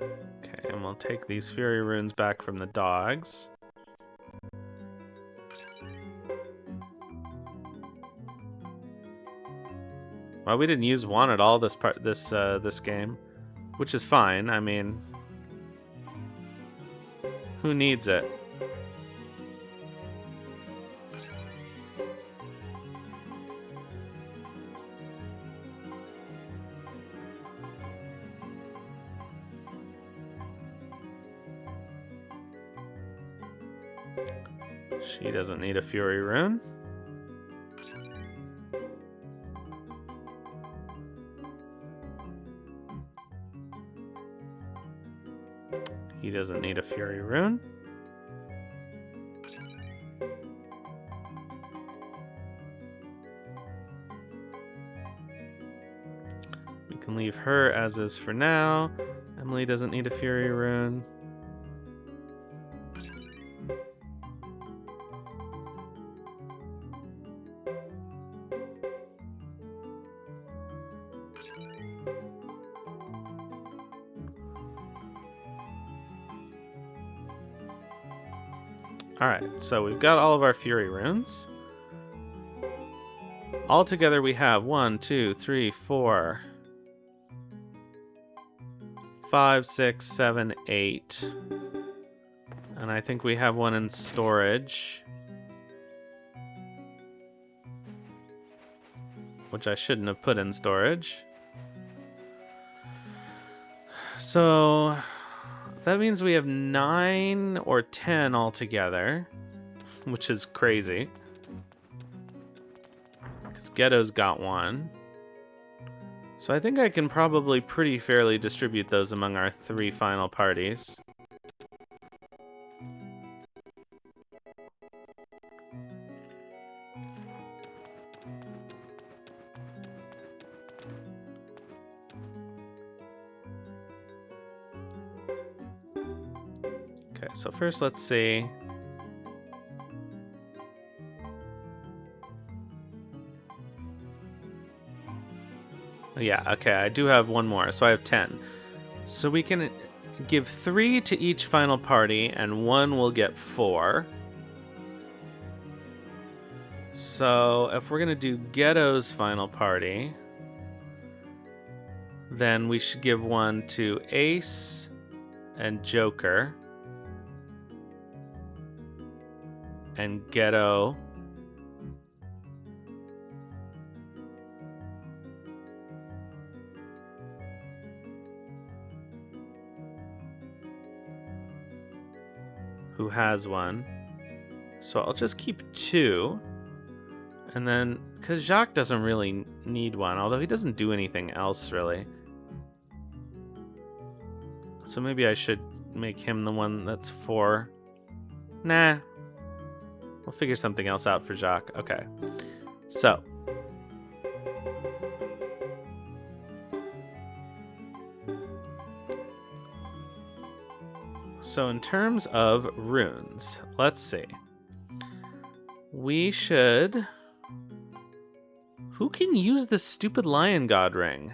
Okay, and we'll take these Fury runes back from the dogs. Well, we didn't use one at all this game, which is fine. I mean, who needs it? She doesn't need a Fury rune. He doesn't need a Fury rune. We can leave her as is for now. Emily doesn't need a Fury rune. Alright, so we've got all of our Fury runes. Altogether we have 1, 2, 3, 4, 5, 6, 7, 8. And I think we have one in storage. Which I shouldn't have put in storage. So that means we have 9 or 10 altogether, which is crazy. Because Ghetto's got one. So I think I can probably pretty fairly distribute those among our 3 final parties. Okay, so first let's see. Yeah, okay, I do have one more, so I have 10. So we can give 3 to each final party, and 1 will get 4. So if we're going to do Ghetto's final party, then we should give 1 to Ace and Joker. And Ghetto. Who has 1. So I'll just keep 2. And then, because Jacques doesn't really need 1, although he doesn't do anything else really. So maybe I should make him the one that's 4. Nah. We'll figure something else out for Jacques. Okay. So. So in terms of runes, let's see. We should... Who can use the stupid lion god ring?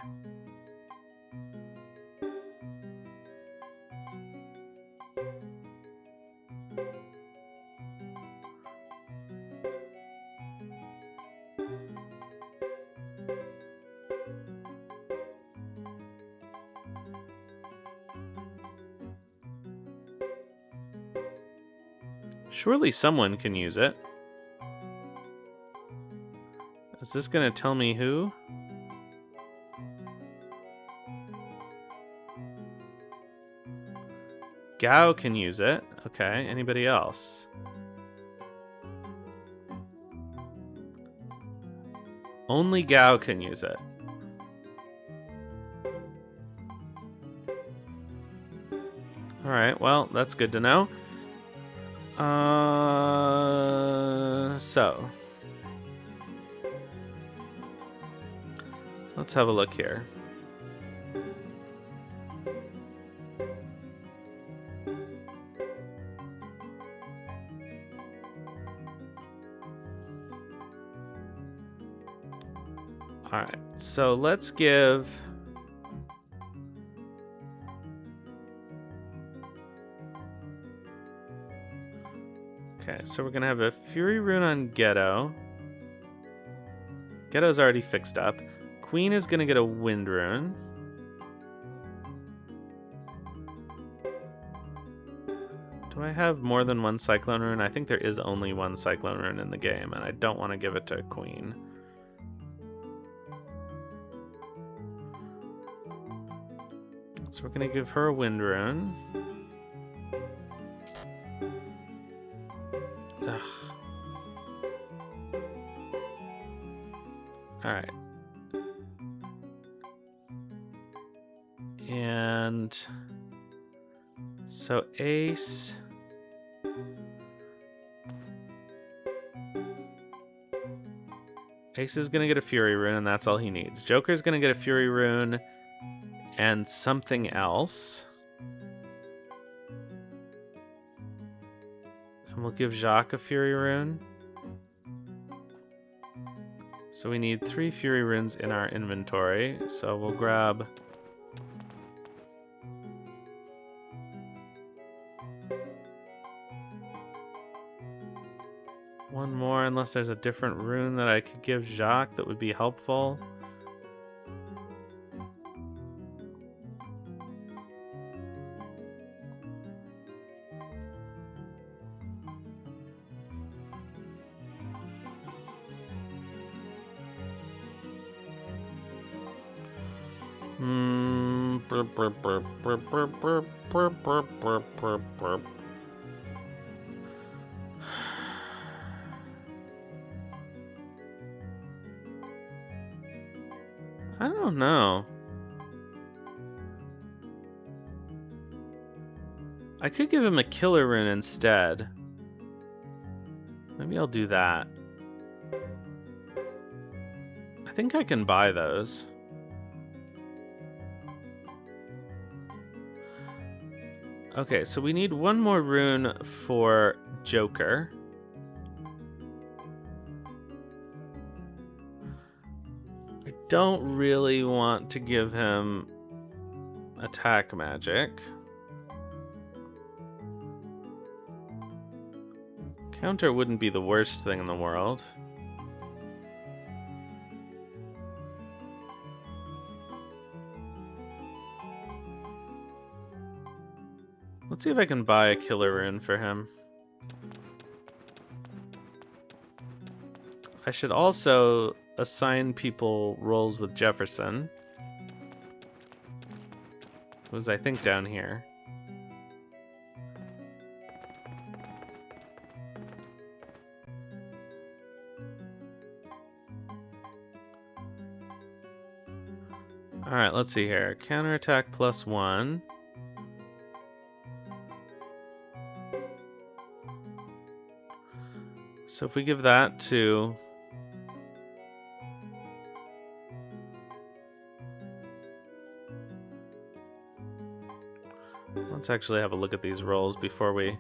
Surely someone can use it. Is this going to tell me who? Gao can use it. Okay, anybody else? Only Gao can use it. Alright, well, that's good to know. So let's have a look here. All right, so let's give... Okay, so we're going to have a Fury Rune on Ghetto. Ghetto's already fixed up. Queen is going to get a Wind Rune. Do I have more than one Cyclone Rune? I think there is only one Cyclone Rune in the game, and I don't want to give it to Queen. So we're going to give her a Wind Rune. Ugh. Alright. And so Ace. Ace is going to get a Fury Rune, and that's all he needs. Joker's going to get a Fury Rune and something else. And we'll give Jacques a Fury Rune. So we need 3 Fury Runes in our inventory. So we'll grab... one more, unless there's a different rune that I could give Jacques that would be helpful. I don't know. I could give him a killer rune instead. Maybe I'll do that. I think I can buy those. Okay, so we need one more rune for Joker. I don't really want to give him attack magic. Counter wouldn't be the worst thing in the world. Let's see if I can buy a killer rune for him. I should also assign people roles with Jefferson, who's I think down here. Alright, let's see here. Counterattack +1. So if we give that to... Let's actually have a look at these rolls before we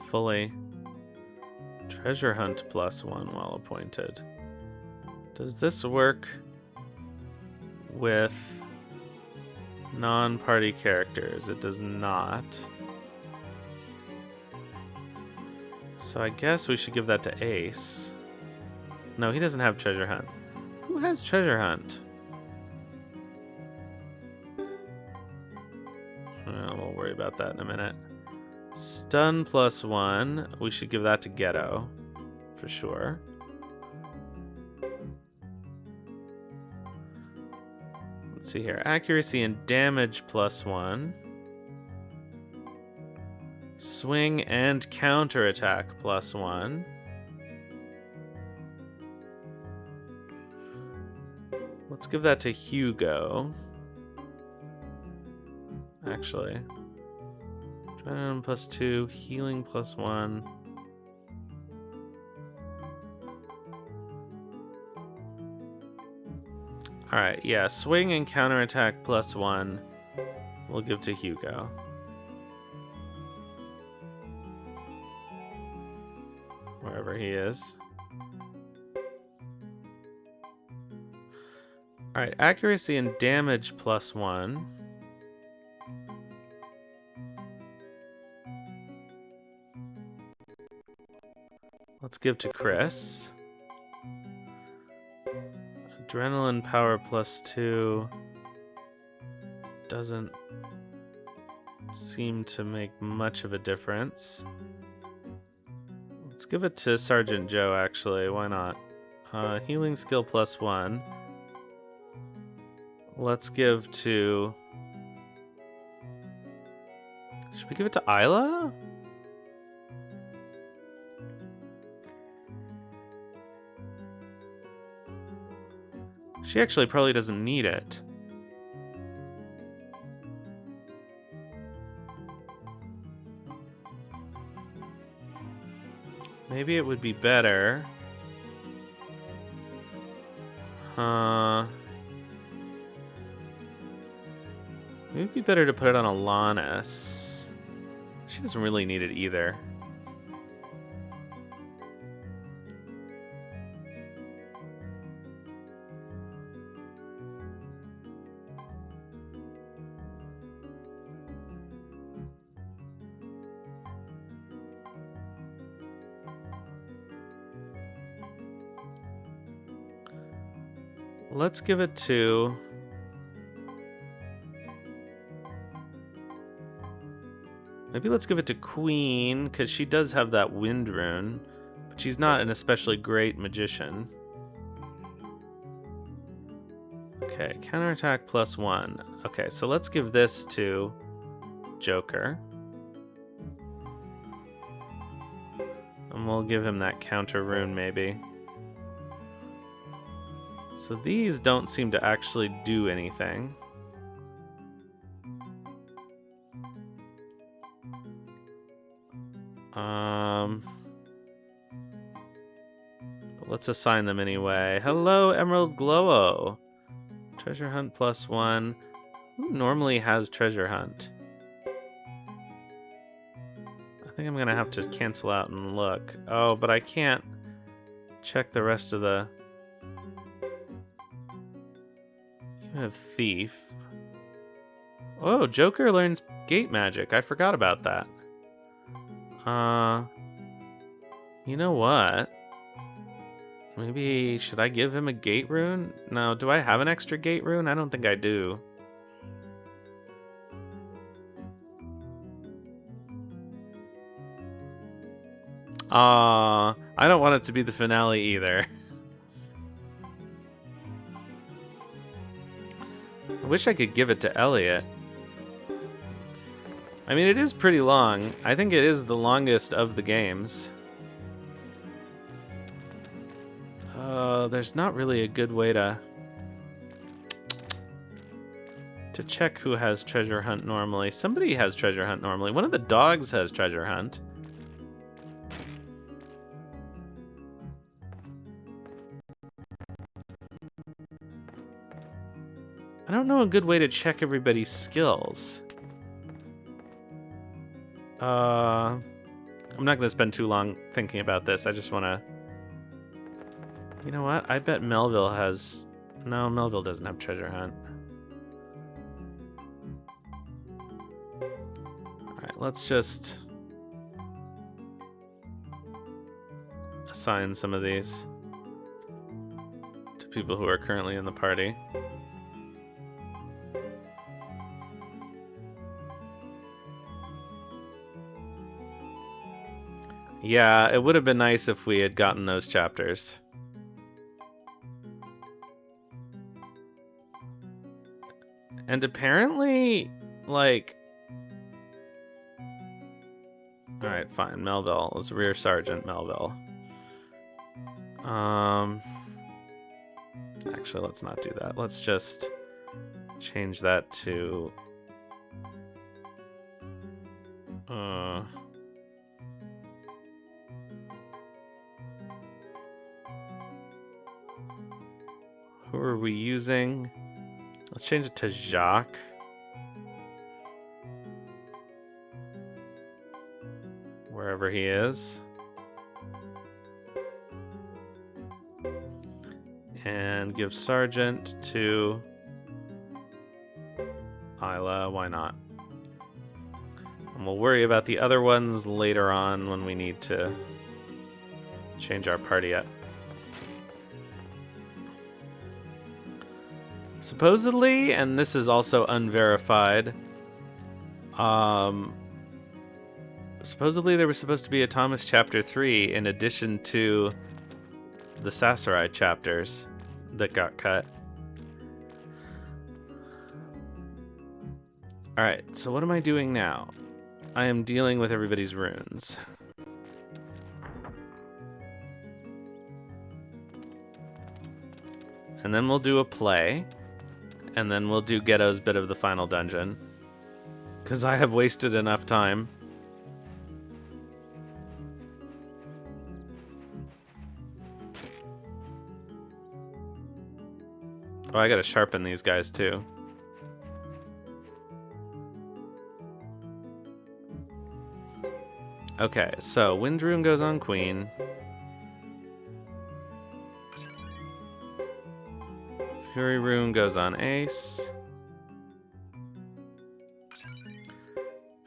fully... Treasure hunt +1 while appointed. Does this work with non-party characters? It does not. So I guess we should give that to Ace. No, he doesn't have treasure hunt. Who has treasure hunt? We'll worry about that in a minute. Stun +1. We should give that to Ghetto, for sure. Let's see here. Accuracy and damage +1. Swing and counterattack +1. Let's give that to Hugo. Actually. Adrenaline +2, healing +1. Alright, yeah, swing and counterattack +1 we'll give to Hugo. Wherever he is. Alright, accuracy and damage +1. Let's give to Chris. Adrenaline power +2 doesn't seem to make much of a difference. Let's give it to Sergeant Joe, actually. Why not? Healing skill +1. Let's give to... Should we give it to Isla? She actually probably doesn't need it. Maybe it would be better. Maybe it'd be better to put it on Alanis. She doesn't really need it either. Let's give it to... Maybe let's give it to Queen, because she does have that wind rune, but she's not an especially great magician. Okay, counterattack +1. Okay, so let's give this to Joker. And we'll give him that counter rune, maybe. So these don't seem to actually do anything. But let's assign them anyway. Hello, Emerald Glow-O. Treasure hunt +1. Who normally has treasure hunt? think I'm gonna have to cancel out and look. Oh, but I can't check the rest of the... You have Thief. Oh, Joker learns gate magic. I forgot about that. You know what? Maybe, should I give him a gate rune? No, do I have an extra gate rune? I don't think I do. I don't want it to be the finale either. I wish I could give it to Elliot. I mean, it is pretty long. I think it is the longest of the games. There's not really a good way to check who has treasure hunt normally. Somebody has treasure hunt normally. One of the dogs has treasure hunt. I don't know a good way to check everybody's skills. I'm not going to spend too long thinking about this. I just want to... You know what? I bet Melville has... No, Melville doesn't have treasure hunt. Alright, let's just... assign some of these to people who are currently in the party. Yeah, it would have been nice if we had gotten those chapters. And apparently, like... Alright, fine. Melville is Rear Sergeant Melville. Actually, let's not do that. Let's just change that to... Who are we using? Let's change it to Jacques. Wherever he is. And give Sergeant to Isla. Why not? And we'll worry about the other ones later on when we need to change our party up. Supposedly, and this is also unverified, supposedly there was supposed to be a Thomas Chapter 3 in addition to the Sassurai chapters that got cut. Alright, so what am I doing now? I am dealing with everybody's runes. And then we'll do a play. And then we'll do Ghetto's bit of the final dungeon. Because I have wasted enough time. Oh, I gotta sharpen these guys too. Okay, so Wind Rune goes on Queen. Fury Rune goes on Ace.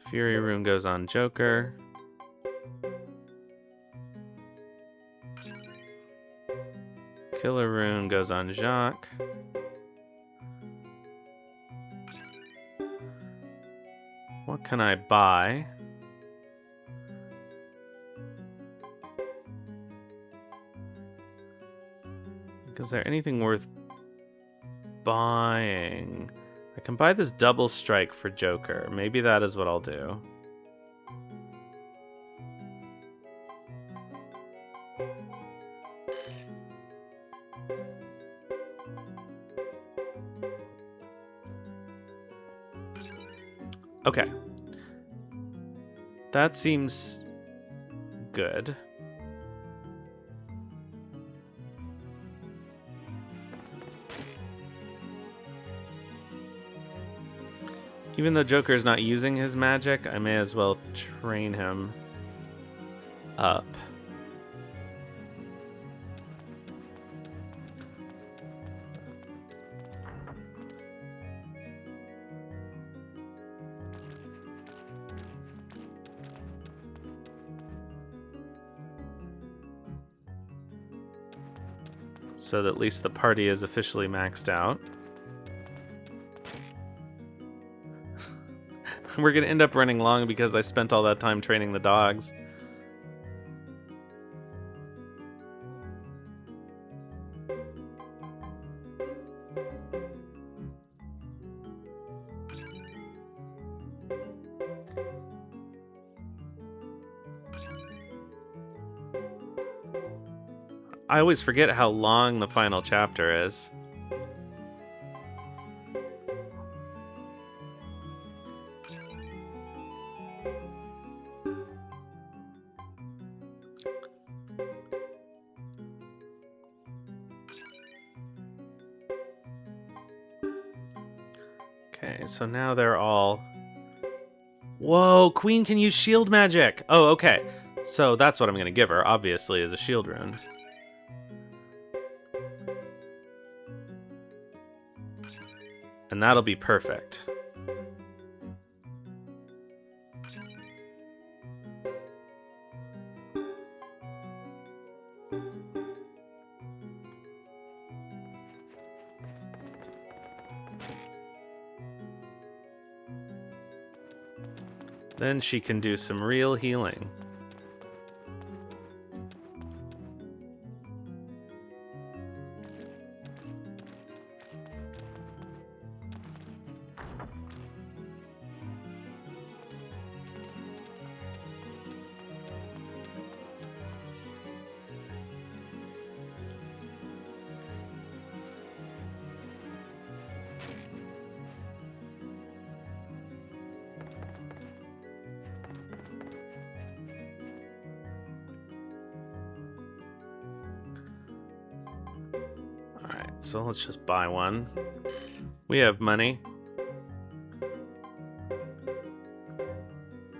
Fury Rune goes on Joker. Killer Rune goes on Jacques. What can I buy? Is there anything worth buying? I can buy this double strike for Joker. Maybe that is what I'll do. Okay. That seems good. Even though Joker is not using his magic, I may as well train him. up. So that at least the party is officially maxed out. We're going to end up running long because I spent all that time training the dogs. I always forget how long the final chapter is. Okay, so now they're all... Whoa, Queen can use shield magic! Oh, okay. So that's what I'm going to give her, obviously, is a shield rune. And that'll be perfect. Then she can do some real healing. So let's just buy one. We have money.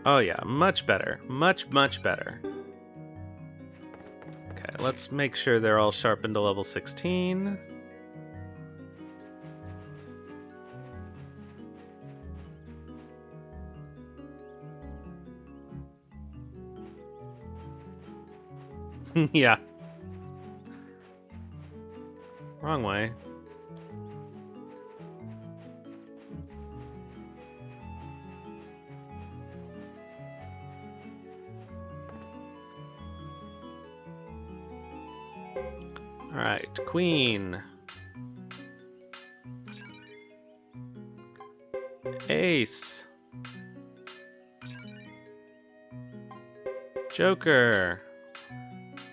Oh yeah, much better. Much, much better. Okay, let's make sure they're all sharpened to level 16. Yeah. Wrong way. Alright, Queen. Ace. Joker.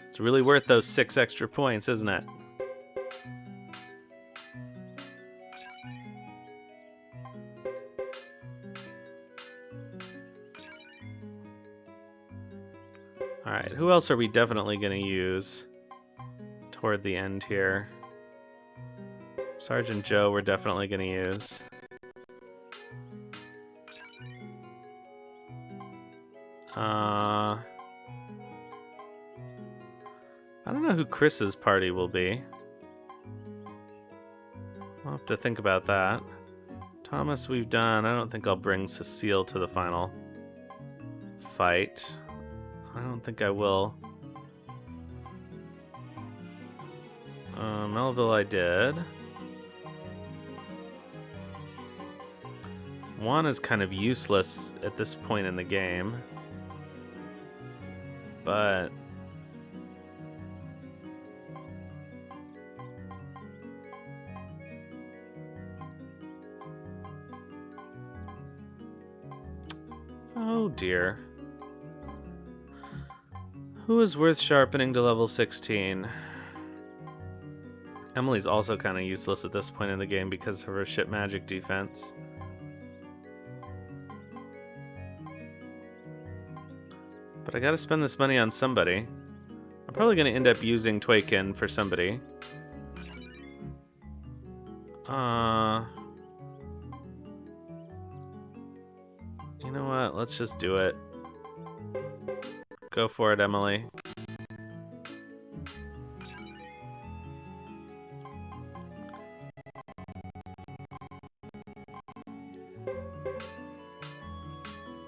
It's really worth those 6 extra points, isn't it? Alright, who else are we definitely going to use toward the end here? Sergeant Joe we're definitely going to use. I don't know who Chris's party will be. I'll have to think about that. Thomas we've done. I don't think I'll bring Cecile to the final fight. I don't think I will. Melville I did. Juan is kind of useless at this point in the game. But... oh dear. Who is worth sharpening to level 16? Emily's also kind of useless at this point in the game because of her shit magic defense. But I gotta spend this money on somebody. I'm probably gonna end up using Toykin for somebody. You know what? Let's just do it. Go for it, Emily.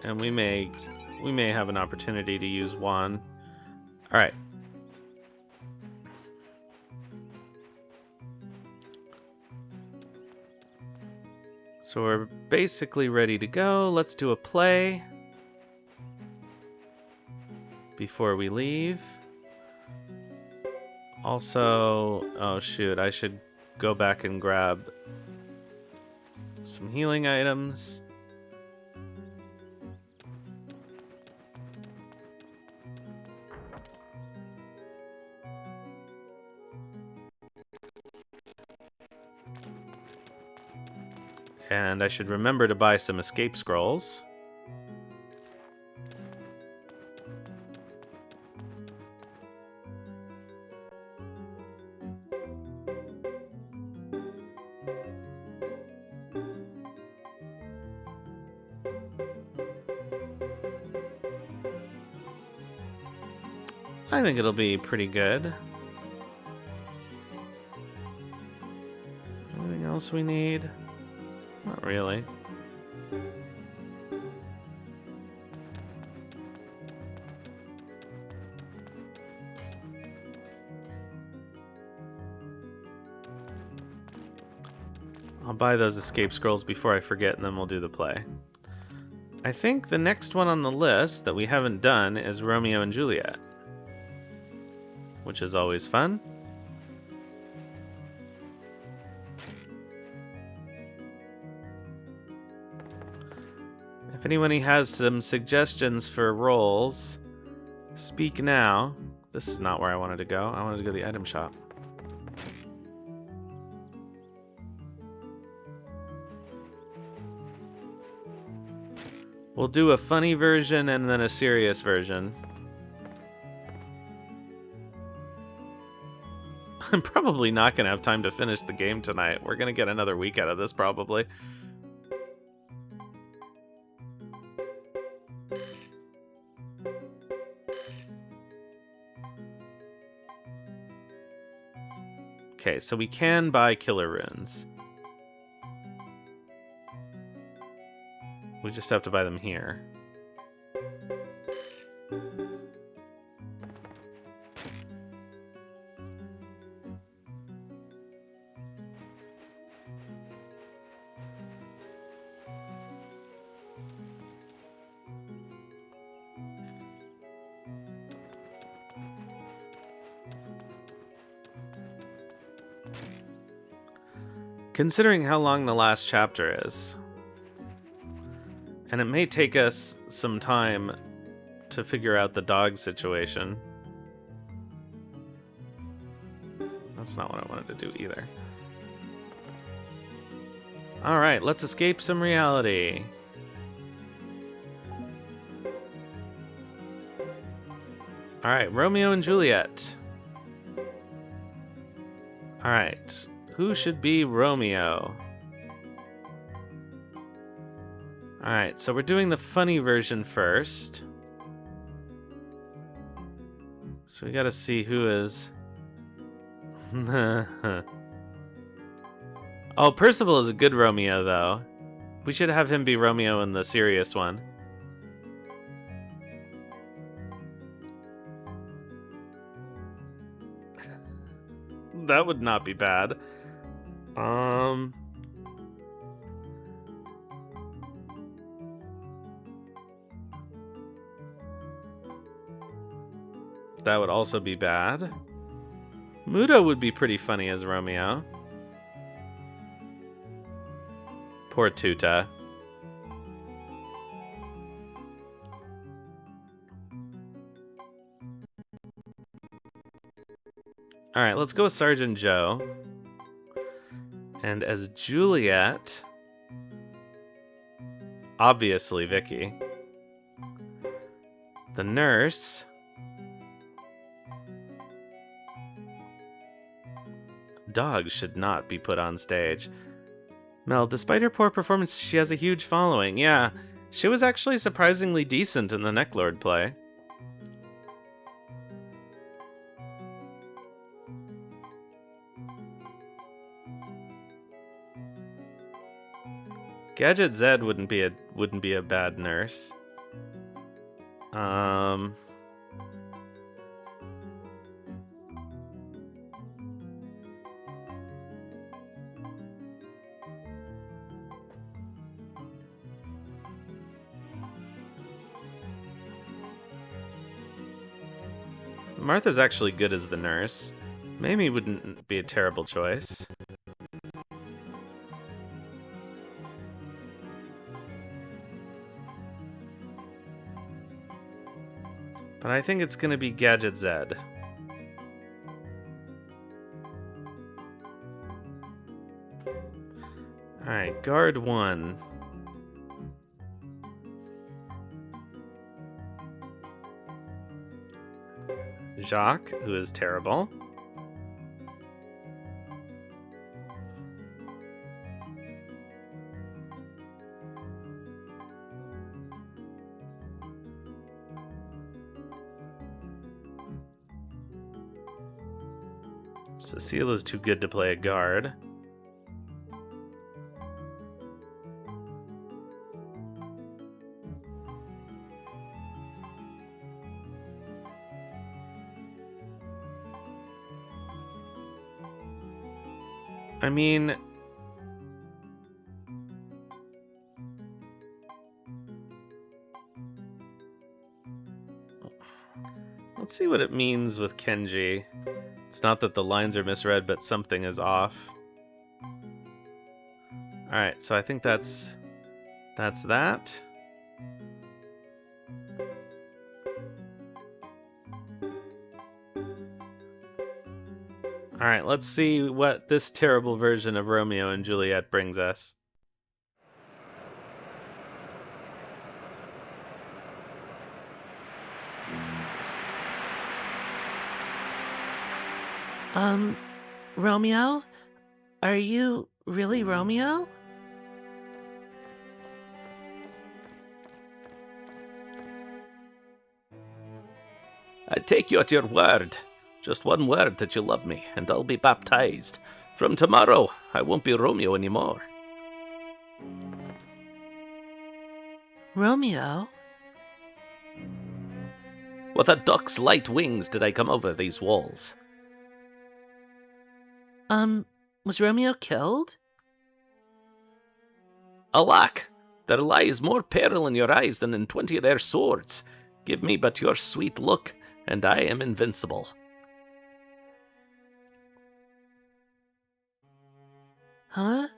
And we may have an opportunity to use Juan. All right. So we're basically ready to go. Let's do a play before we leave. Also, oh shoot, I should go back and grab some healing items. And I should remember to buy some escape scrolls. I think it'll be pretty good. Anything else we need? Not really. I'll buy those escape scrolls before I forget, and then we'll do the play. I think the next one on the list that we haven't done is Romeo and Juliet, which is always fun. If anyone has some suggestions for roles, speak now. This is not where I wanted to go. I wanted to go to the item shop. We'll do a funny version and then a serious version. I'm probably not going to have time to finish the game tonight. We're going to get another week out of this, probably. Okay, so we can buy killer runes. We just have to buy them here. Considering how long the last chapter is, and it may take us some time to figure out the dog situation. That's not what I wanted to do either. Alright, let's escape some reality. Alright, Romeo and Juliet. Alright, who should be Romeo? Alright, so we're doing the funny version first. So we gotta see who is... Oh, Percival is a good Romeo, though. We should have him be Romeo in the serious one. That would not be bad. That would also be bad. Mudo would be pretty funny as Romeo. Poor Tuta. Alright, let's go with Sergeant Joe. And as Juliet, obviously Vicky. The nurse, dogs should not be put on stage. Mel, despite her poor performance, she has a huge following. Yeah, she was actually surprisingly decent in the Necklord play. Gadget Zed wouldn't be a bad nurse. Martha's actually good as the nurse. Mamie wouldn't be a terrible choice. But I think it's gonna be Gadget Zed. Alright, guard 1. Jacques, who is terrible. Cecile is too good to play a guard. I mean, let's see what it means with Kenji. It's not that the lines are misread, but something is off. Alright, so I think that's that. Alright, let's see what this terrible version of Romeo and Juliet brings us. Romeo? Are you really Romeo? I take you at your word. Just one word that you love me, and I'll be baptized. From tomorrow, I won't be Romeo anymore. Romeo? With a duck's light wings did I come over these walls. Was Romeo killed? Alack, there lies more peril in your eyes than in 20 of their swords. Give me but your sweet look, and I am invincible. Huh?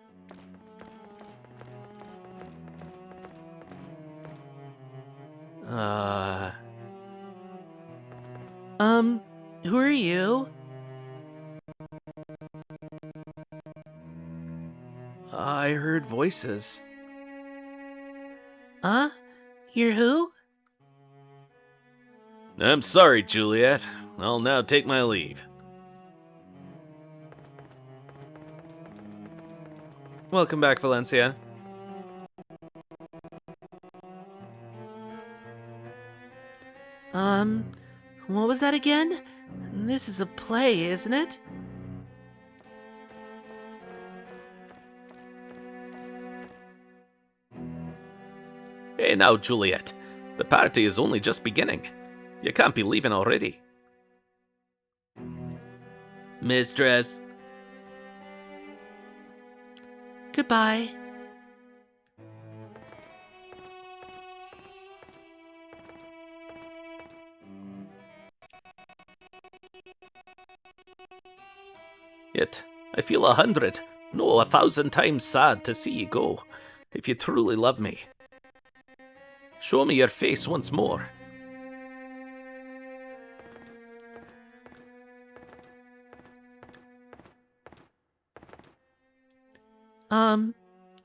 Who are you? I heard voices. Huh? You're who? I'm sorry, Juliet. I'll now take my leave. Welcome back, Valencia. What was that again? This is a play, isn't it? Hey now, Juliet. The party is only just beginning. You can't be leaving already. Mistress. Goodbye. Yet, I feel 100, no 1,000 times sad to see you go, if you truly love me. Show me your face once more.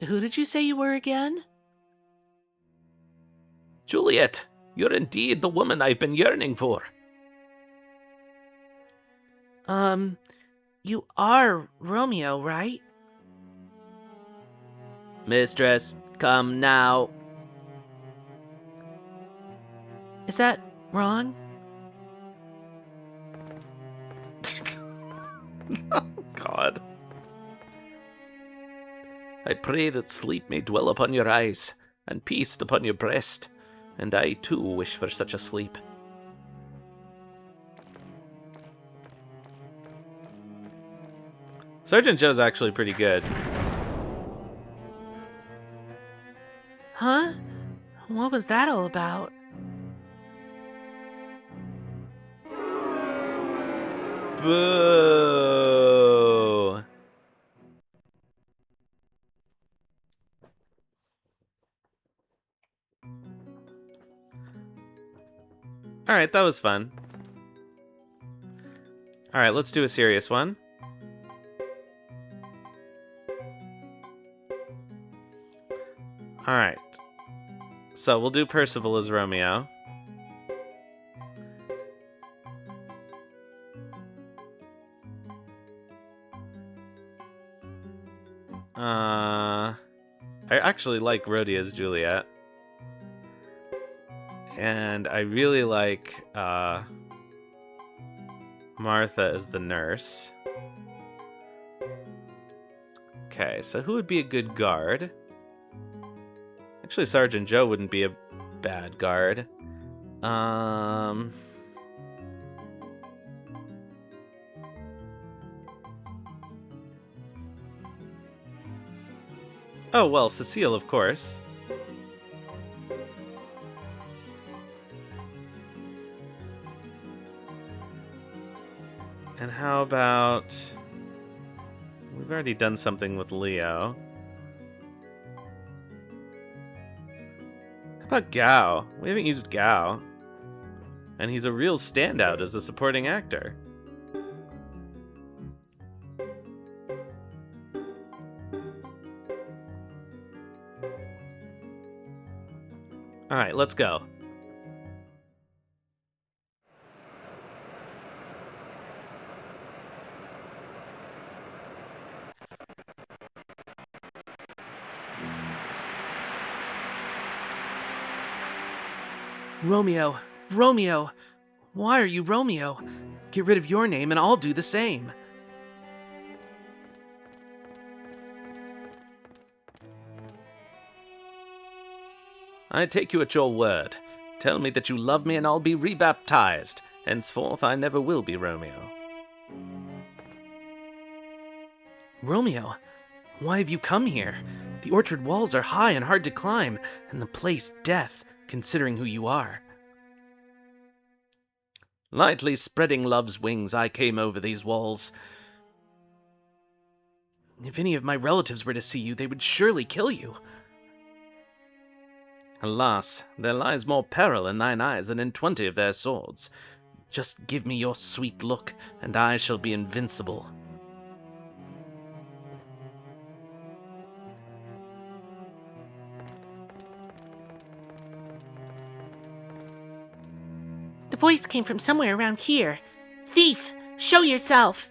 Who did you say you were again? Juliet, you're indeed the woman I've been yearning for. You are Romeo, right? Mistress, come now. Is that wrong? Oh, God. I pray that sleep may dwell upon your eyes, and peace upon your breast, and I too wish for such a sleep. Sergeant Joe's actually pretty good. Huh? What was that all about? Boo! Alright, that was fun. Alright, let's do a serious one. Alright. So we'll do Percival as Romeo. I actually like Rhodey as Juliet. And I really like Martha as the nurse. Okay, so who would be a good guard? Actually, Sergeant Joe wouldn't be a bad guard. Oh, well, Cecile, of course. And how about... We've already done something with Leo. How about Gao? We haven't used Gao. And he's a real standout as a supporting actor. Alright, let's go. Romeo! Romeo! Why are you Romeo? Get rid of your name and I'll do the same. I take you at your word. Tell me that you love me and I'll be rebaptized. Henceforth, I never will be Romeo. Romeo, why have you come here? The orchard walls are high and hard to climb, and the place death, considering who you are. Lightly spreading love's wings, I came over these walls. If any of my relatives were to see you, they would surely kill you. Alas, there lies more peril in thine eyes than in 20 of their swords. Just give me your sweet look, and I shall be invincible. The voice came from somewhere around here. Thief, show yourself!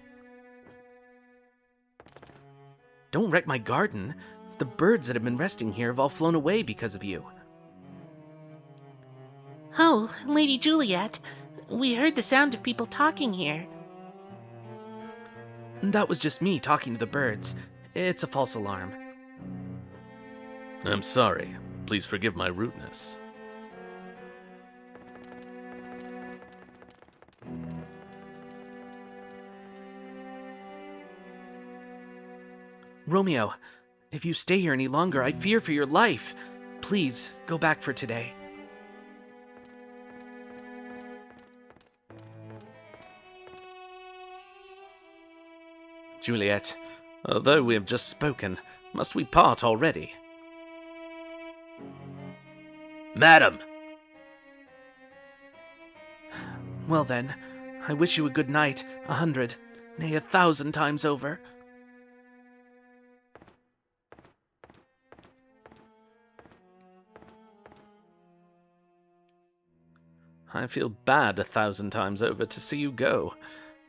Don't wreck my garden. The birds that have been resting here have all flown away because of you. Oh, Lady Juliet, we heard the sound of people talking here. That was just me talking to the birds. It's a false alarm. I'm sorry. Please forgive my rudeness. Romeo, if you stay here any longer, I fear for your life. Please, go back for today. Juliet, although we have just spoken, must we part already? Madam! Well then, I wish you a good night, 100, nay 1,000 times over. I feel bad 1,000 times over to see you go.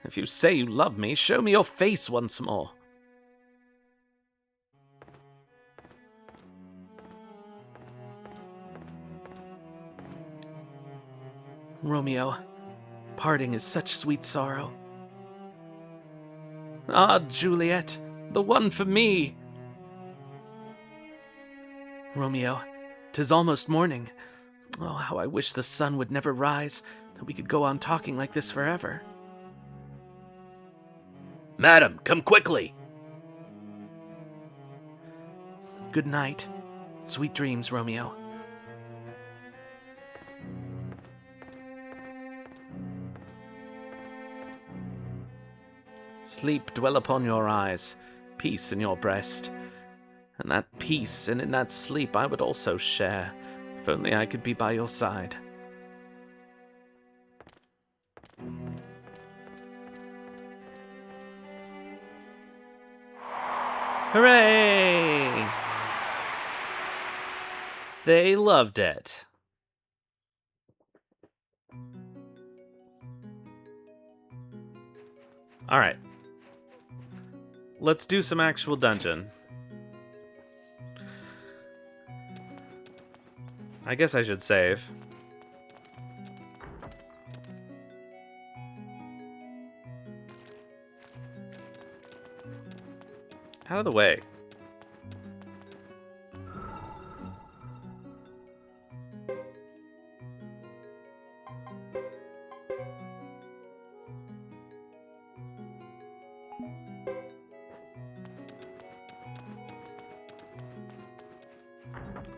If you say you love me, show me your face once more. Romeo, parting is such sweet sorrow. Ah, Juliet, the one for me. Romeo, 'tis almost morning. Oh, how I wish the sun would never rise, that we could go on talking like this forever. Madam, come quickly! Good night. Sweet dreams, Romeo. Sleep dwell upon your eyes, peace in your breast. And that peace and in that sleep I would also share, if only I could be by your side. Hooray! They loved it. Alright. Let's do some actual dungeon. I guess I should save. Out of the way.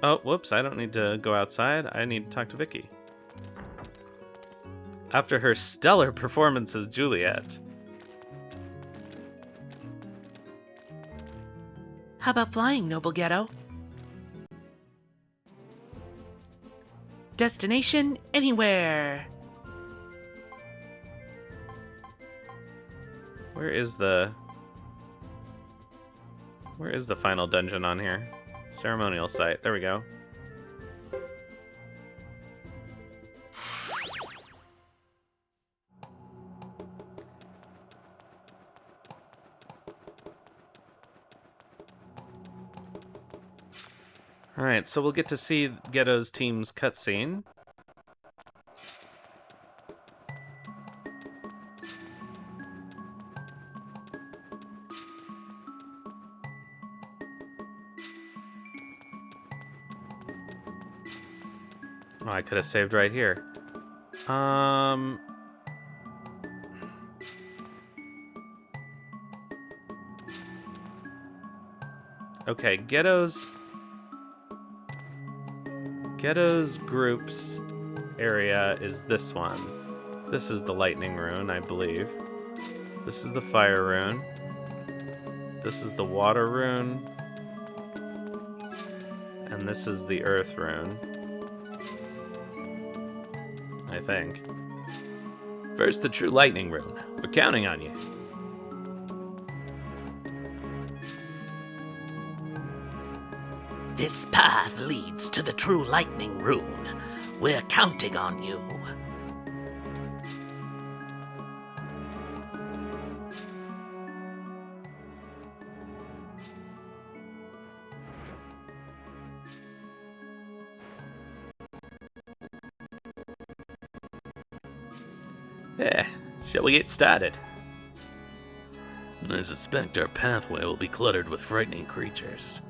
Oh, whoops, I don't need to go outside. I need to talk to Vicky. After her stellar performance as Juliet. How about flying, noble ghetto? Destination anywhere. Where is the final dungeon on here? Ceremonial site. There we go. Alright, so we'll get to see Ghetto's team's cutscene. Oh, I could have saved right here. Okay, Ghetto's group's area is this one. This is the lightning rune, I believe. This is the fire rune. This is the water rune. And this is the earth rune. I think. First, the true lightning rune. We're counting on you. This path leads to the true lightning rune. We're counting on you. Yeah, shall we get started? I suspect our pathway will be cluttered with frightening creatures.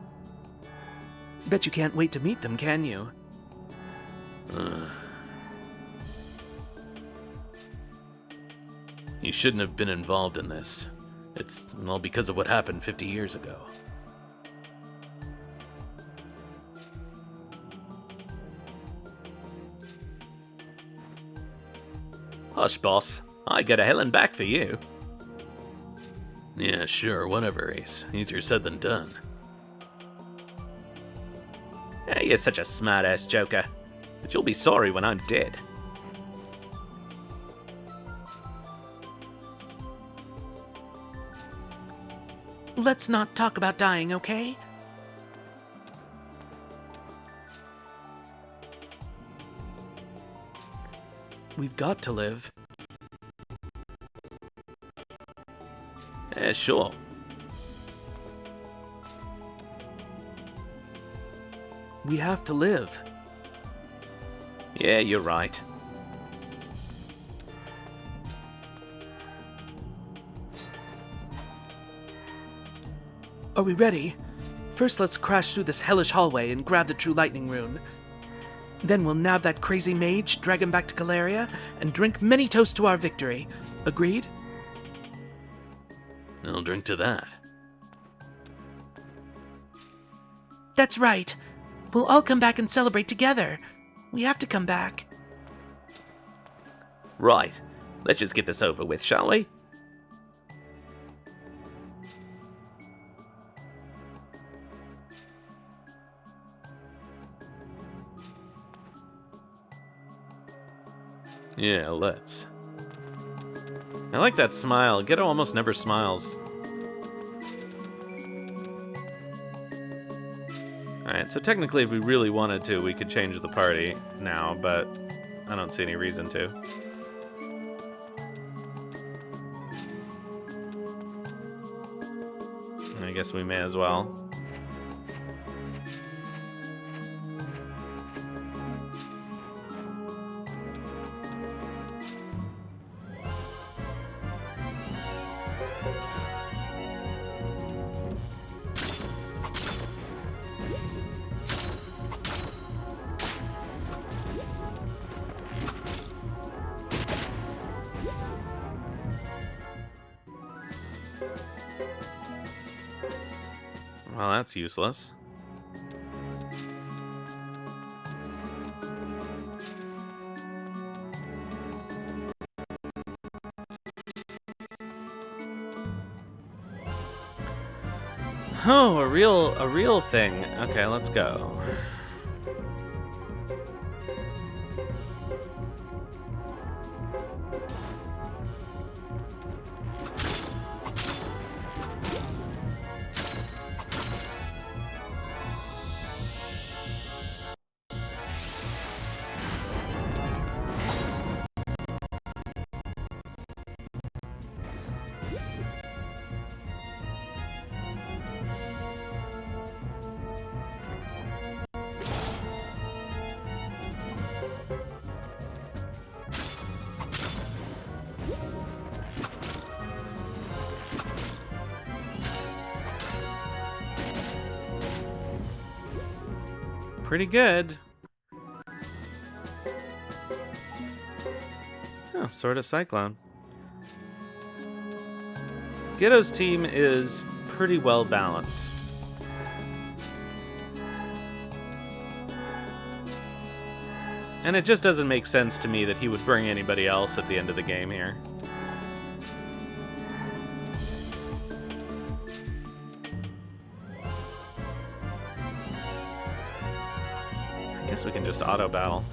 Bet you can't wait to meet them, can you? You shouldn't have been involved in this. It's all because of what happened 50 years ago. Hush, boss. I got a hellin' back for you. Yeah, sure, whatever, Ace. Easier said than done. Yeah, you're such a smart-ass joker. But you'll be sorry when I'm dead. Let's not talk about dying, okay? We've got to live. Yeah, sure. We have to live. Yeah, you're right. Are we ready? First, let's crash through this hellish hallway and grab the True Lightning Rune. Then we'll nab that crazy mage, drag him back to Galeria, and drink many toasts to our victory. Agreed? I'll drink to that. That's right. We'll all come back and celebrate together. We have to come back. Right. Let's just get this over with, shall we? Yeah, let's. I like that smile. Ghetto almost never smiles. Alright, so technically if we really wanted to, we could change the party now, but I don't see any reason to. I guess we may as well. Well, that's useless. Oh, a real thing. Okay, let's go. Pretty good. Oh, sort of Cyclone. Ghetto's team is pretty well balanced. And it just doesn't make sense to me that he would bring anybody else at the end of the game here. I guess we can just auto battle.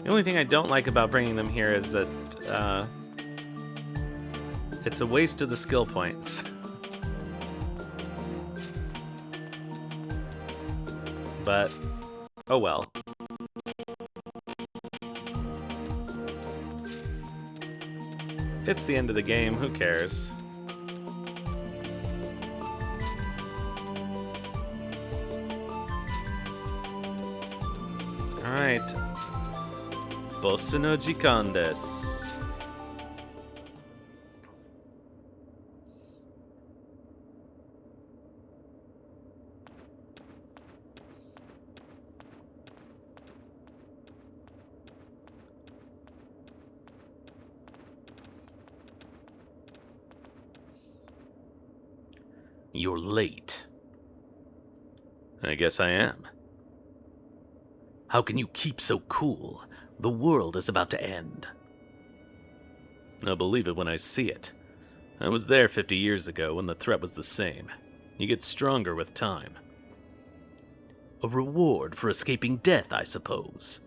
The only thing I don't like about bringing them here is that it's a waste of the skill points. But, oh well. It's the end of the game, who cares? Alright. Bossa no Jikan desu. You're late. I guess I am. How can you keep so cool? The world is about to end. I'll believe it when I see it. I was there 50 years ago when the threat was the same. You get stronger with time. A reward for escaping death, I suppose.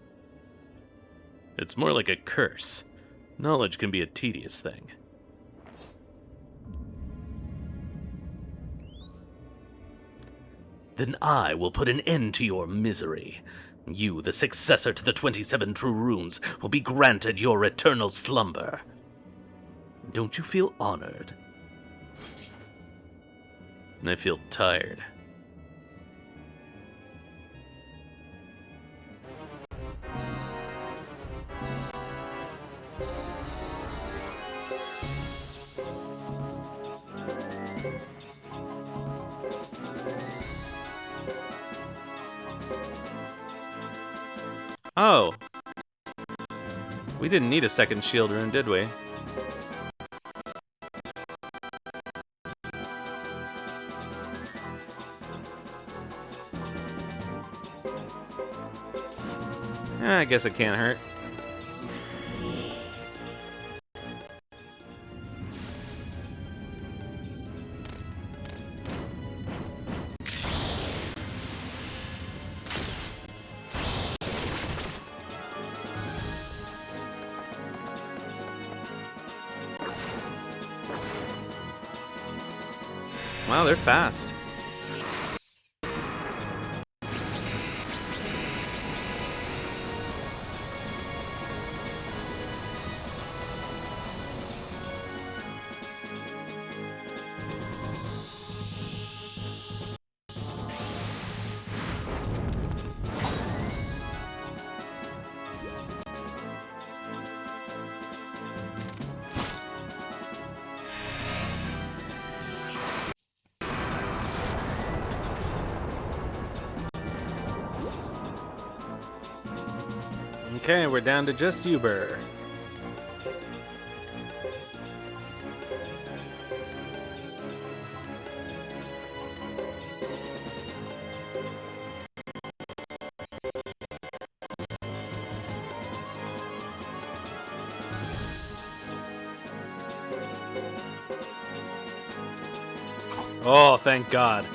It's more like a curse. Knowledge can be a tedious thing. Then I will put an end to your misery. You, the successor to the 27 true runes, will be granted your eternal slumber. Don't you feel honored? I feel tired. Oh. We didn't need a second shield rune, did we? I guess it can't hurt. Wow, they're fast. Okay, we're down to just Uber. Oh, thank God.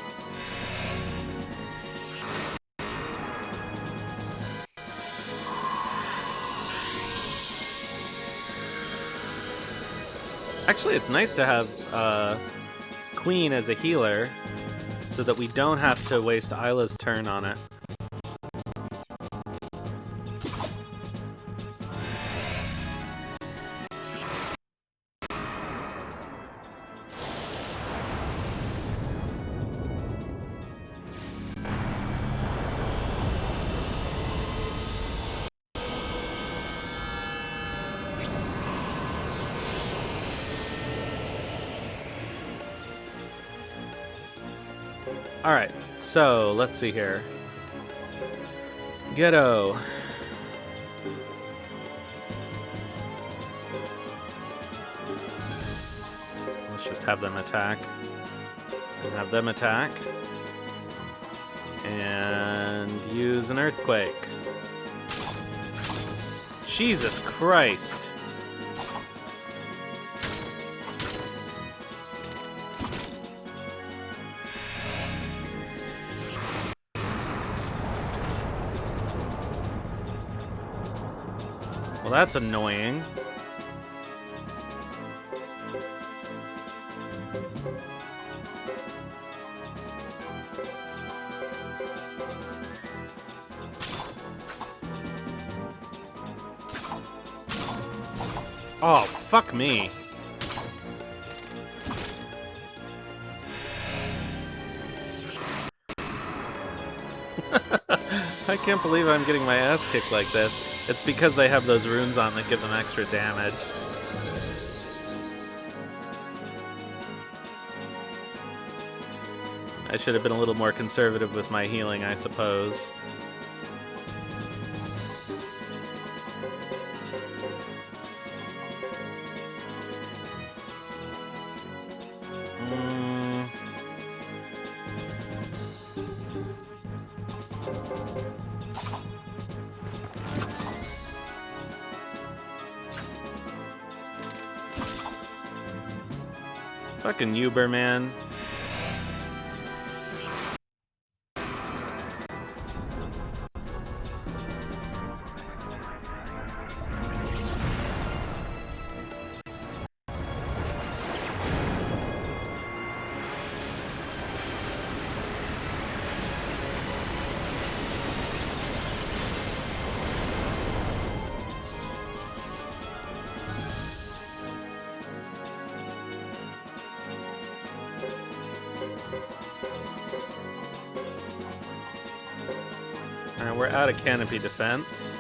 Actually, it's nice to have Queen as a healer so that we don't have to waste Isla's turn on it. Alright, so let's see here. Ghetto. Let's just have them attack. Have them attack. And use an earthquake. Jesus Christ. Well, that's annoying. Oh, fuck me. I can't believe I'm getting my ass kicked like this. It's because they have those runes on that give them extra damage. I should have been a little more conservative with my healing, I suppose. Fucking Uber, man. Alright, we're out of canopy defense.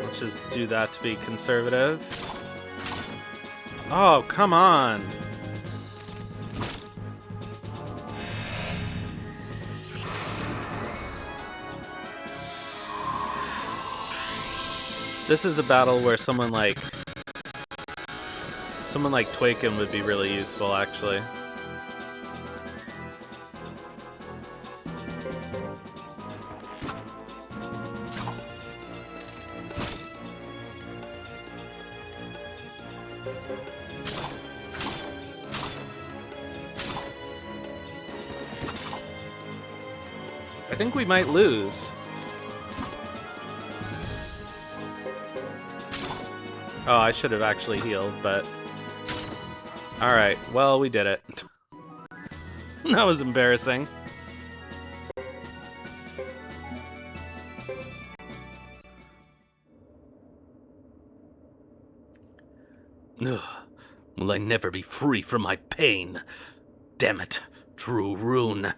Let's just do that to be conservative. Oh, come on! This is a battle where someone like Twaken would be really useful, actually. I think we might lose. Oh, I should have actually healed, but... Alright, well, we did it. That was embarrassing. Ugh. Will I never be free from my pain? Damn it, true rune.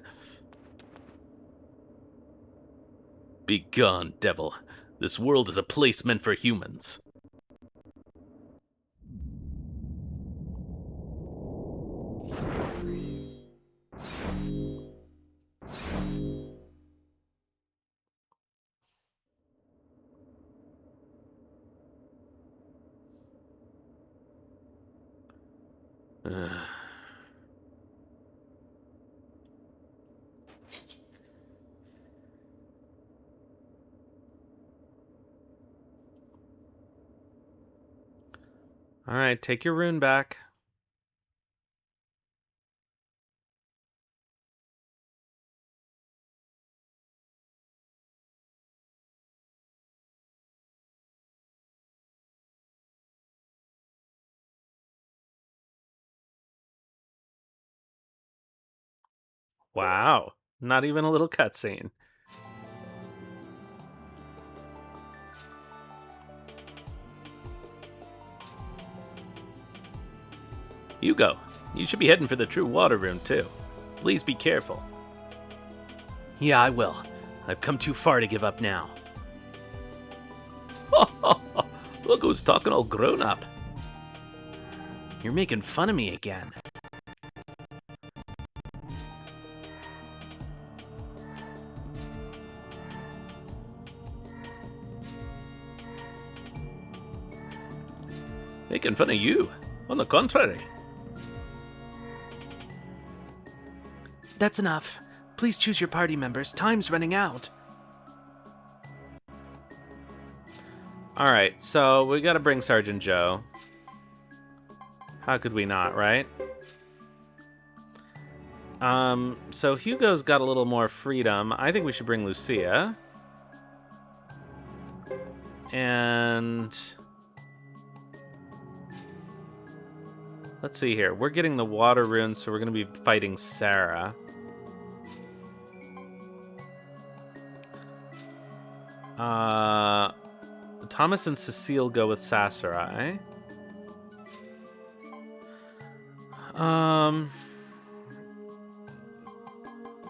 Begone, devil. This world is a place meant for humans. Alright, take your rune back. Wow, not even a little cutscene. Hugo, you should be heading for the true water rune, too. Please be careful. Yeah, I will. I've come too far to give up now. Look who's talking all grown up. You're making fun of me again. Making fun of you. On the contrary. That's enough. Please choose your party members. Time's running out. Alright, so we gotta bring Sergeant Joe. How could we not, right? So Hugo's got a little more freedom. I think we should bring Lucia. And... let's see here. We're getting the water rune, so we're going to be fighting Sarah. Thomas and Cecile go with Sasarai.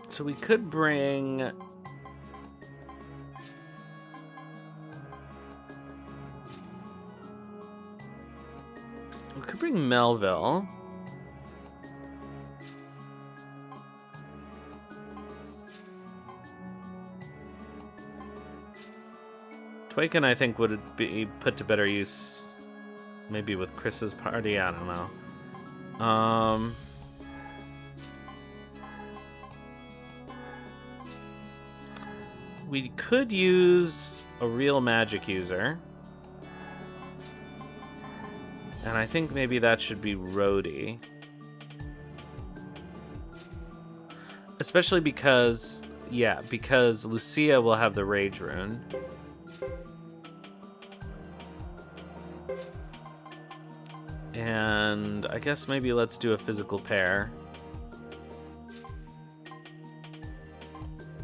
So we could bring... we could bring Melville. Twaken, I think, would be put to better use maybe with Chris's party. I don't know. We could use a real magic user. And I think maybe that should be Rhodey. Especially because, yeah, because Lucia will have the Rage Rune. And I guess maybe let's do a physical pair.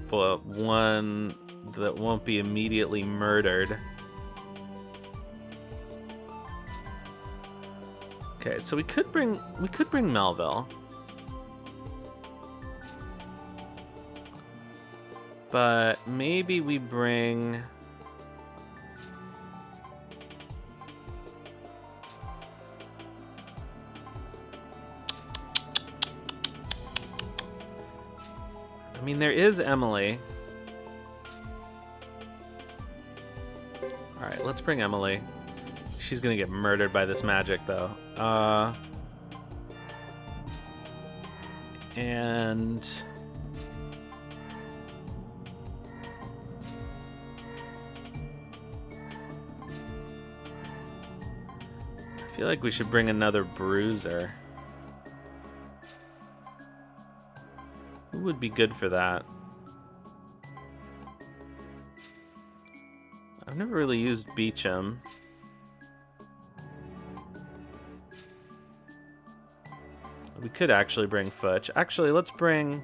But one that won't be immediately murdered. Okay, so we could bring Melville. But maybe we bring... I mean, there is Emily. Alright, let's bring Emily. She's gonna get murdered by this magic, though. And... I feel like we should bring another bruiser. Who would be good for that? I've never really used Beecham. We could actually bring Futch. Actually, let's bring...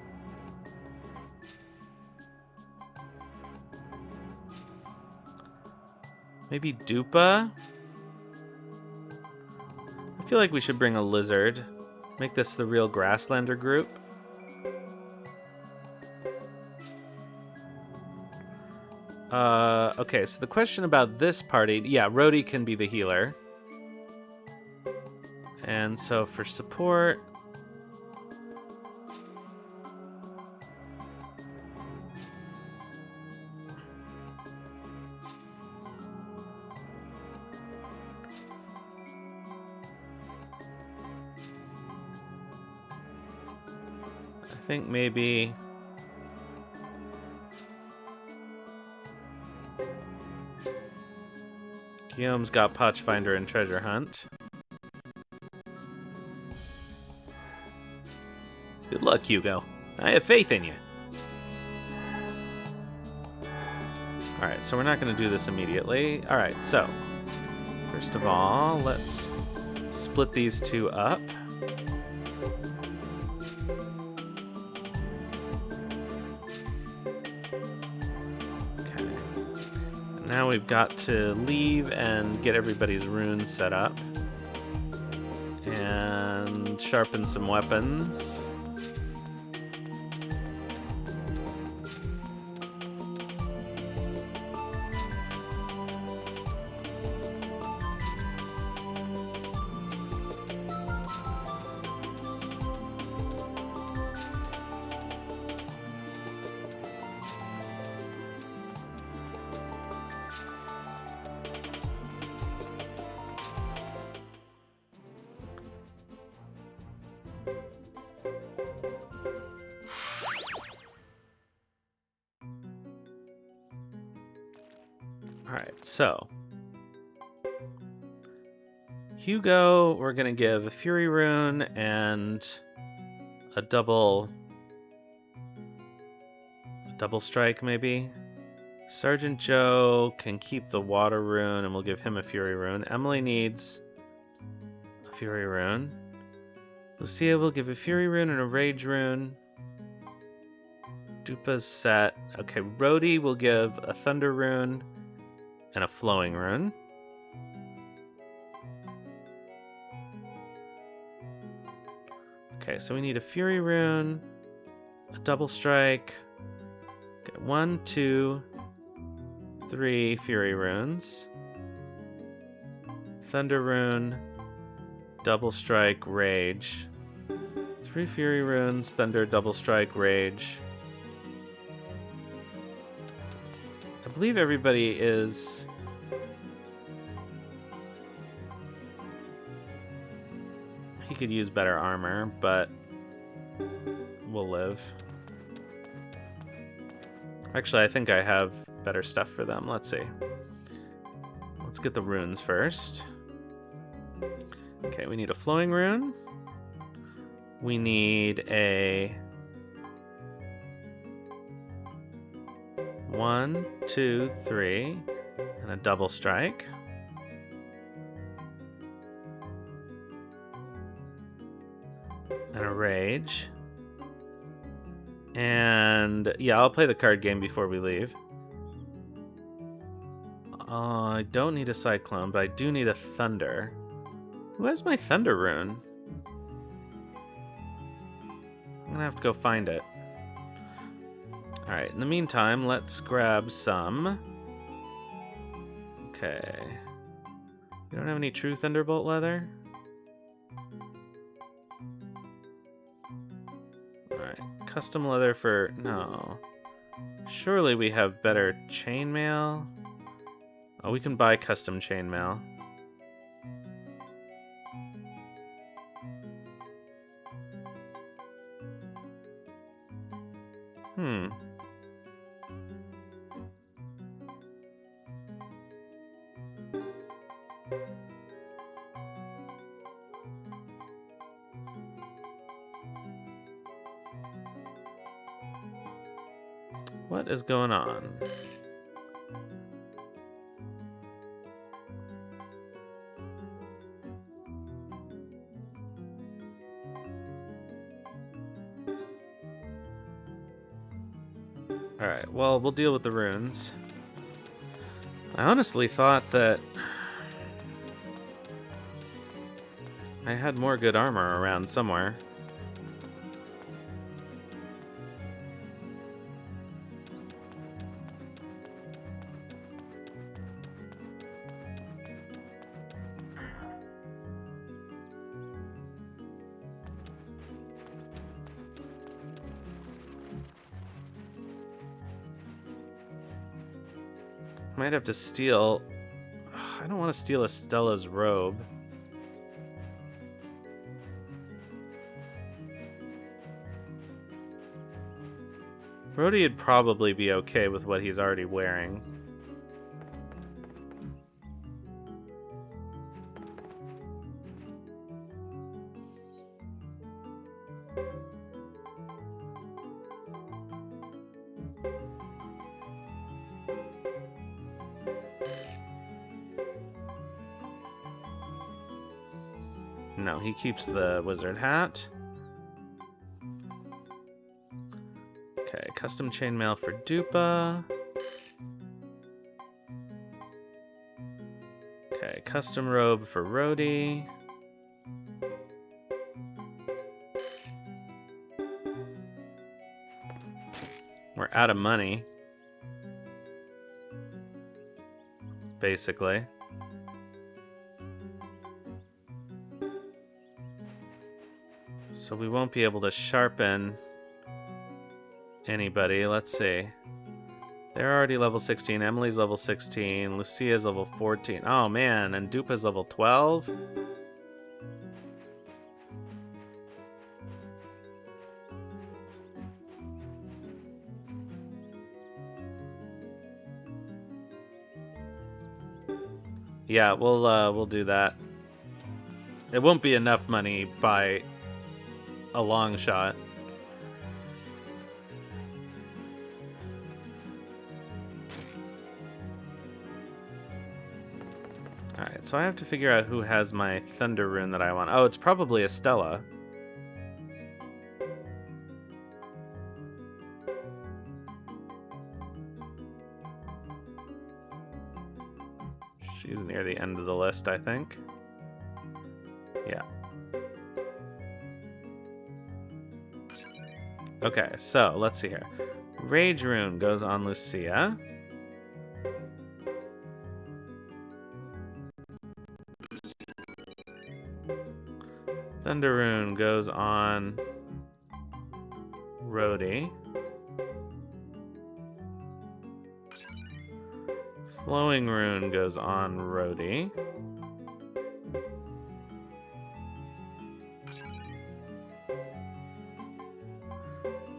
maybe Dupa? I feel like we should bring a lizard. Make this the real Grasslander group. Okay, so the question about this party... yeah, Rhodey can be the healer. And so for support... I think maybe... Guillaume's got Potchfinder and Treasure Hunt. Good luck, Hugo. I have faith in you. Alright, so we're not going to do this immediately. Alright, so... first of all, let's split these two up. Now we've got to leave and get everybody's runes set up. And sharpen some weapons. Alright, so Hugo, we're gonna give a Fury Rune and a double strike, maybe. Sergeant Joe can keep the Water Rune, and we'll give him a Fury Rune. Emily needs a Fury Rune. Lucia will give a Fury Rune and a Rage Rune. Dupa's set. Okay, Rhodey will give a Thunder Rune and a Flowing Rune. Okay, so we need a Fury Rune, a Double Strike. Okay, 1, 2, 3 Fury Runes. Thunder Rune, Double Strike, Rage. 3 Fury Runes, Thunder, Double Strike, Rage. I believe everybody is... he could use better armor, but we'll live. Actually, I think I have better stuff for them. Let's see. Let's get the runes first. Okay, we need a Flowing Rune. We need a... 1, 2, 3, and a Double Strike. And a Rage. And yeah, I'll play the card game before we leave. I don't need a Cyclone, but I do need a Thunder. Who has my Thunder Rune? I'm gonna have to go find it. Alright, in the meantime, let's grab some. Okay. You don't have any true Thunderbolt leather? Alright, custom leather for... no. Surely we have better chainmail? Oh, we can buy custom chainmail. Hmm. What is going on? Alright, well, we'll deal with the runes. I honestly thought that I had more good armor around somewhere. Might have to steal... I don't want to steal Estella's robe. Brody would probably be okay with what he's already wearing. No, he keeps the wizard hat. Okay, custom chainmail for Dupa. Okay, custom robe for Rhodey. We're out of money. Basically. So we won't be able to sharpen anybody. Let's see. They're already level 16. Emily's level 16. Lucia's level 14. Oh, man. And Dupa's level 12? Yeah, we'll do that. It won't be enough money by a long shot. Alright, so I have to figure out who has my Thunder rune that I want. Oh, it's probably Estella. She's near the end of the list, I think. Yeah. Okay, so let's see here. Rage rune goes on Lucia. Thunder rune goes on Rhodey. Flowing rune goes on Rhodey.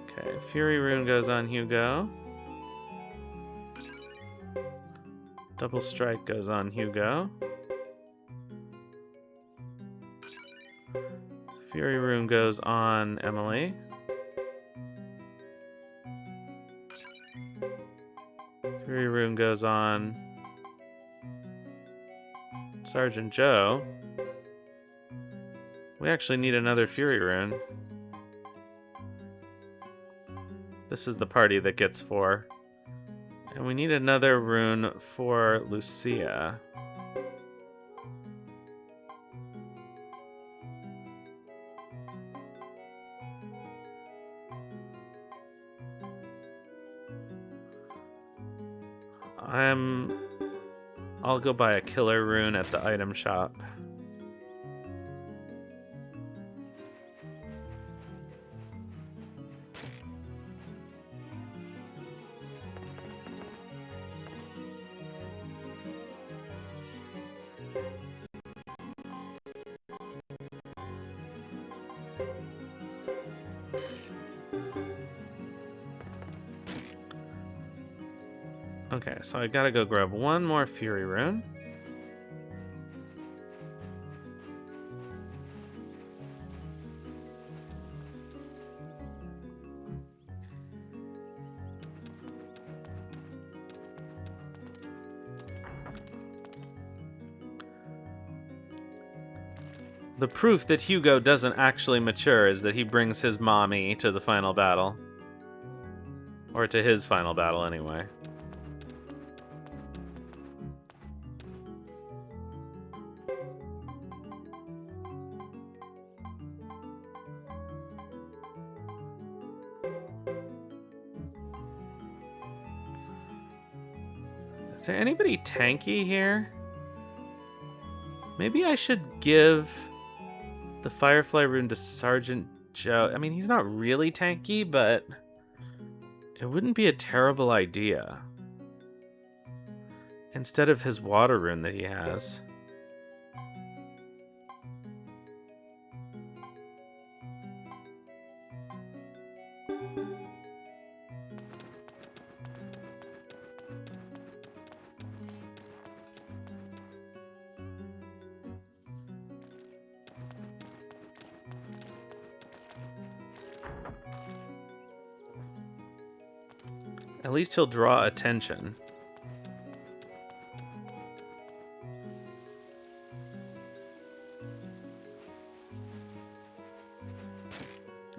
Okay, Fury rune goes on Hugo. Double strike goes on Hugo. Fury rune goes on Emily. Fury rune goes on Sergeant Joe. We actually need another Fury rune. This is the party that gets 4. And we need another rune for Lucia. I'll go buy a killer rune at the item shop. Okay, so I gotta go grab one more Fury rune. The proof that Hugo doesn't actually mature is that he brings his mommy to the final battle. Or to his final battle, anyway. Is there anybody tanky here? Maybe I should give the Firefly rune to Sergeant Joe. I mean, he's not really tanky, but it wouldn't be a terrible idea. Instead of his water rune that he has. At least he'll draw attention.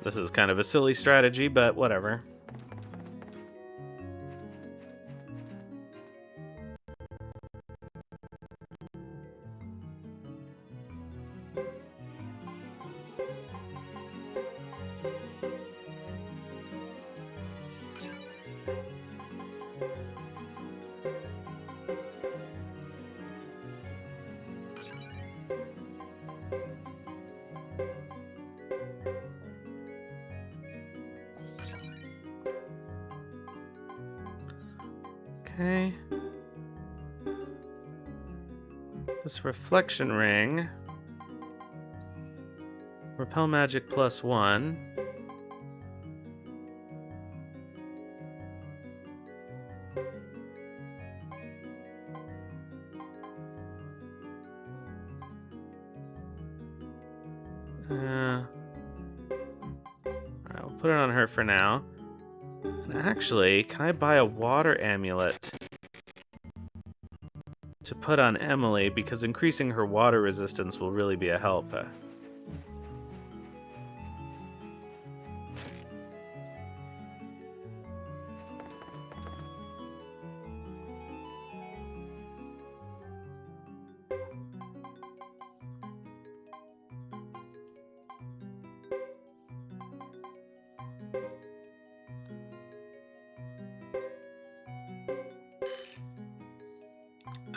This is kind of a silly strategy, but whatever. Okay. This reflection ring. Repel magic +1. Alright, we'll put it on her for now. And actually, can I buy a water amulet to put on Emily? Because increasing her water resistance will really be a help.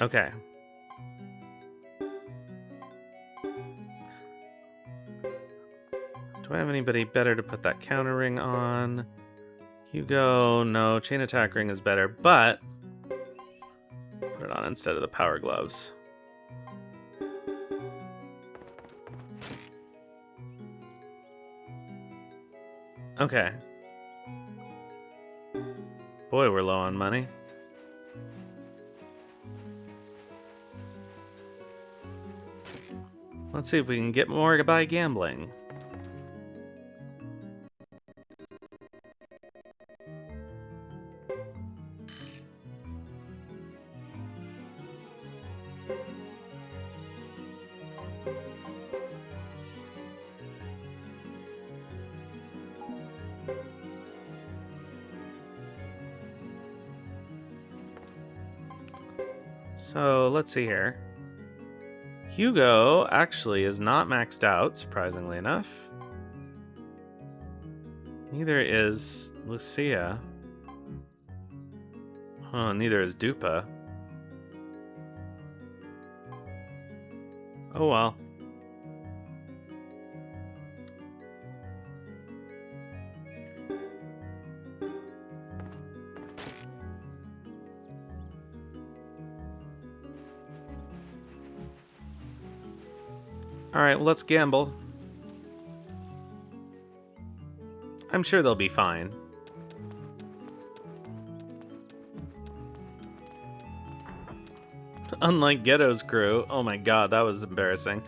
Okay. Do I have anybody better to put that counter ring on? Hugo, no. Chain attack ring is better, but put it on instead of the power gloves. Okay. Boy, we're low on money. Let's see if we can get more by gambling. So let's see here. Hugo actually is not maxed out, surprisingly enough. Neither is Lucia. Oh, neither is Dupa. Oh well. Alright, well, let's gamble. I'm sure they'll be fine. Unlike Ghetto's crew. Oh my god, that was embarrassing.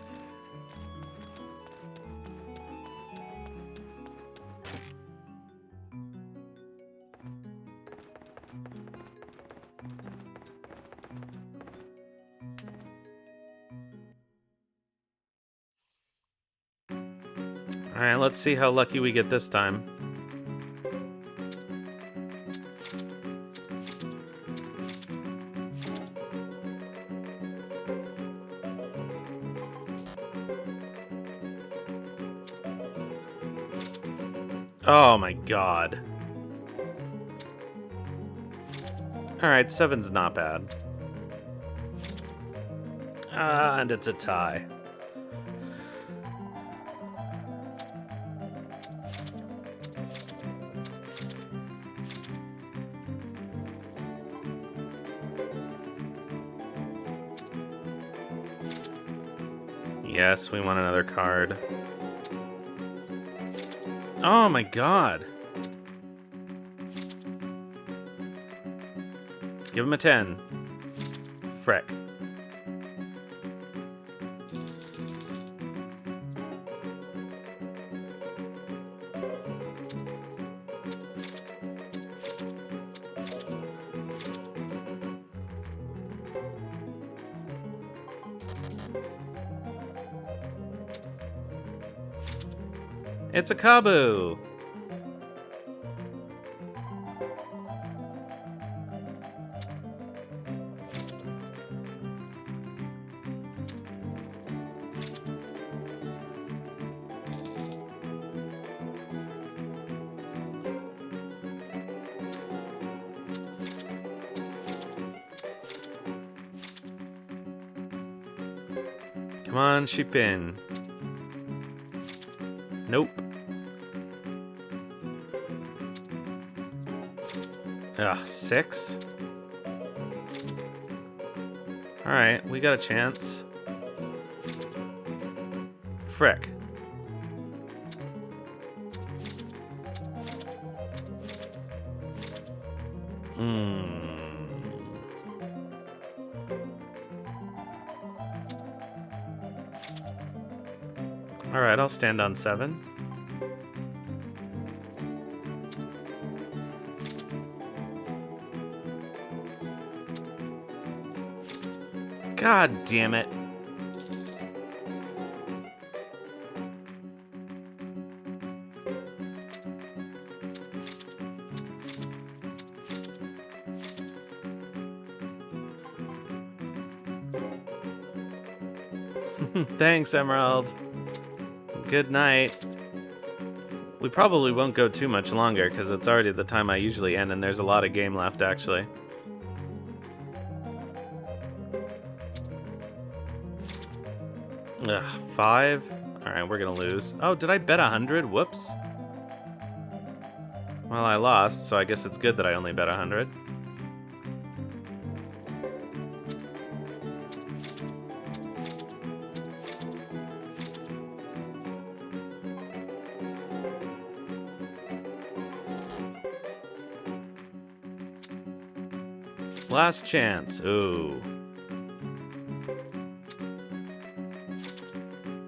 Alright, let's see how lucky we get this time. Oh my god. Alright, 7's not bad. And it's a tie. Yes, we want another card. Oh my god. Give him a 10. Frick. It's a Kabu! Come on, sheep in. Nope. Ugh, 6? Alright, we got a chance. Frick. Alright, I'll stand on 7. God damn it. Thanks, Emerald. Good night. We probably won't go too much longer because it's already the time I usually end and there's a lot of game left, actually. Ugh, 5? Alright, we're gonna lose. Oh, did I bet 100? Whoops. Well, I lost, so I guess it's good that I only bet 100. Last chance. Ooh.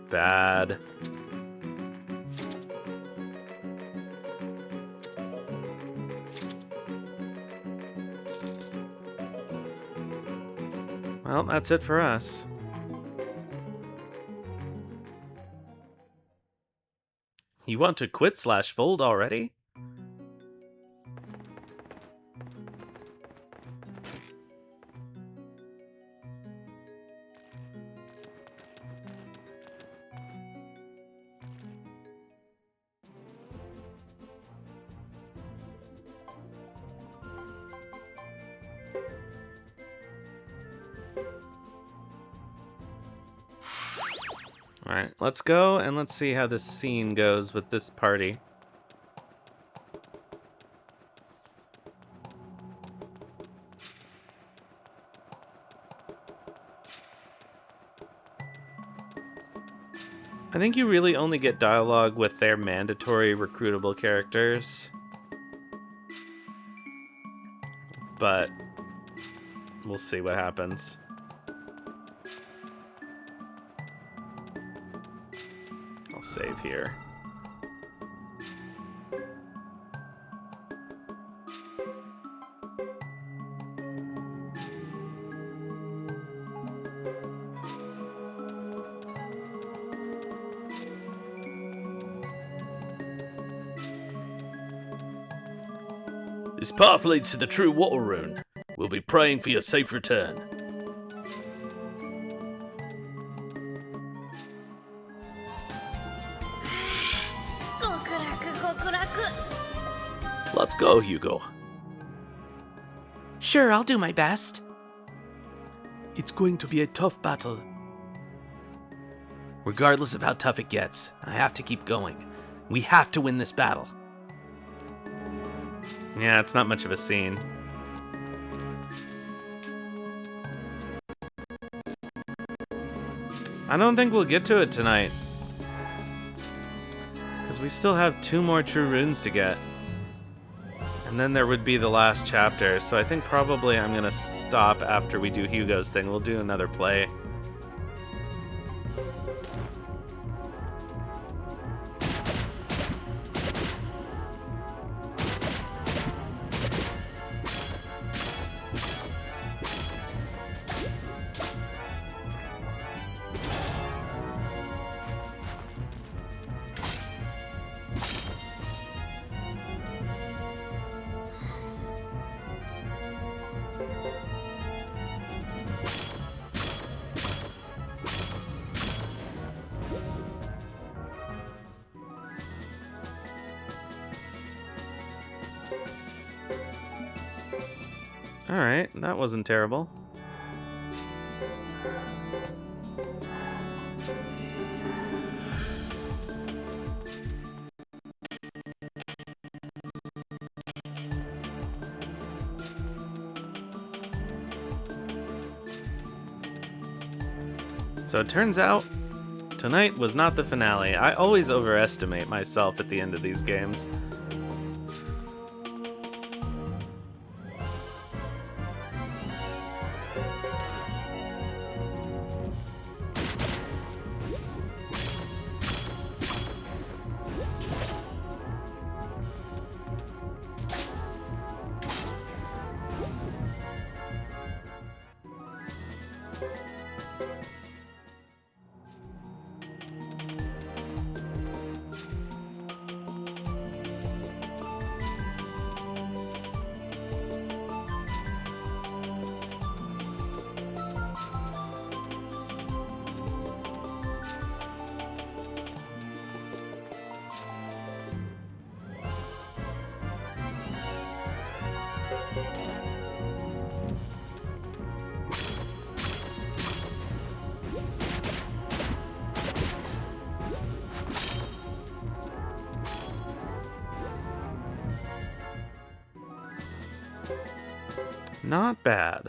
Bad. Well, that's it for us. You want to quit / fold already? Alright, let's go and let's see how this scene goes with this party. I think you really only get dialogue with their mandatory recruitable characters. But we'll see what happens. I'll save here. This path leads to the true water rune. We'll be praying for your safe return. Let's go, Hugo. Sure, I'll do my best. It's going to be a tough battle. Regardless of how tough it gets, I have to keep going. We have to win this battle. Yeah, it's not much of a scene. I don't think we'll get to it tonight. Because we still have 2 more true runes to get. And then there would be the last chapter, so I think probably I'm going to stop after we do Hugo's thing. We'll do another play. Alright, that wasn't terrible. So it turns out, tonight was not the finale. I always overestimate myself at the end of these games. Not bad.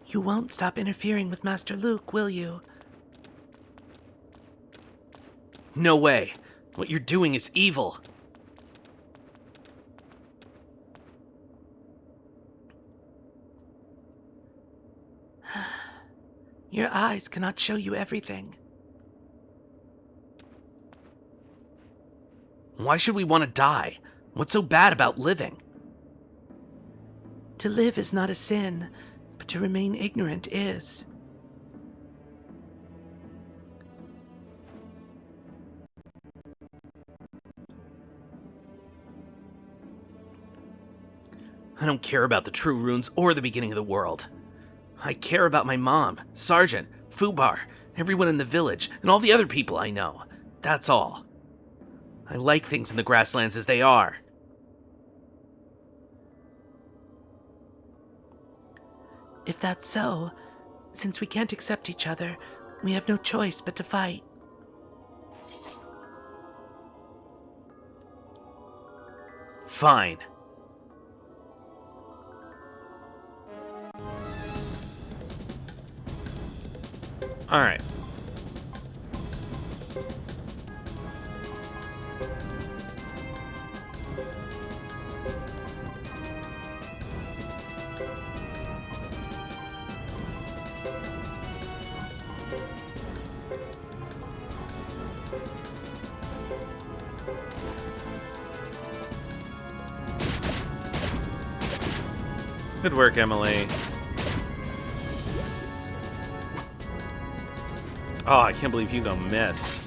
You won't stop interfering with Master Luke, will you? No way. What you're doing is evil. Your eyes cannot show you everything. Why should we want to die? What's so bad about living? To live is not a sin, but to remain ignorant is. I don't care about the true runes or the beginning of the world. I care about my mom, Sergeant, Fubar, everyone in the village, and all the other people I know. That's all. I like things in the grasslands as they are. If that's so, since we can't accept each other, we have no choice but to fight. Fine. Alright. Good work, Emily. Oh, I can't believe Hugo missed.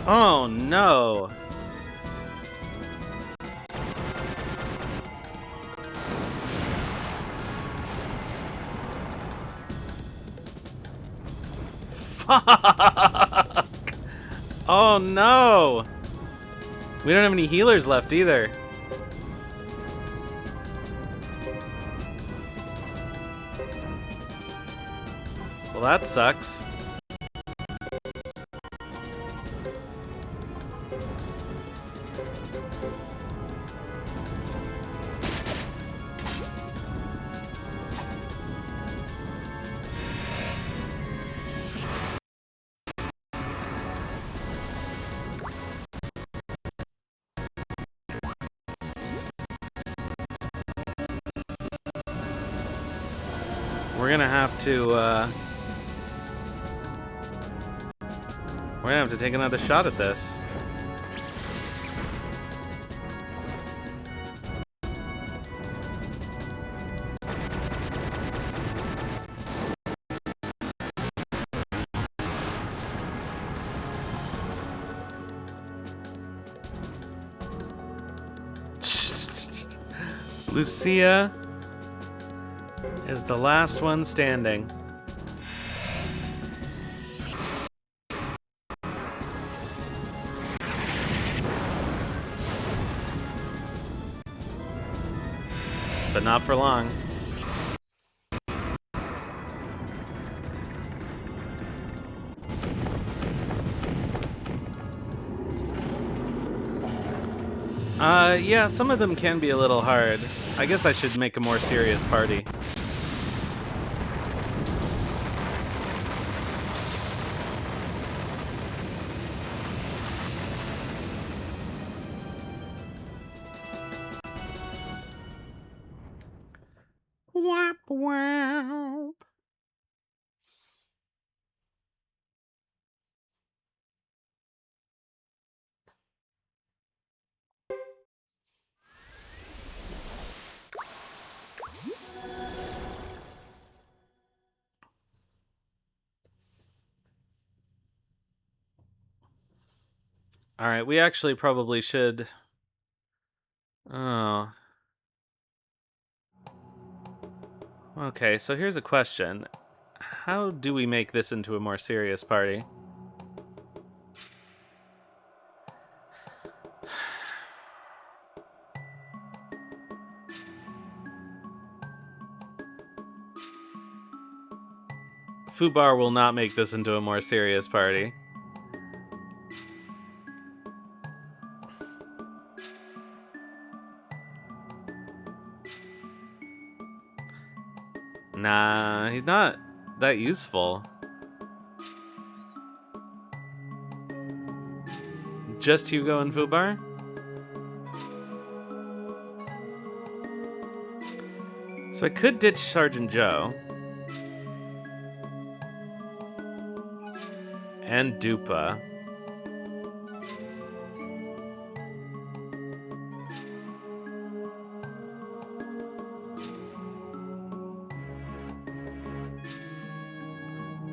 Oh no! Fuck! Oh no! We don't have any healers left either. Well, that sucks. We're gonna have to, we're gonna have to take another shot at this. Lucia is the last one standing. But not for long. Yeah, some of them can be a little hard. I guess I should make a more serious party. Wap wap. Alright, we actually probably should... Oh. Okay, so here's a question. How do we make this into a more serious party? Fubar will not make this into a more serious party. Nah, he's not that useful. Just Hugo and Fubar? So I could ditch Sergeant Joe. And Dupa.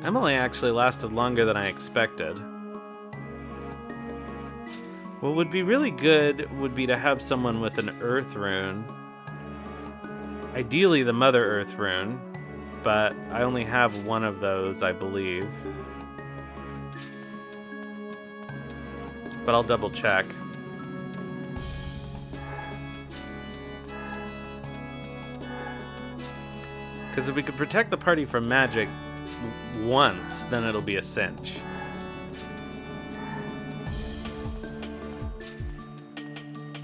Emily actually lasted longer than I expected. What would be really good would be to have someone with an Earth rune. Ideally the Mother Earth rune, but I only have one of those, I believe. But I'll double check. Because if we could protect the party from magic once, then it'll be a cinch.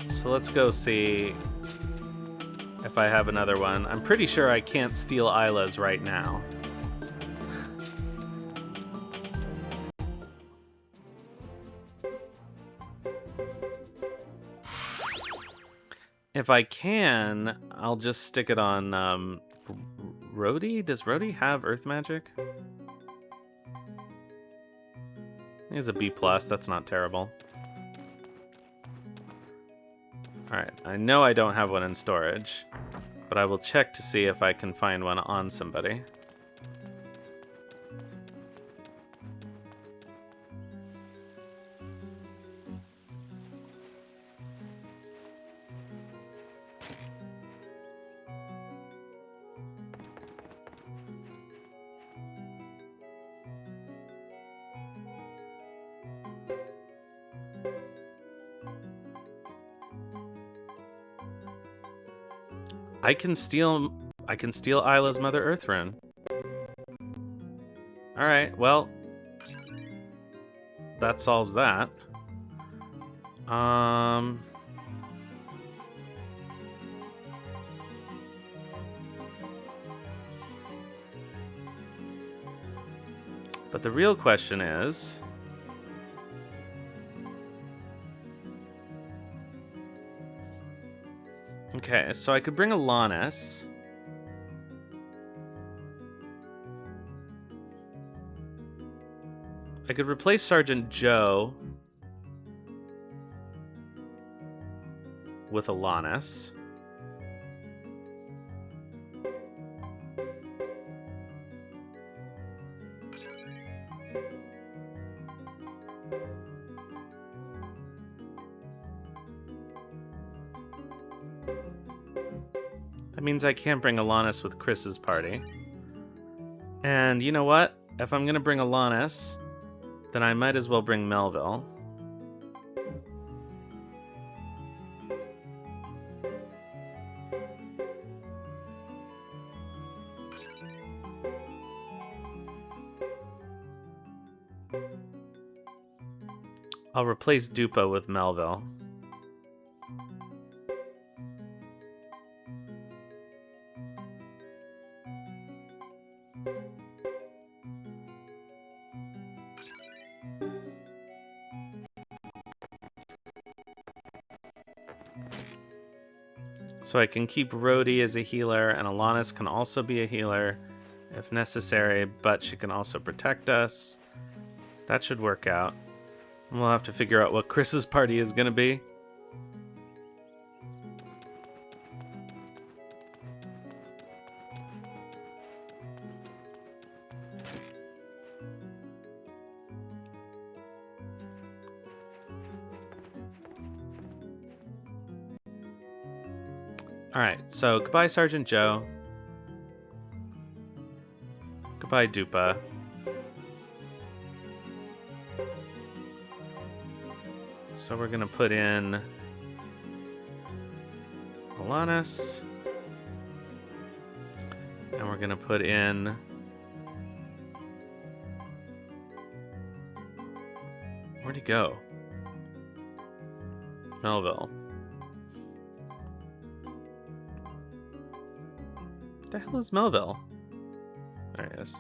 So let's go see if I have another one. I'm pretty sure I can't steal Isla's right now. If I can, I'll just stick it on Rhodey? Does Rhodey have Earth Magic? He's a B+, that's not terrible. Alright, I know I don't have one in storage, but I will check to see if I can find one on somebody. I can steal Isla's Mother Earth rune. Alright, well, that solves that. But the real question is, okay, so I could bring Alanis. I could replace Sergeant Joe with Alanis. That means I can't bring Alanis with Chris's party. And you know what? If I'm gonna bring Alanis, then I might as well bring Melville. I'll replace Dupa with Melville. So I can keep Rhodey as a healer, and Alanis can also be a healer if necessary, but she can also protect us. That should work out. We'll have to figure out what Chris's party is going to be. Alright, so goodbye Sergeant Joe. Goodbye Dupa. So we're gonna put in Alanis. And we're gonna put in where'd he go? Melville. What the hell is Melville? There he is.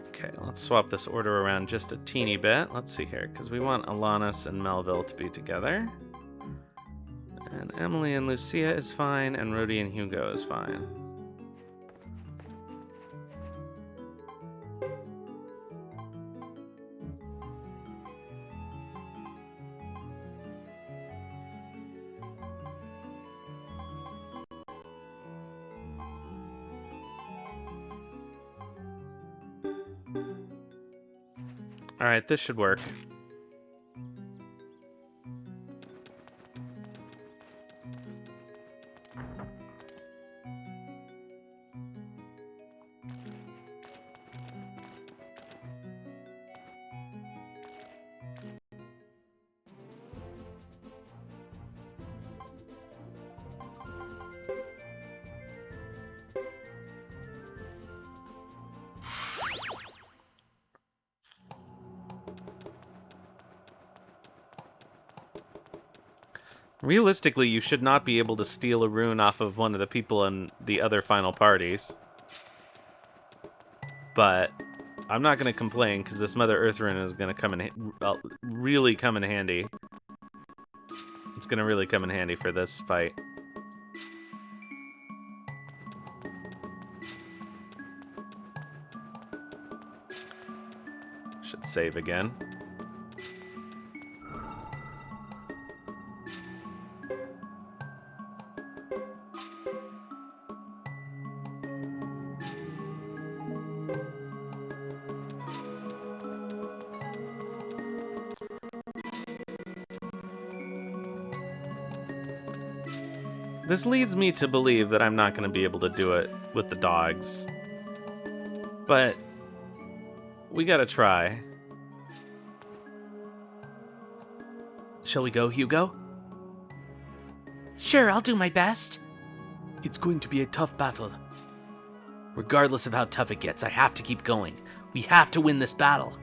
Okay, let's swap this order around just a teeny bit. Let's see here, because we want Alanis and Melville to be together. And Emily and Lucia is fine, and Rhodey and Hugo is fine. Alright, this should work. Realistically, you should not be able to steal a rune off of one of the people in the other final parties. But I'm not going to complain, because this Mother Earth rune is going to come in really come in handy. It's going to really come in handy for this fight. Should save again. This leads me to believe that I'm not going to be able to do it with the dogs. But we gotta try. Shall we go, Hugo? Sure, I'll do my best. It's going to be a tough battle. Regardless of how tough it gets, I have to keep going. We have to win this battle.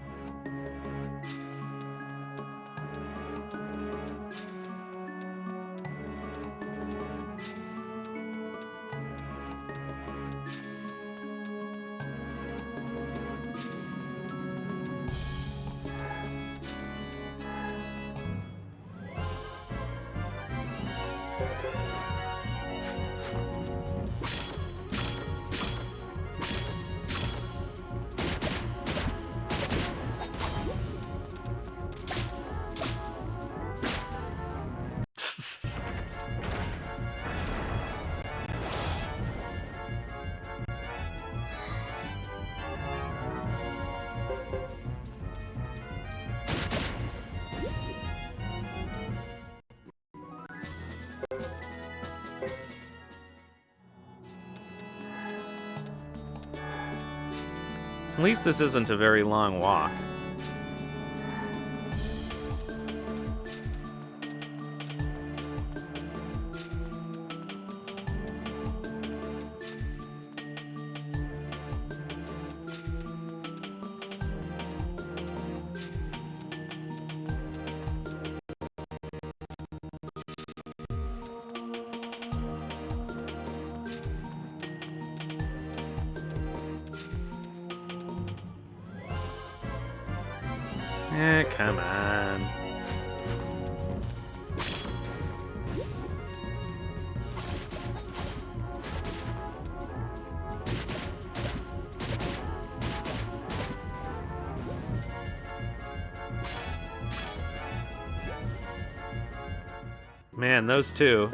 At least this isn't a very long walk. Come on. Man, those two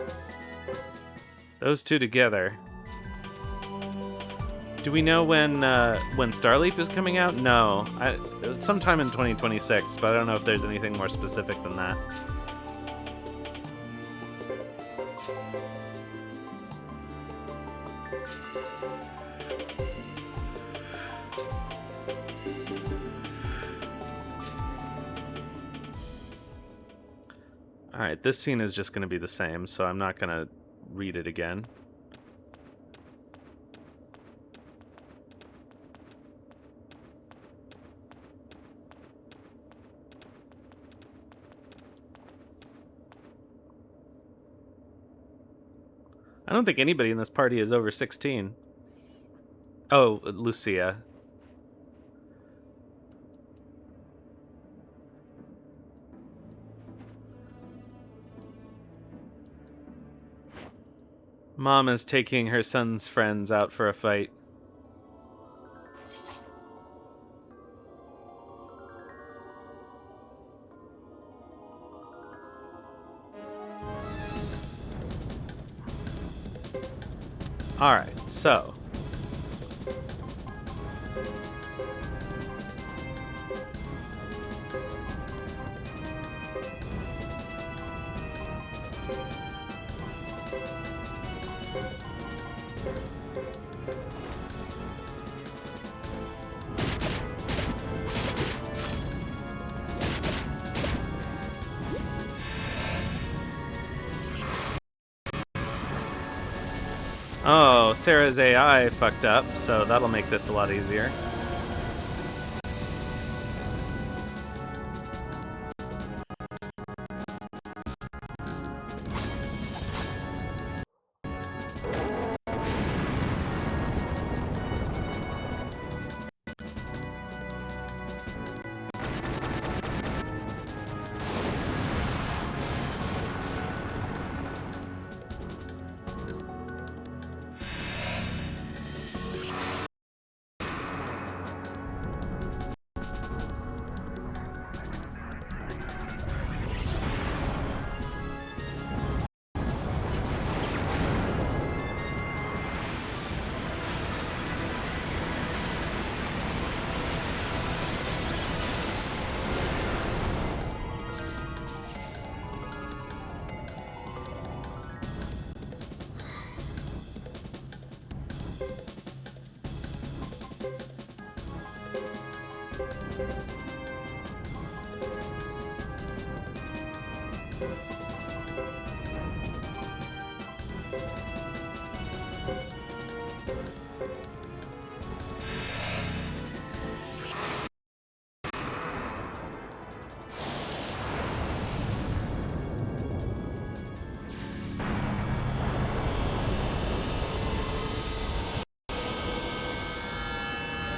together. Do we know when Starleap is coming out? No, it's sometime in 2026, but I don't know if there's anything more specific than that. All right, this scene is just going to be the same, so I'm not going to read it again. I don't think anybody in this party is over 16. Oh, Lucia. Mom is taking her son's friends out for a fight. Alright, so. Oh, Sarah's AI fucked up, so that'll make this a lot easier.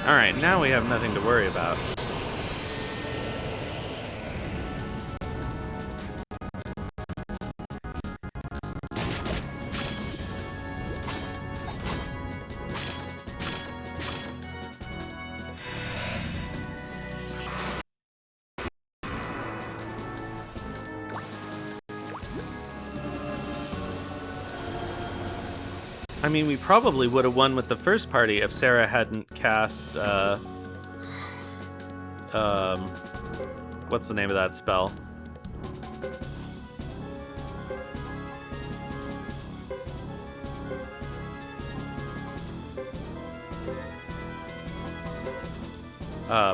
Alright, now we have nothing to worry about. I mean, we probably would have won with the first party if Sarah hadn't cast, what's the name of that spell?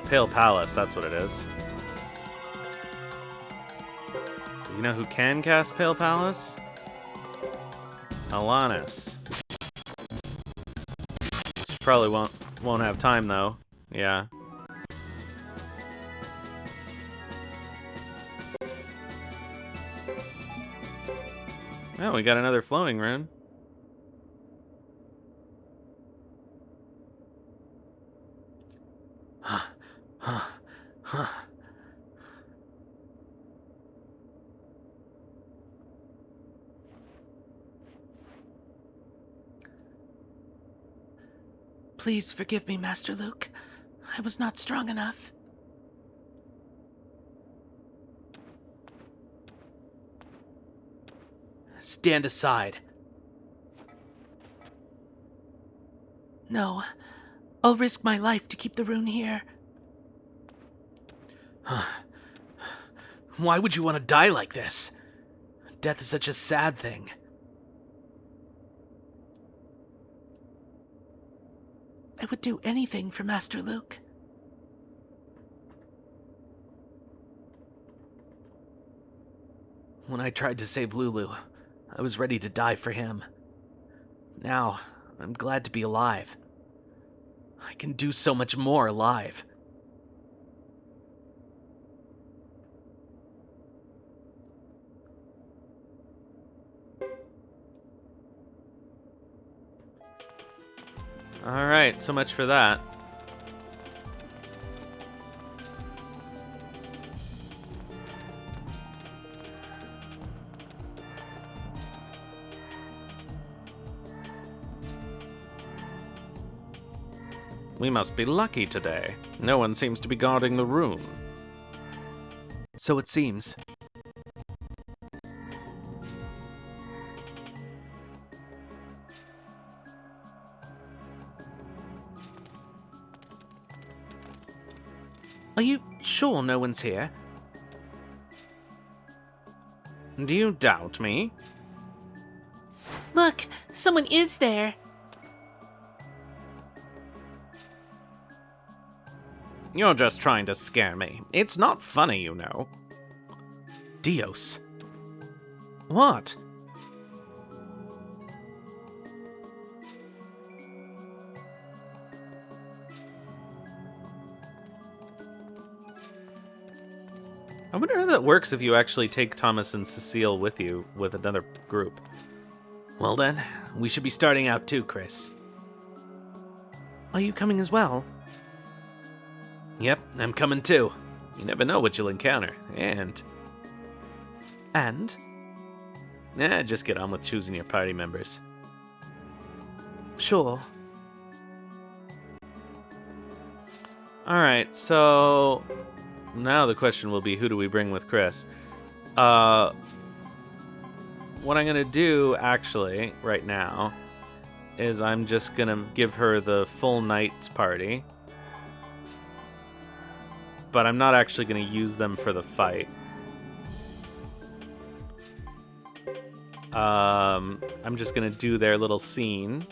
Pale Palace, that's what it is. You know who can cast Pale Palace? Alanis. She probably won't have time though. Yeah. Oh, we got another flowing rune. Please forgive me, Master Luke. I was not strong enough. Stand aside. No, I'll risk my life to keep the rune here. Why would you want to die like this? Death is such a sad thing. I would do anything for Master Luke. When I tried to save Lulu, I was ready to die for him. Now, I'm glad to be alive. I can do so much more alive. Alright, so much for that. We must be lucky today. No one seems to be guarding the room. So it seems. Are you sure no one's here? Do you doubt me? Look, someone is there. You're just trying to scare me. It's not funny, you know. Dios. What? I wonder how that works if you actually take Thomas and Cecile with you with another group. Well then, we should be starting out too, Chris. Are you coming as well? Yep, I'm coming too. You never know what you'll encounter. And? Just get on with choosing your party members. Sure. Alright, so now the question will be, who do we bring with Chris? What I'm gonna do, actually, right now, is I'm just gonna give her the full knight's party. But I'm not actually gonna use them for the fight. I'm just gonna do their little scene.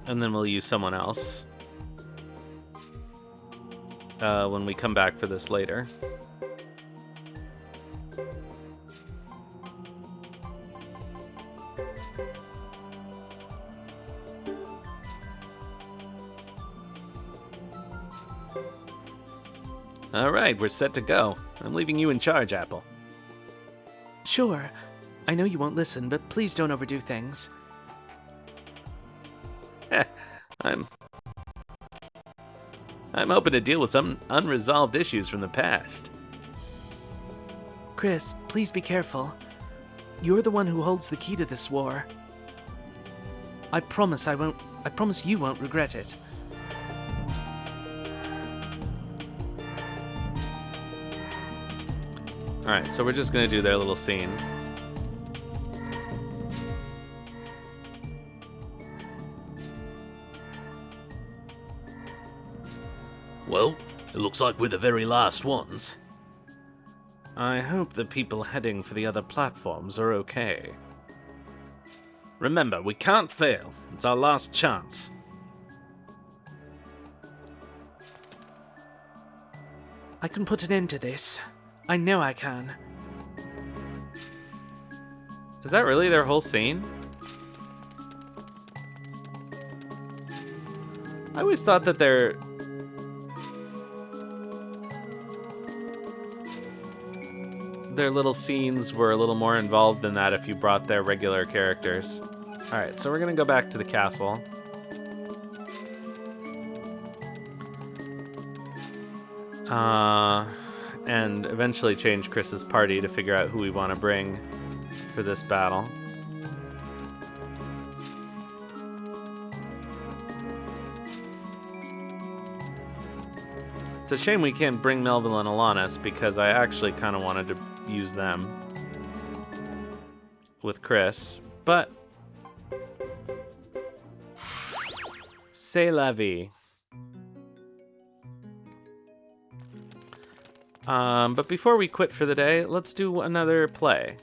And then we'll use someone else when we come back for this later. Alright, we're set to go. I'm leaving you in charge, Apple. Sure. I know you won't listen, but please don't overdo things. I'm hoping to deal with some unresolved issues from the past. Chris, please be careful. You're the one who holds the key to this war. I promise you won't regret it. Alright, so we're just gonna do their little scene. Well, it looks like we're the very last ones. I hope the people heading for the other platforms are okay. Remember, we can't fail. It's our last chance. I can put an end to this. I know I can. Is that really their whole scene? I always thought that their little scenes were a little more involved than that if you brought their regular characters. Alright, so we're gonna go back to the castle. And eventually change Chris's party to figure out who we want to bring for this battle. It's a shame we can't bring Melville and Alanis because I actually kind of wanted to use them with Chris, but c'est la vie. But before we quit for the day, let's do another play.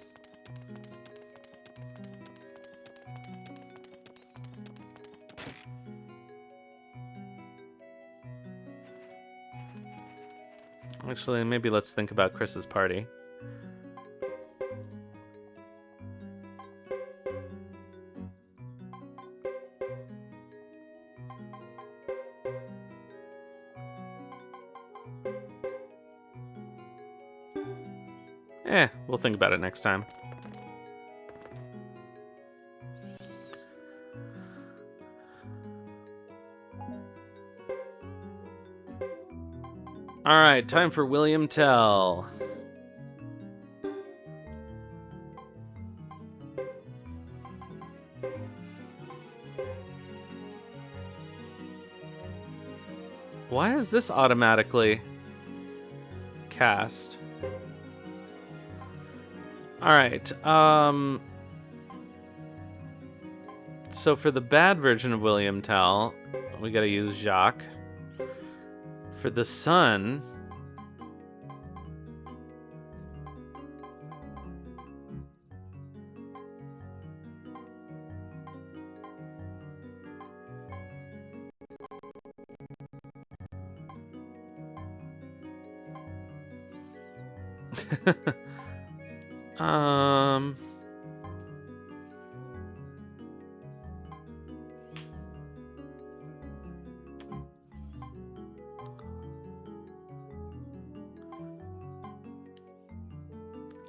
Actually, maybe let's think about Chris's party. We'll think about it next time. Alright, time for William Tell. Why is this automatically cast? Alright, so for the bad version of William Tell, we gotta use Jacques. For the son... um...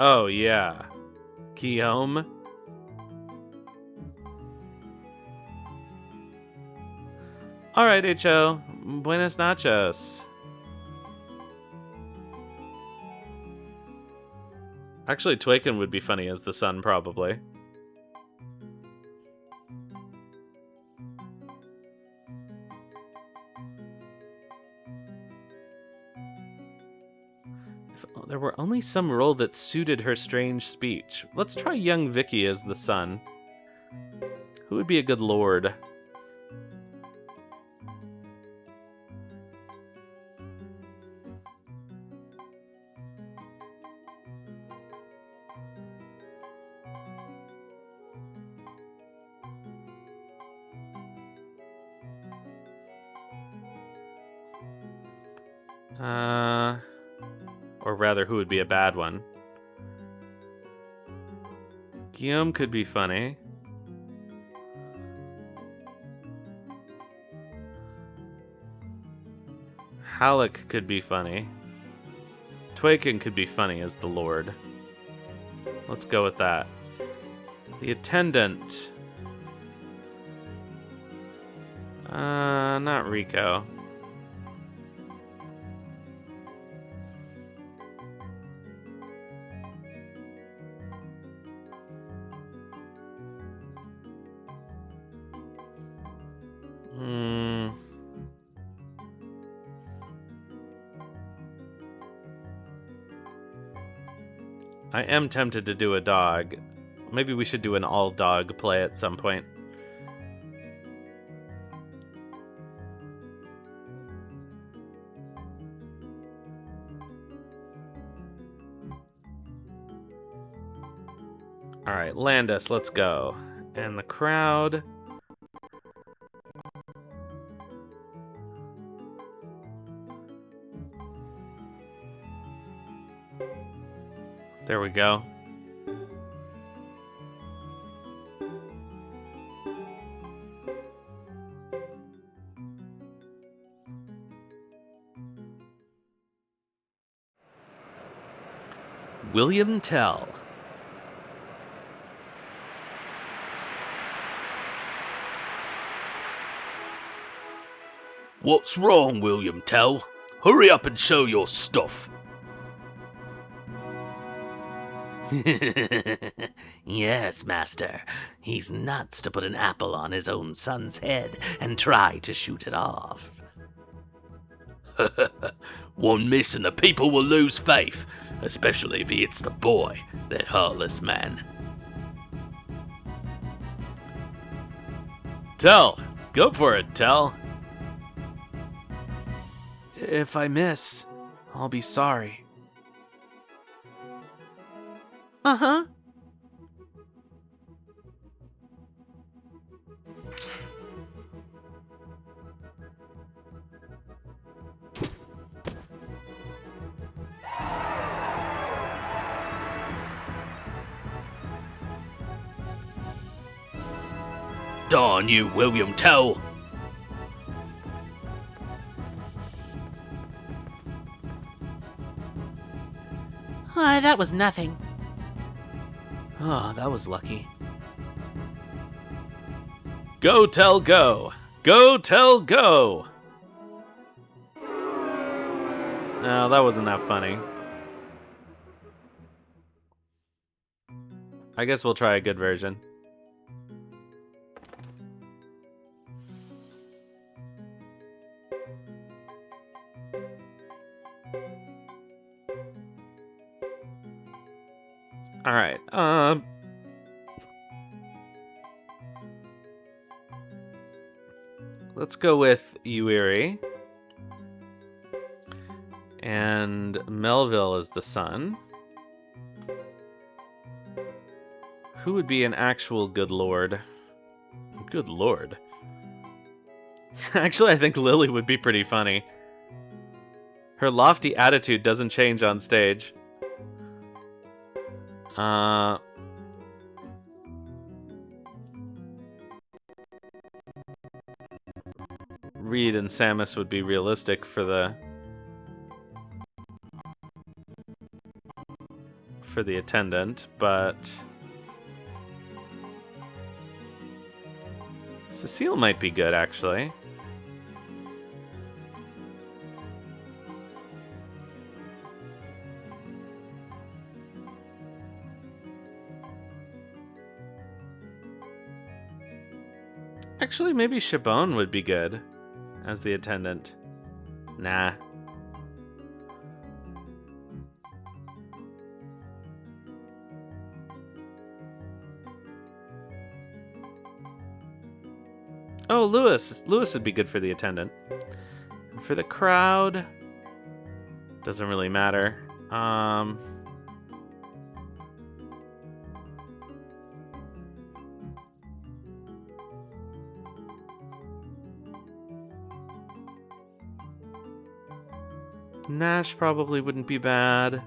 Oh, yeah. Guillaume. Alright, H.O. Buenos nachos. Actually, Twaken would be funny as the son, probably. If there were only some role that suited her strange speech. Let's try young Vicky as the son. Who would be a good lord? Or rather, who would be a bad one? Guillaume could be funny. Halleck could be funny. Twaken could be funny as the Lord. Let's go with that. The attendant. Not Rico. I am tempted to do a dog. Maybe we should do an all-dog play at some point. Alright, Landis, let's go. And the crowd... There we go. William Tell. What's wrong, William Tell? Hurry up and show your stuff. Yes, master. He's nuts to put an apple on his own son's head and try to shoot it off. One miss and the people will lose faith, especially if he hits the boy, that heartless man. Tell! Go for it, Tell! If I miss, I'll be sorry. Uh-huh. Darn you, William Tell! That was nothing. Oh, that was lucky. Go tell go. Go tell go. No, that wasn't that funny. I guess we'll try a good version. All right. Let's go with Uiri. And Melville is the son. Who would be an actual good lord? Good lord. Actually, I think Lily would be pretty funny. Her lofty attitude doesn't change on stage. Reed and Samus would be realistic for the attendant, but Cecile might be good, actually. Actually, maybe Chabon would be good as the attendant. Nah. Oh, Lewis. Lewis would be good for the attendant. And for the crowd, doesn't really matter. Nash probably wouldn't be bad.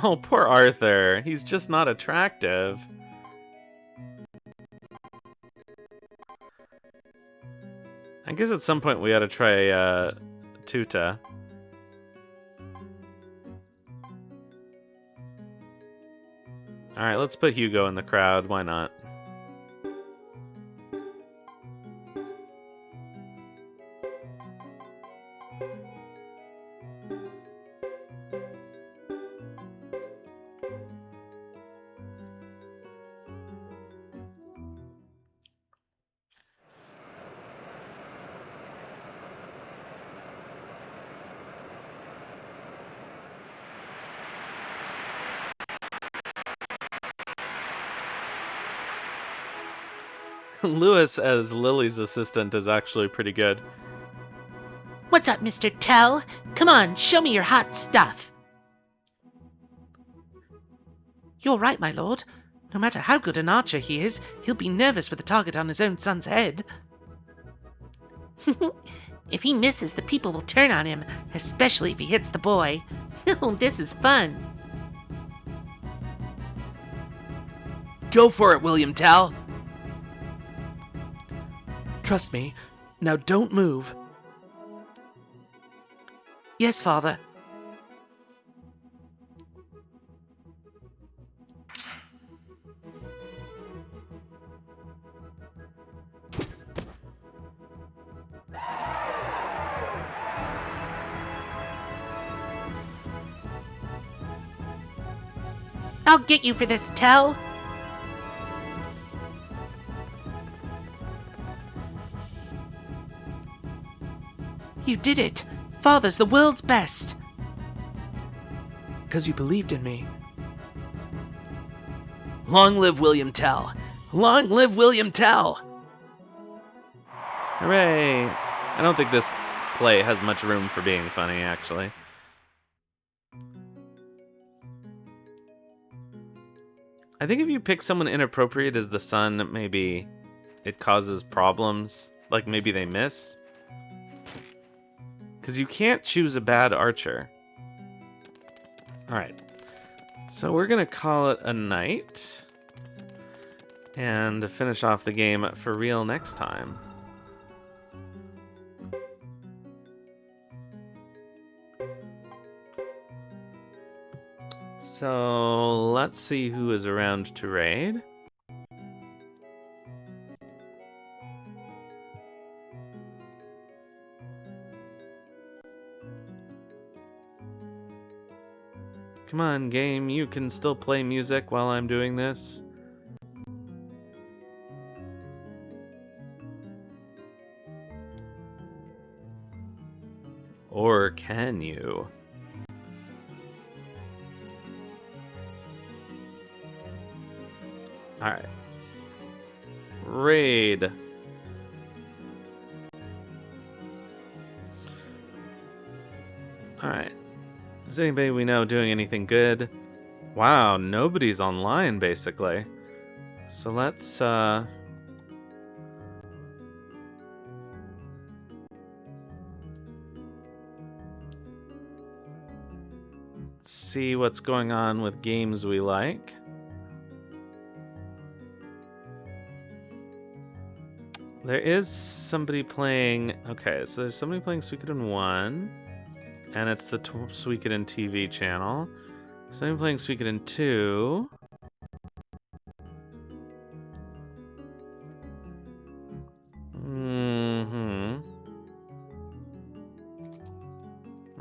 Oh, poor Arthur. He's just not attractive. I guess at some point we ought to try Tuta. Alright, let's put Hugo in the crowd. Why not? Lewis as Lily's assistant is actually pretty good. What's up, Mr. Tell? Come on, show me your hot stuff. You're right, my lord. No matter how good an archer he is, he'll be nervous with a target on his own son's head. If he misses, the people will turn on him, especially if he hits the boy. Oh, this is fun. Go for it, William Tell. Trust me. Now don't move. Yes, father. I'll get you for this, Tell. You did it. Father's the world's best. 'Cause you believed in me. Long live William Tell. Long live William Tell. Hooray! I don't think this play has much room for being funny, actually. I think if you pick someone inappropriate as the son, maybe it causes problems. Like maybe they miss. Because you can't choose a bad archer. Alright. So we're going to call it a night. And finish off the game for real next time. So let's see who is around to raid. Come on, game, you can still play music while I'm doing this. Or can you? Alright. Raid. Alright. Is anybody we know doing anything good? Wow, nobody's online, basically. So let's, see what's going on with games we like. There is somebody playing... Okay, so there's somebody playing Suikoden 1. And it's the Suikoden TV channel. Somebody playing Suikoden 2.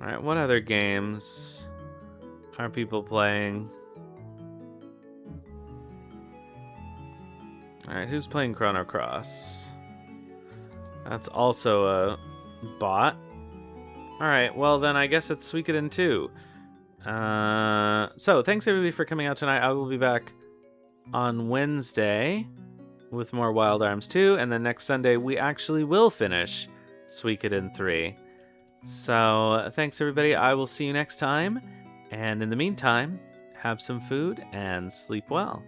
Alright, what other games are people playing? Alright, who's playing Chrono Cross? That's also a bot. Alright, well then I guess it's Suikoden 2. So, thanks everybody for coming out tonight. I will be back on Wednesday with more Wild Arms 2, and then next Sunday we actually will finish Suikoden 3. So, thanks everybody. I will see you next time, and in the meantime, have some food and sleep well.